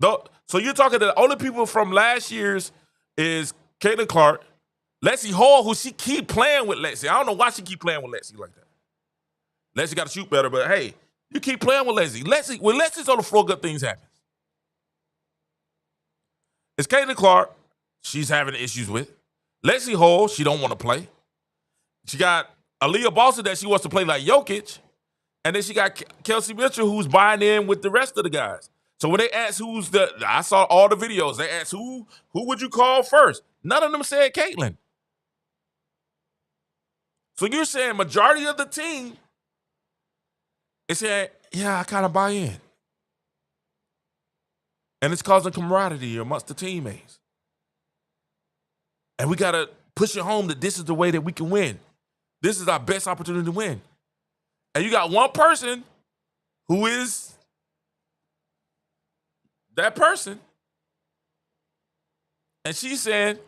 So you're talking to the only people from last year's is Caitlin Clark, Lexie Hall, who she keep playing with Lexie. I don't know why she keep playing with Lexie like that. Lexie got to shoot better, but hey, you keep playing with Lexie. When Lexie's on the floor, good things happen. It's Caitlin Clark, she's having issues with. Lexie Hall, she don't want to play. She got Aaliyah Boston that she wants to play like Jokic. And then she got Kelsey Mitchell, who's buying in with the rest of the guys. So when they asked I saw all the videos, they asked who would you call first? None of them said Caitlin. So you're saying majority of the team is saying, yeah, I kind of buy in. And it's causing camaraderie amongst the teammates. And we got to push it home that this is the way that we can win. This is our best opportunity to win. And you got one person who is that person. And she's saying,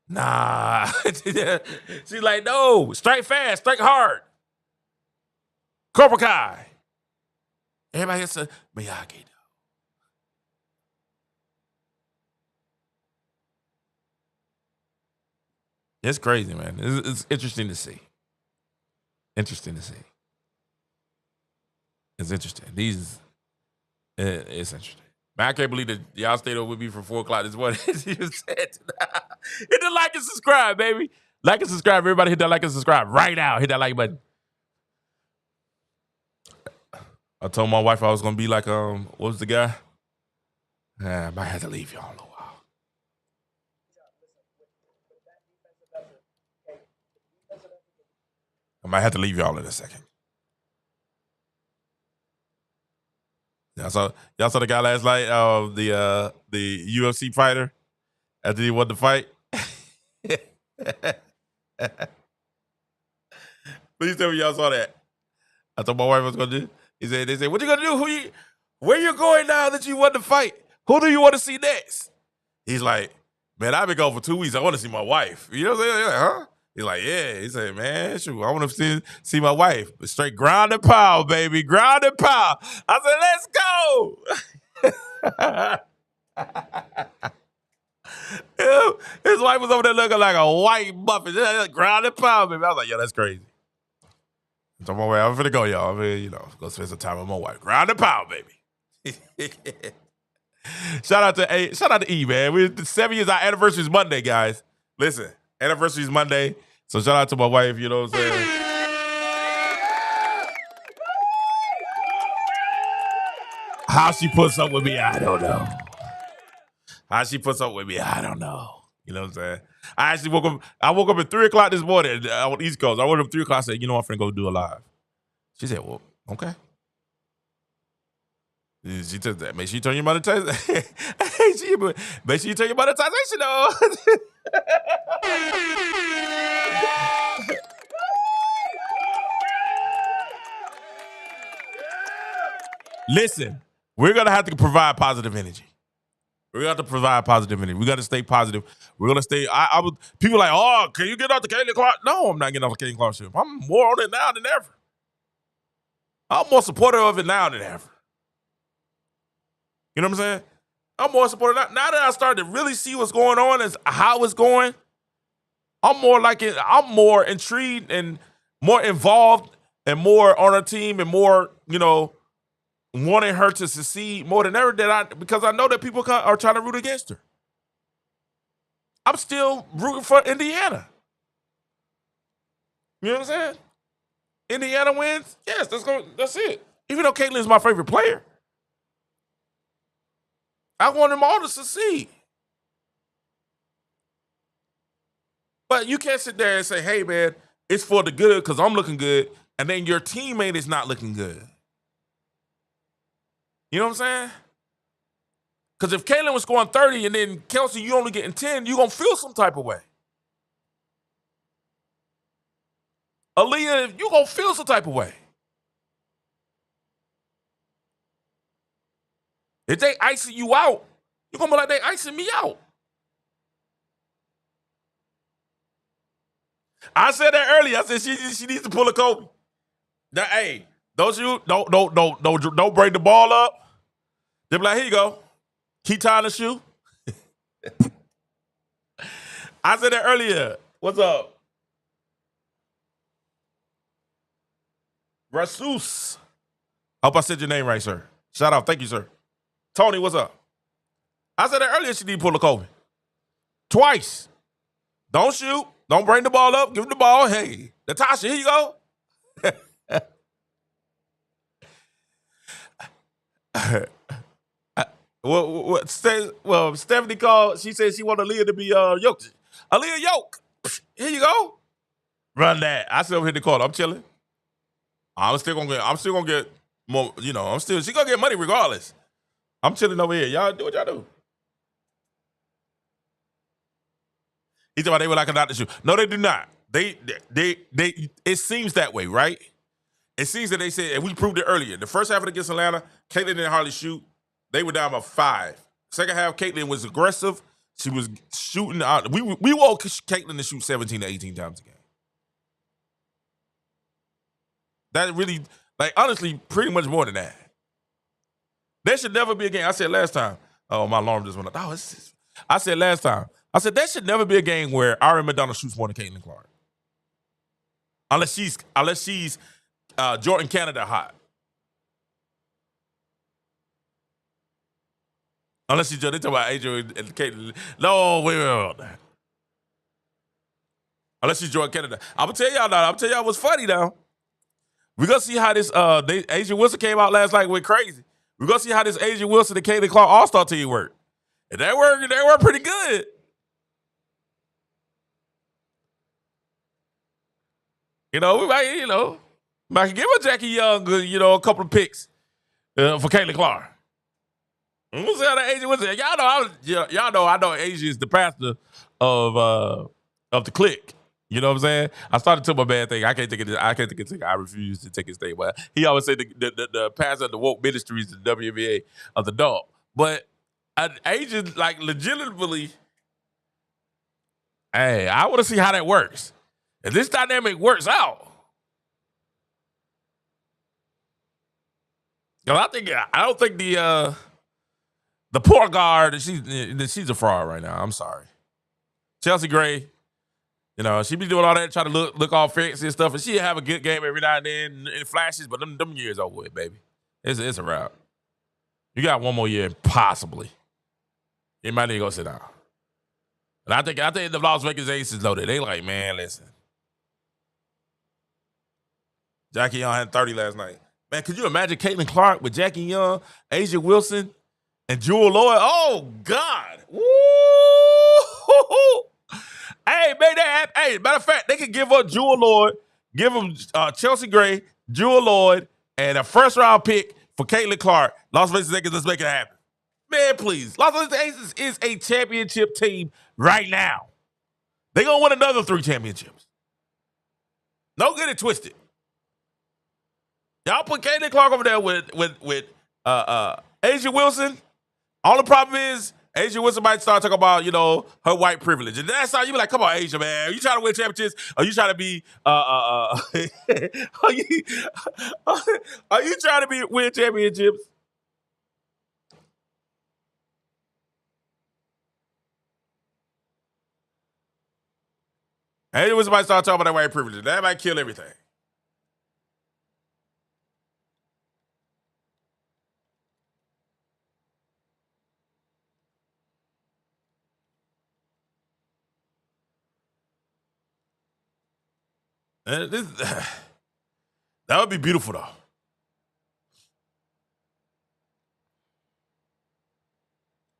nah. She's like, no, strike fast, strike hard. Cobra Kai. Everybody else says, Miyagi. It's crazy, man. It's interesting to see. It's interesting. It's interesting. Man, I can't believe that y'all stayed up with me for 4 o'clock this morning. You said hit the like and subscribe, baby. Like and subscribe. Everybody hit that like and subscribe right now. Hit that like button. I told my wife I was going to be like, what was the guy? I might have to leave y'all a while. I might have to leave y'all in a second. Y'all saw the guy last night, the UFC fighter, after he won the fight. Please tell me y'all saw that. I told my wife I was gonna do. They said, what you gonna do? Where you going now that you won the fight? Who do you want to see next? He's like, man, I've been gone for 2 weeks. I want to see my wife. You know what I'm saying? Like, huh? He's like, yeah. He said, man, shoot, I want to see my wife. But straight ground and pound, baby. Ground and pound. I said, let's go. His wife was over there looking like a white muffin. Ground and pound, baby. I was like, yo, that's crazy. So my way, I'm finna go, y'all. I mean, go spend some time with my wife. Ground and pound, baby. Shout out to E, man. We're 7 years. Our anniversary is Monday, guys. Listen, anniversary is Monday. So shout out to my wife, you know what I'm saying? How she puts up with me, I don't know. How she puts up with me, I don't know. You know what I'm saying? I woke up at 3 o'clock this morning on the East Coast. I woke up at 3 o'clock. I said, you know, I'm finna go do a live. She said, well, okay. She took that. Make sure you turn your monetization. Make sure you turn your monetization on. Listen, we're gonna have to provide positive energy. We're gonna have to provide positive energy. We got to stay positive. We're gonna stay. I would. People are like, oh, can you get off the Caitlin Clark? No, I'm not getting off the Caitlin Clark ship. I'm more on it now than ever. I'm more supportive of it now than ever. You know what I'm saying? I'm more supportive now that I started to really see what's going on and how it's going. I'm more like it. I'm more intrigued and more involved and more on her team and more, wanting her to succeed more than ever because I know that people are trying to root against her. I'm still rooting for Indiana. You know what I'm saying? Indiana wins. Yes, that's it. Even though Caitlin's my favorite player, I want them all to succeed. But you can't sit there and say, hey, man, it's for the good because I'm looking good, and then your teammate is not looking good. You know what I'm saying? Because if Caitlin was scoring 30 and then Kelsey, you only getting 10, you're going to feel some type of way. Aaliyah, you're going to feel some type of way. If they icing you out, you're going to be like, they icing me out. I said that earlier. I said she needs to pull a Kobe. Now, hey, don't break the ball up. They'll be like, here you go. Keep tying the shoe. I said that earlier. What's up? Rasus. Hope I said your name right, sir. Shout out. Thank you, sir. Tony, what's up? I said that earlier. She need to pull a Kobe. Twice. Don't shoot. Don't bring the ball up. Give him the ball. Hey, Natasha, here you go. Stephanie called. She said she wanted Aaliyah to be Yoke. Aaliyah Yoke. Here you go. Run that. I still hit the call. I'm chilling. I'm still gonna get more. She gonna get money regardless. I'm chilling over here. Y'all do what y'all do. He thought they were like a doctor shoe. No, they do not. They. It seems that way, right? It seems that they said, and we proved it earlier. The first half against Atlanta, Caitlin didn't hardly shoot. They were down by 5. Second half, Caitlin was aggressive. She was shooting out. We want Caitlin to shoot 17 to 18 times a game. That really, honestly, pretty much more than that. There should never be a game. I said last time. Oh, my alarm just went off. I said last time. I said there should never be a game where Ari McDonough shoots more than Caitlin Clark. Unless she's Jordan Canada hot. Unless she's they talk about Adrian and Caitlin. No, wait. Unless she's Jordan Canada. I'm gonna tell y'all now. I'm gonna tell y'all what's funny now. We're gonna see how this Adrian Wilson came out last night went crazy. We're gonna see how this Adrian Wilson and Caitlin Clark All-Star team work. And they work pretty good. We might give a Jackie Young, a couple of picks for Caitlin Clark. We'll see how the Asian was. Y'all know I know Asia is the pastor of the clique. You know what I'm saying? I started to my bad thing. I can't take it. I refuse to take his thing. But he always said the pastor of the woke ministries, the WNBA of the dog. But an Asian, legitimately, hey, I want to see how that works. If this dynamic works out, I don't think the poor guard she's a fraud right now. I'm sorry, Chelsea Gray. She be doing all that, trying to look all fancy and stuff, and she have a good game every now and then in flashes. But them years over with, baby. It's a wrap. You got one more year, possibly. You might need to go sit down. And I think the Las Vegas Aces though, they like, man, listen. Jackie Young had 30 last night. Man, could you imagine Caitlin Clark with Jackie Young, Asia Wilson, and Jewel Lloyd? Oh, God. Woo! Hey, make that happen. Hey, matter of fact, they could give up Jewel Lloyd, give them Chelsea Gray, Jewel Lloyd, and a first-round pick for Caitlin Clark. Las Vegas Aces, let's make it happen. Man, please. Las Vegas Aces is a championship team right now. They're going to win another 3 championships. Don't get it twisted. Y'all put Caitlin Clark over there with Asia Wilson. All the problem is Asia Wilson might start talking about, her white privilege. And that's how you be like, come on, Asia, man. Are you trying to win championships? Are you trying to be are you are you trying to win championships? Asia Wilson might start talking about that white privilege. That might kill everything. And that would be beautiful, though.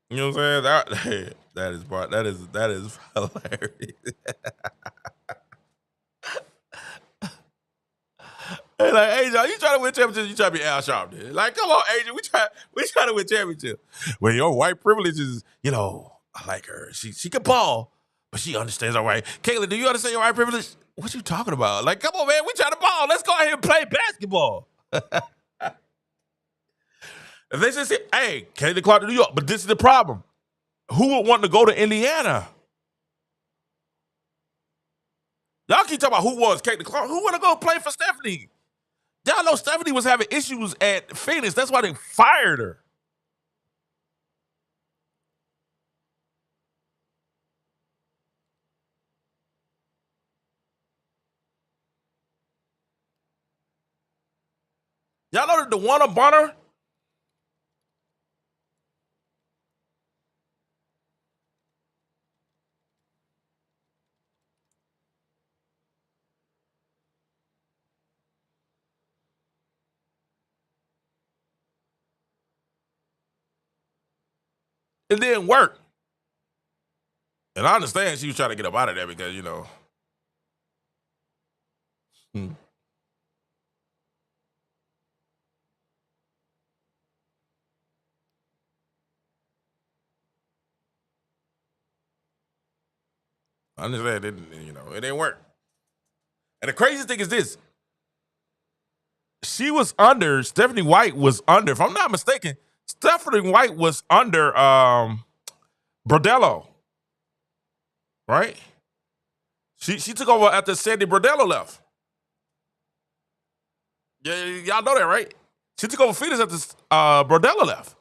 You know what I'm saying? That is hilarious. Hey, like, Asia, you trying to win championships? You trying to be Al Sharpton? Like, come on, Asia, we trying to win championships. When your white privilege is, I like her. She can ball, but she understands our right. Caitlin, do you understand your white privilege? What you talking about? Like, come on, man, we trying to ball. Let's go out here and play basketball. If they just say, hey, Caitlin Clark to New York, but this is the problem. Who would want to go to Indiana? Y'all keep talking about who was Caitlin Clark. Who want to go play for Stephanie? Y'all know Stephanie was having issues at Phoenix. That's why they fired her. Y'all know that the one of Bonner? It didn't work. And I understand she was trying to get up out of there because, I understand it didn't work. And the crazy thing is this. Stephanie White was under, if I'm not mistaken, Stephanie White was under Bordello. Right? She took over after Sandy Bordello left. Yeah, y'all know that, right? She took over Phoenix after Bordello left.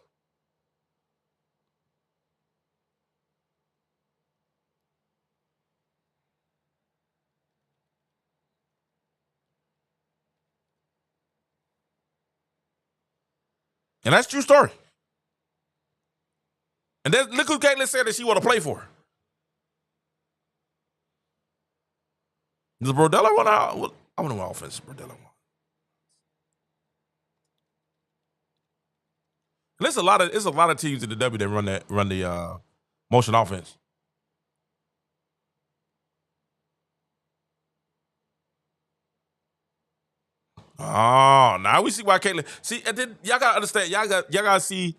And that's a true story. And then look who Caitlin said that she want to play for. Does Bordello want out? I want to know what offense Bordello won. And there's a lot of teams in the W that run the motion offense. Oh, now we see why Caitlin. See, and then y'all gotta understand. Y'all gotta see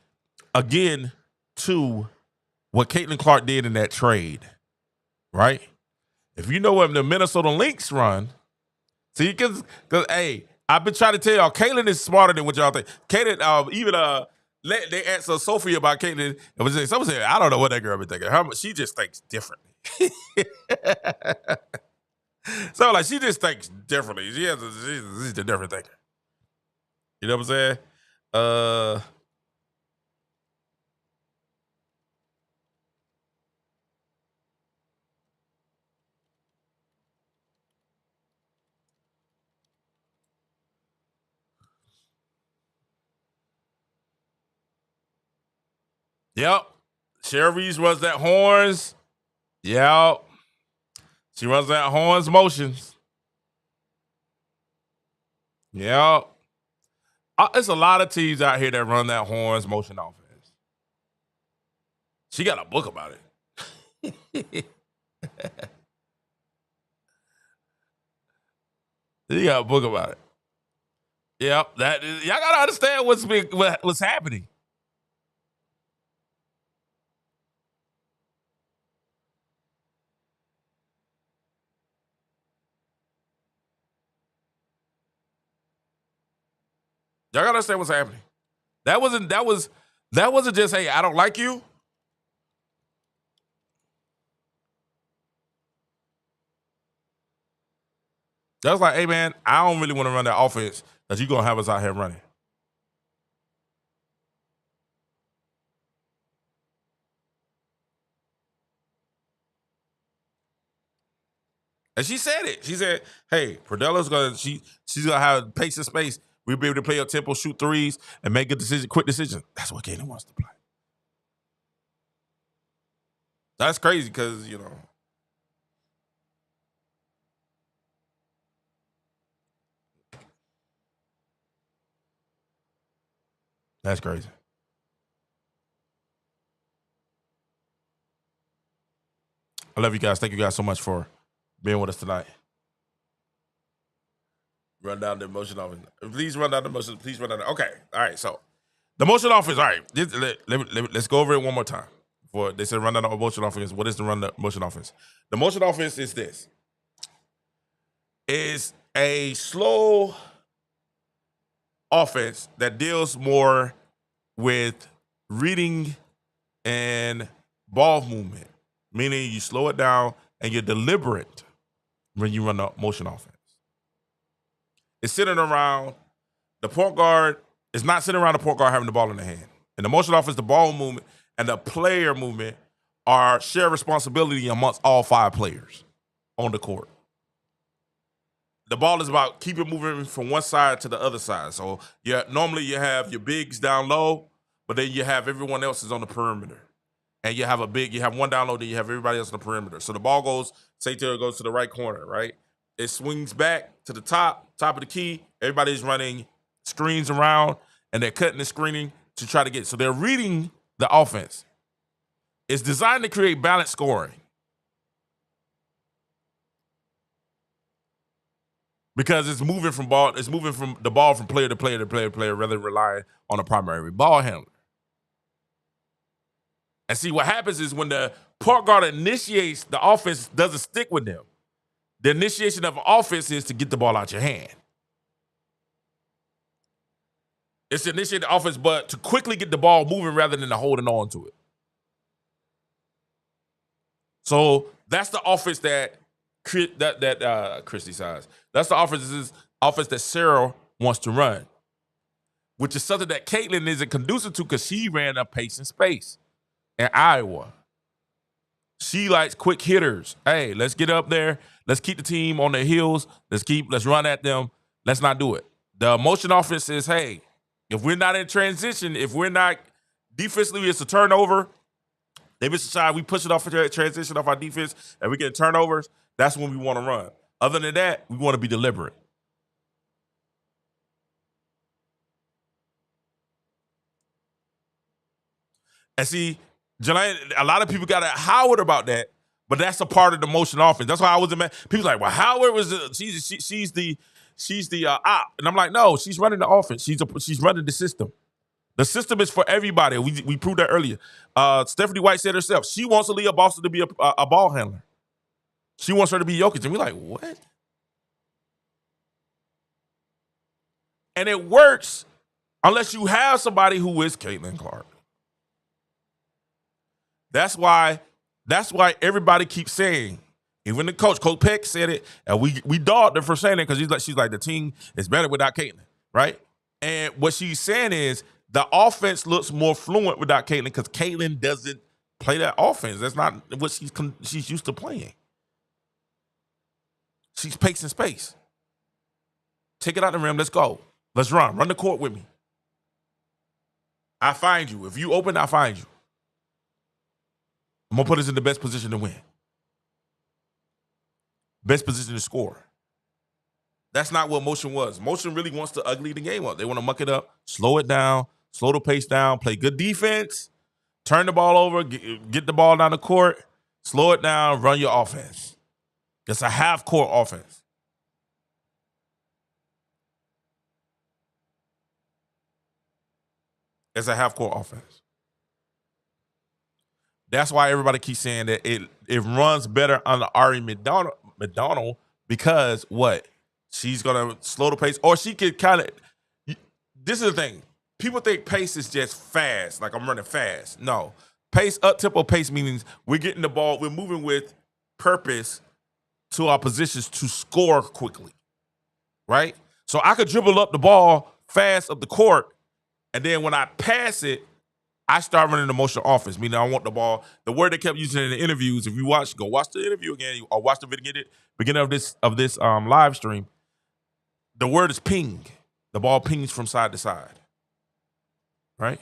again too what Caitlin Clark did in that trade, right? If you know what the Minnesota Lynx run, see, because hey, I've been trying to tell y'all, Caitlin is smarter than what y'all think. Caitlin, even they asked Sophie about Caitlin, and someone said, I don't know what that girl been thinking. She just thinks differently. So like she just thinks differently. She's a different thinker. You know what I'm saying? Yep. Cheryl Reese runs that horns. Yep. She runs that horns motions. Yep. There's a lot of teams out here that run that horns motion offense. She got a book about it. She got a book about it. Yep. Y'all gotta understand what's happening. Y'all gotta understand what's happening. That wasn't just, hey, I don't like you. That was like, hey, man, I don't really want to run that offense that you're going to have us out here running. And she said it. She said, hey, Perdella's she's gonna have pace and space. We'll be able to play up tempo, shoot threes, and make a decision, quick decision. That's what Caitlin wants to play. That's crazy because, that's crazy. I love you guys. Thank you guys so much for being with us tonight. Run down the motion offense. Please run down the motion. Please run down. Okay. All right. So the motion offense. All right. Let's go over it one more time. Before they said run down the motion offense. What is the run the motion offense? The motion offense is this. Is a slow offense that deals more with reading and ball movement, meaning you slow it down and you're deliberate when you run the motion offense. It's sitting around the point guard. It's not sitting around the point guard having the ball in the hand. In the motion offense, the ball movement and the player movement are shared responsibility amongst all 5 players on the court. The ball is about keeping moving from one side to the other side. So normally you have your bigs down low, but then you have everyone else is on the perimeter. And you have one down low, then you have everybody else on the perimeter. So the ball goes to the right corner, right? It swings back to the top of the key. Everybody's running screens around, and they're cutting and screening to try to get. So they're reading the offense. It's designed to create balanced scoring. Because it's moving from the ball from player to player to player to player, rather than relying on a primary ball handler. And see, what happens is when the point guard initiates, the offense doesn't stick with them. The initiation of offense is to get the ball out your hand. It's to initiate the offense, but to quickly get the ball moving rather than holding on to it. So that's the offense that Christy size. That's the offense that Sarah wants to run, which is something that Caitlin isn't conducive to because she ran a pace and space in Iowa. She likes quick hitters. Hey, let's get up there. Let's keep the team on their heels. Let's run at them. Let's not do it. The motion offense is, hey, if we're not in transition, if we're not defensively, it's a turnover. They decide we push it off of transition off our defense and we get turnovers. That's when we want to run. Other than that, we want to be deliberate. And see, Jelani, a lot of people got at Howard about that, but that's a part of the motion offense. That's why I was mad. People like, well, Howard was she's the op, and I'm like, no, she's running the offense. She's running the system. The system is for everybody. We proved that earlier. Stephanie White said herself, she wants Aaliyah Boston to be a ball handler. She wants her to be Jokic, and we're like, what? And it works unless you have somebody who is Caitlin Clark. That's why everybody keeps saying, even the coach Peck said it, and we dogged her for saying it because she's like the team is better without Caitlin, right? And what she's saying is the offense looks more fluent without Caitlin because Caitlin doesn't play that offense. That's not what she's used to playing. She's pace and space. Take it out the rim. Let's go. Let's run. Run the court with me. I find you. If you open, I find you. I'm going to put us in the best position to win. Best position to score. That's not what motion was. Motion really wants to ugly the game up. They want to muck it up, slow it down, slow the pace down, play good defense, turn the ball over, get the ball down the court, slow it down, run your offense. It's a half-court offense. It's a half-court offense. That's why everybody keeps saying that it runs better under Ari McDonald because what? She's going to slow the pace. Or she could kind of – this is the thing. people think pace is just fast, like I'm running fast. No. Pace, up-tempo pace means we're getting the ball, we're moving with purpose to our positions to score quickly, right? So I could dribble up the ball fast up the court, and then when I pass it, I start running the motion offense, meaning I want the ball. The word they kept using in the interviews, if you go watch the interview again, or watch the beginning of this live stream, the word is ping. The ball pings from side to side, right?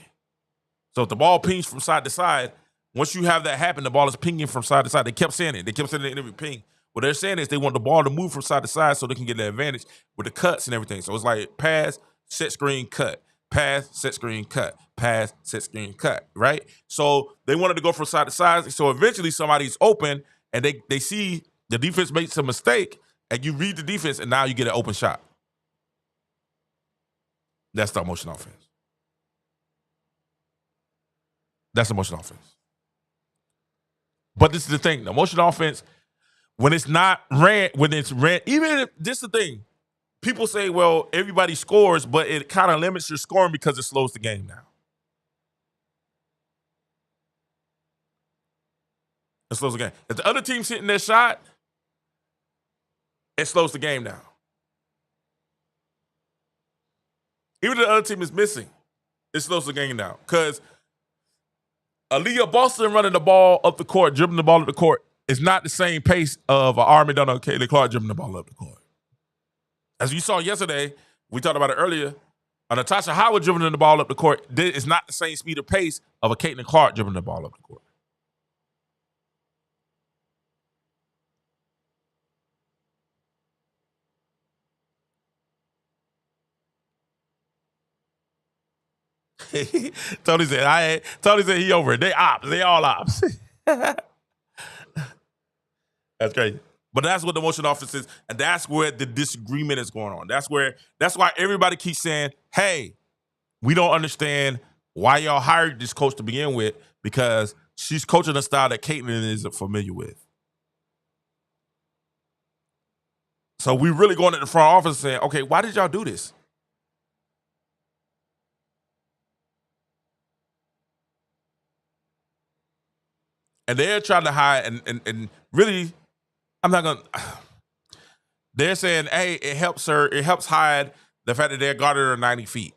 So if the ball pings from side to side, once you have that happen, the ball is pinging from side to side. They kept saying it. They kept saying in the interview, ping. What they're saying is they want the ball to move from side to side so they can get the advantage with the cuts and everything. So it's like pass, set screen, cut. Pass, set screen, cut. Pass, set screen, cut, right? So they wanted to go from side to side. So eventually somebody's open and they see the defense makes a mistake and you read the defense and now you get an open shot. That's the motion offense. That's the motion offense. But this is the thing. The motion offense, when it's ran, even if this is the thing, people say, well, everybody scores, but it kind of limits your scoring because it slows the game down. It slows the game. If the other team's hitting their shot, it slows the game down. Even if the other team is missing, it slows the game down. Because Aaliyah Boston running the ball up the court, dribbling the ball up the court, is not the same pace of Ari McDonough or Caitlin Clark dribbling the ball up the court. As you saw yesterday, we talked about it earlier, Natasha Howard dribbling the ball up the court is not the same speed or pace of a Caitlin Clark dribbling the ball up the court. Tony said he over it. They ops. They all ops. That's crazy. But that's what the motion offense is, and that's where the disagreement is going on. That's why everybody keeps saying, hey, we don't understand why y'all hired this coach to begin with, because she's coaching a style that Caitlin isn't familiar with. So we really going at the front office saying, okay, why did y'all do this? And they're trying to hide and really, I'm not going to. They're saying, hey, it helps hide the fact that they're guarded her 90 feet.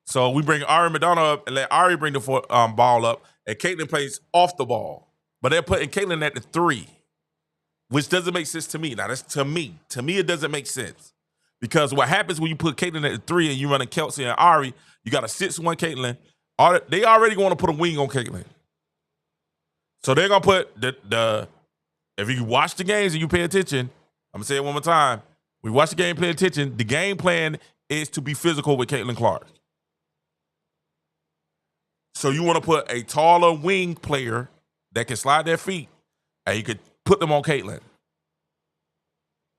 So we bring Ari McDonough up and let Ari bring the ball up, and Caitlin plays off the ball. But they're putting Caitlin at the 3, which doesn't make sense to me. Now, that's to me. To me, it doesn't make sense. Because what happens when you put Caitlin at the 3 and you running Kelsey and Ari, you got a 6'1" Caitlin. They already want to put a wing on Caitlin. So they're going to put the if you watch the games and you pay attention, I'm going to say it one more time. We watch the game, pay attention. The game plan is to be physical with Caitlin Clark. So you want to put a taller wing player that can slide their feet, and you could put them on Caitlin.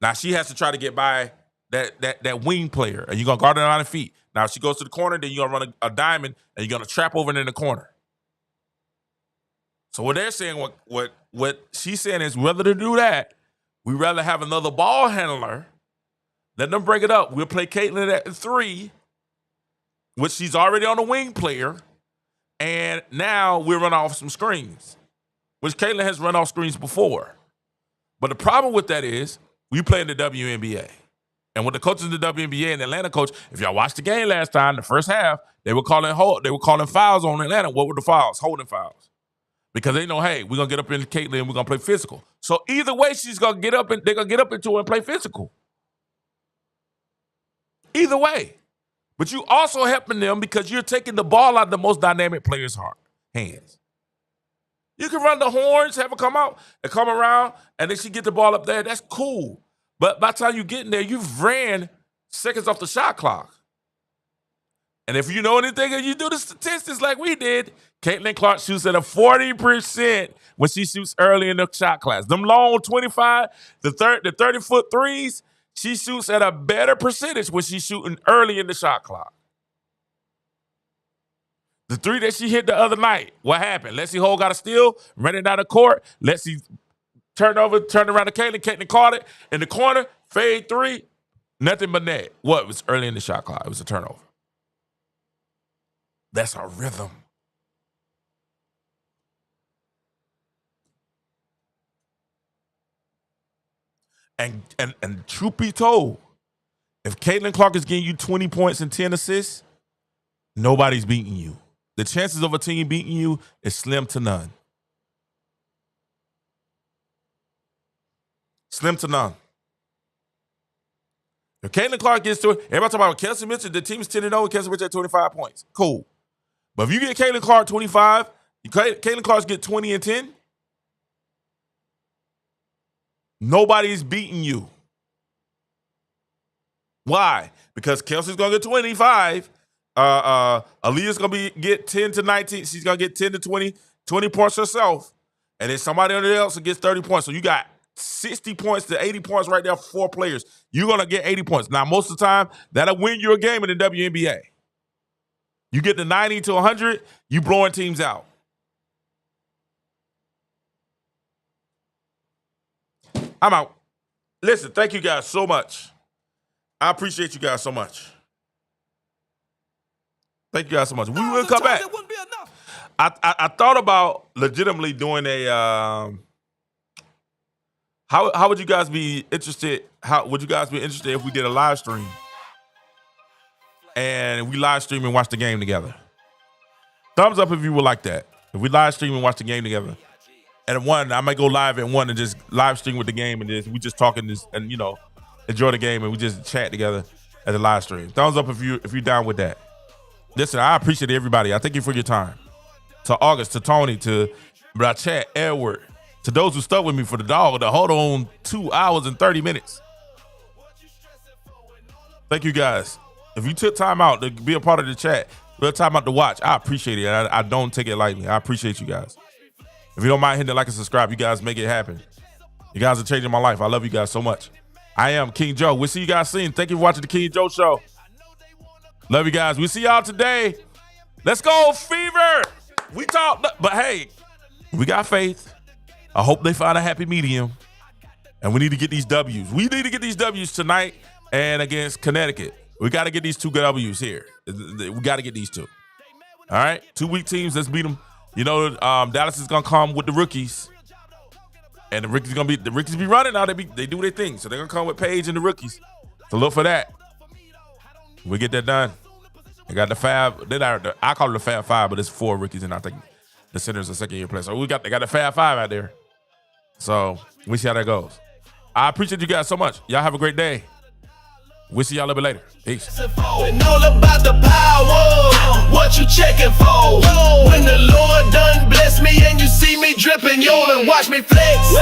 Now she has to try to get by that wing player, and you're going to guard her 90 feet. Now if she goes to the corner, then you're going to run a diamond, and you're going to trap over in the corner. So what they're saying, what she's saying is, rather than do that, we'd rather have another ball handler, let them break it up. We'll play Caitlin at the 3, which she's already on the wing player, and now we'll run off some screens, which Caitlin has run off screens before. But the problem with that is, we play in the WNBA. And with the coaches in the WNBA and the Atlanta coach, if y'all watched the game last time, the first half, they were calling fouls on Atlanta. What were the fouls? Holding fouls. Because they know, hey, we're going to get up into Caitlin and we're going to play physical. So either way, she's going to get up and they're going to get up into her and play physical. Either way. But you also helping them because you're taking the ball out of the most dynamic player's hands. You can run the horns, have her come out and come around, and then she get the ball up there. That's cool. But by the time you get in there, you've ran seconds off the shot clock. And if you know anything and you do the statistics like we did, Caitlin Clark shoots at a 40% when she shoots early in the shot class. Them long 25, the 30-foot threes, she shoots at a better percentage when she's shooting early in the shot clock. The 3 that she hit the other night, what happened? Leslie Hole got a steal, ran it down the court. Leslie turned around to Caitlin. Caitlin caught it in the corner, fade 3, nothing but net. What? It was early in the shot clock. It was a turnover. That's our rhythm. And truth be told, if Caitlin Clark is getting you 20 points and 10 assists, nobody's beating you. The chances of a team beating you is slim to none. Slim to none. If Caitlin Clark gets to it, everybody talking about Kelsey Mitchell, the team's 10-0, Kelsey Mitchell at 25 points. Cool. But if you get Caitlin Clark 25, Caitlin Clark get 20 and 10, nobody's beating you. Why? Because Kelsey's going to get 25. Aaliyah's going to get 10 to 19. She's going to get 10 to 20 points herself. And then somebody else gets 30 points. So you got 60 points to 80 points right there for 4 players. You're going to get 80 points. Now, most of the time, that'll win you a game in the WNBA. You get the 90 to 100, you blowing teams out. I'm out. Listen, thank you guys so much. I appreciate you guys so much. Thank you guys so much. We will come back. I thought about legitimately doing a how would you guys be interested? How would you guys be interested if we did a live stream? And we live stream and watch the game together. Thumbs up if you would like that. If we live stream and watch the game together. And at 1, I might go live at 1 and just live stream with the game and we just talking this and enjoy the game and we just chat together at the live stream. Thumbs up if you're down with that. Listen, I appreciate everybody. I thank you for your time. To August, to Tony, to Brachet, Edward, to those who stuck with me for the dog to hold on 2 hours and 30 minutes. Thank you guys. If you took time out to be a part of the chat, time out to watch, I appreciate it. I don't take it lightly. I appreciate you guys. If you don't mind hitting the like and subscribe, you guys make it happen. You guys are changing my life. I love you guys so much. I am King Joe. We'll see you guys soon. Thank you for watching the King Joe Show. Love you guys. We'll see y'all today. Let's go, Fever. We talk, but hey, we got faith. I hope they find a happy medium. And we need to get these W's. We need to get these W's tonight and against Connecticut. We got to get these 2 W's here. We got to get these 2. All right? 2 weak teams. Let's beat them. Dallas is going to come with the rookies. And the rookies be running now. They do their thing. So they're going to come with Paige and the rookies. So look for that. We get that done. They got the Fab. I call it the Fab 5, but it's 4 rookies, and I think the center's a 2nd-year player. So they got the Fab 5 out there. So we see how that goes. I appreciate you guys so much. Y'all have a great day. We'll see y'all a little bit later. Peace. And all about the power, what you checking for? When the Lord done bless me and you see me dripping, and watch me flex.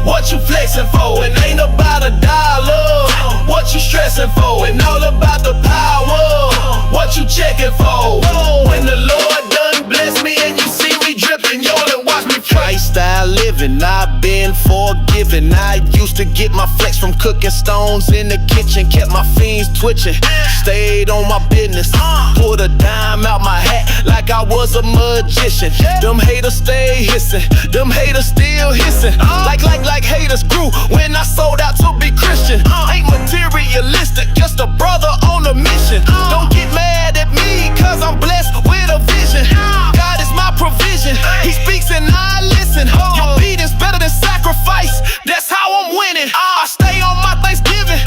What you flexing for? It ain't about $1. What you stressing for? And all about the power, what you checking for? When the Lord done bless me and you see me dripping, and watch me flex. Style living, I've been forgiven. I used to get my flex from cooking stones in the kitchen, kept my fiends twitching, stayed on my business, pulled a dime out my hat like I was a magician. Them haters stay hissing, them haters still hissing, like haters grew when I sold out to be Christian. Ain't materialistic, just a brother on a mission. Don't get mad at me, cause I'm blessed with a vision. God is my provision, he speaks and I listen. Your beating's better than sacrifice, that's how I'm winning. I stay on my Thanksgiving,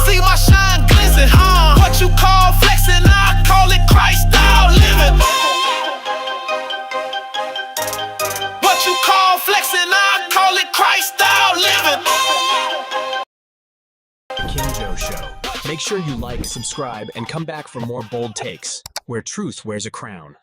see my shine glisten. What you call flexing, I call it Christ style living. What you call flexing, I call it Christ style living. King Joe Show. Make sure you like, subscribe, and come back for more bold takes, where truth wears a crown.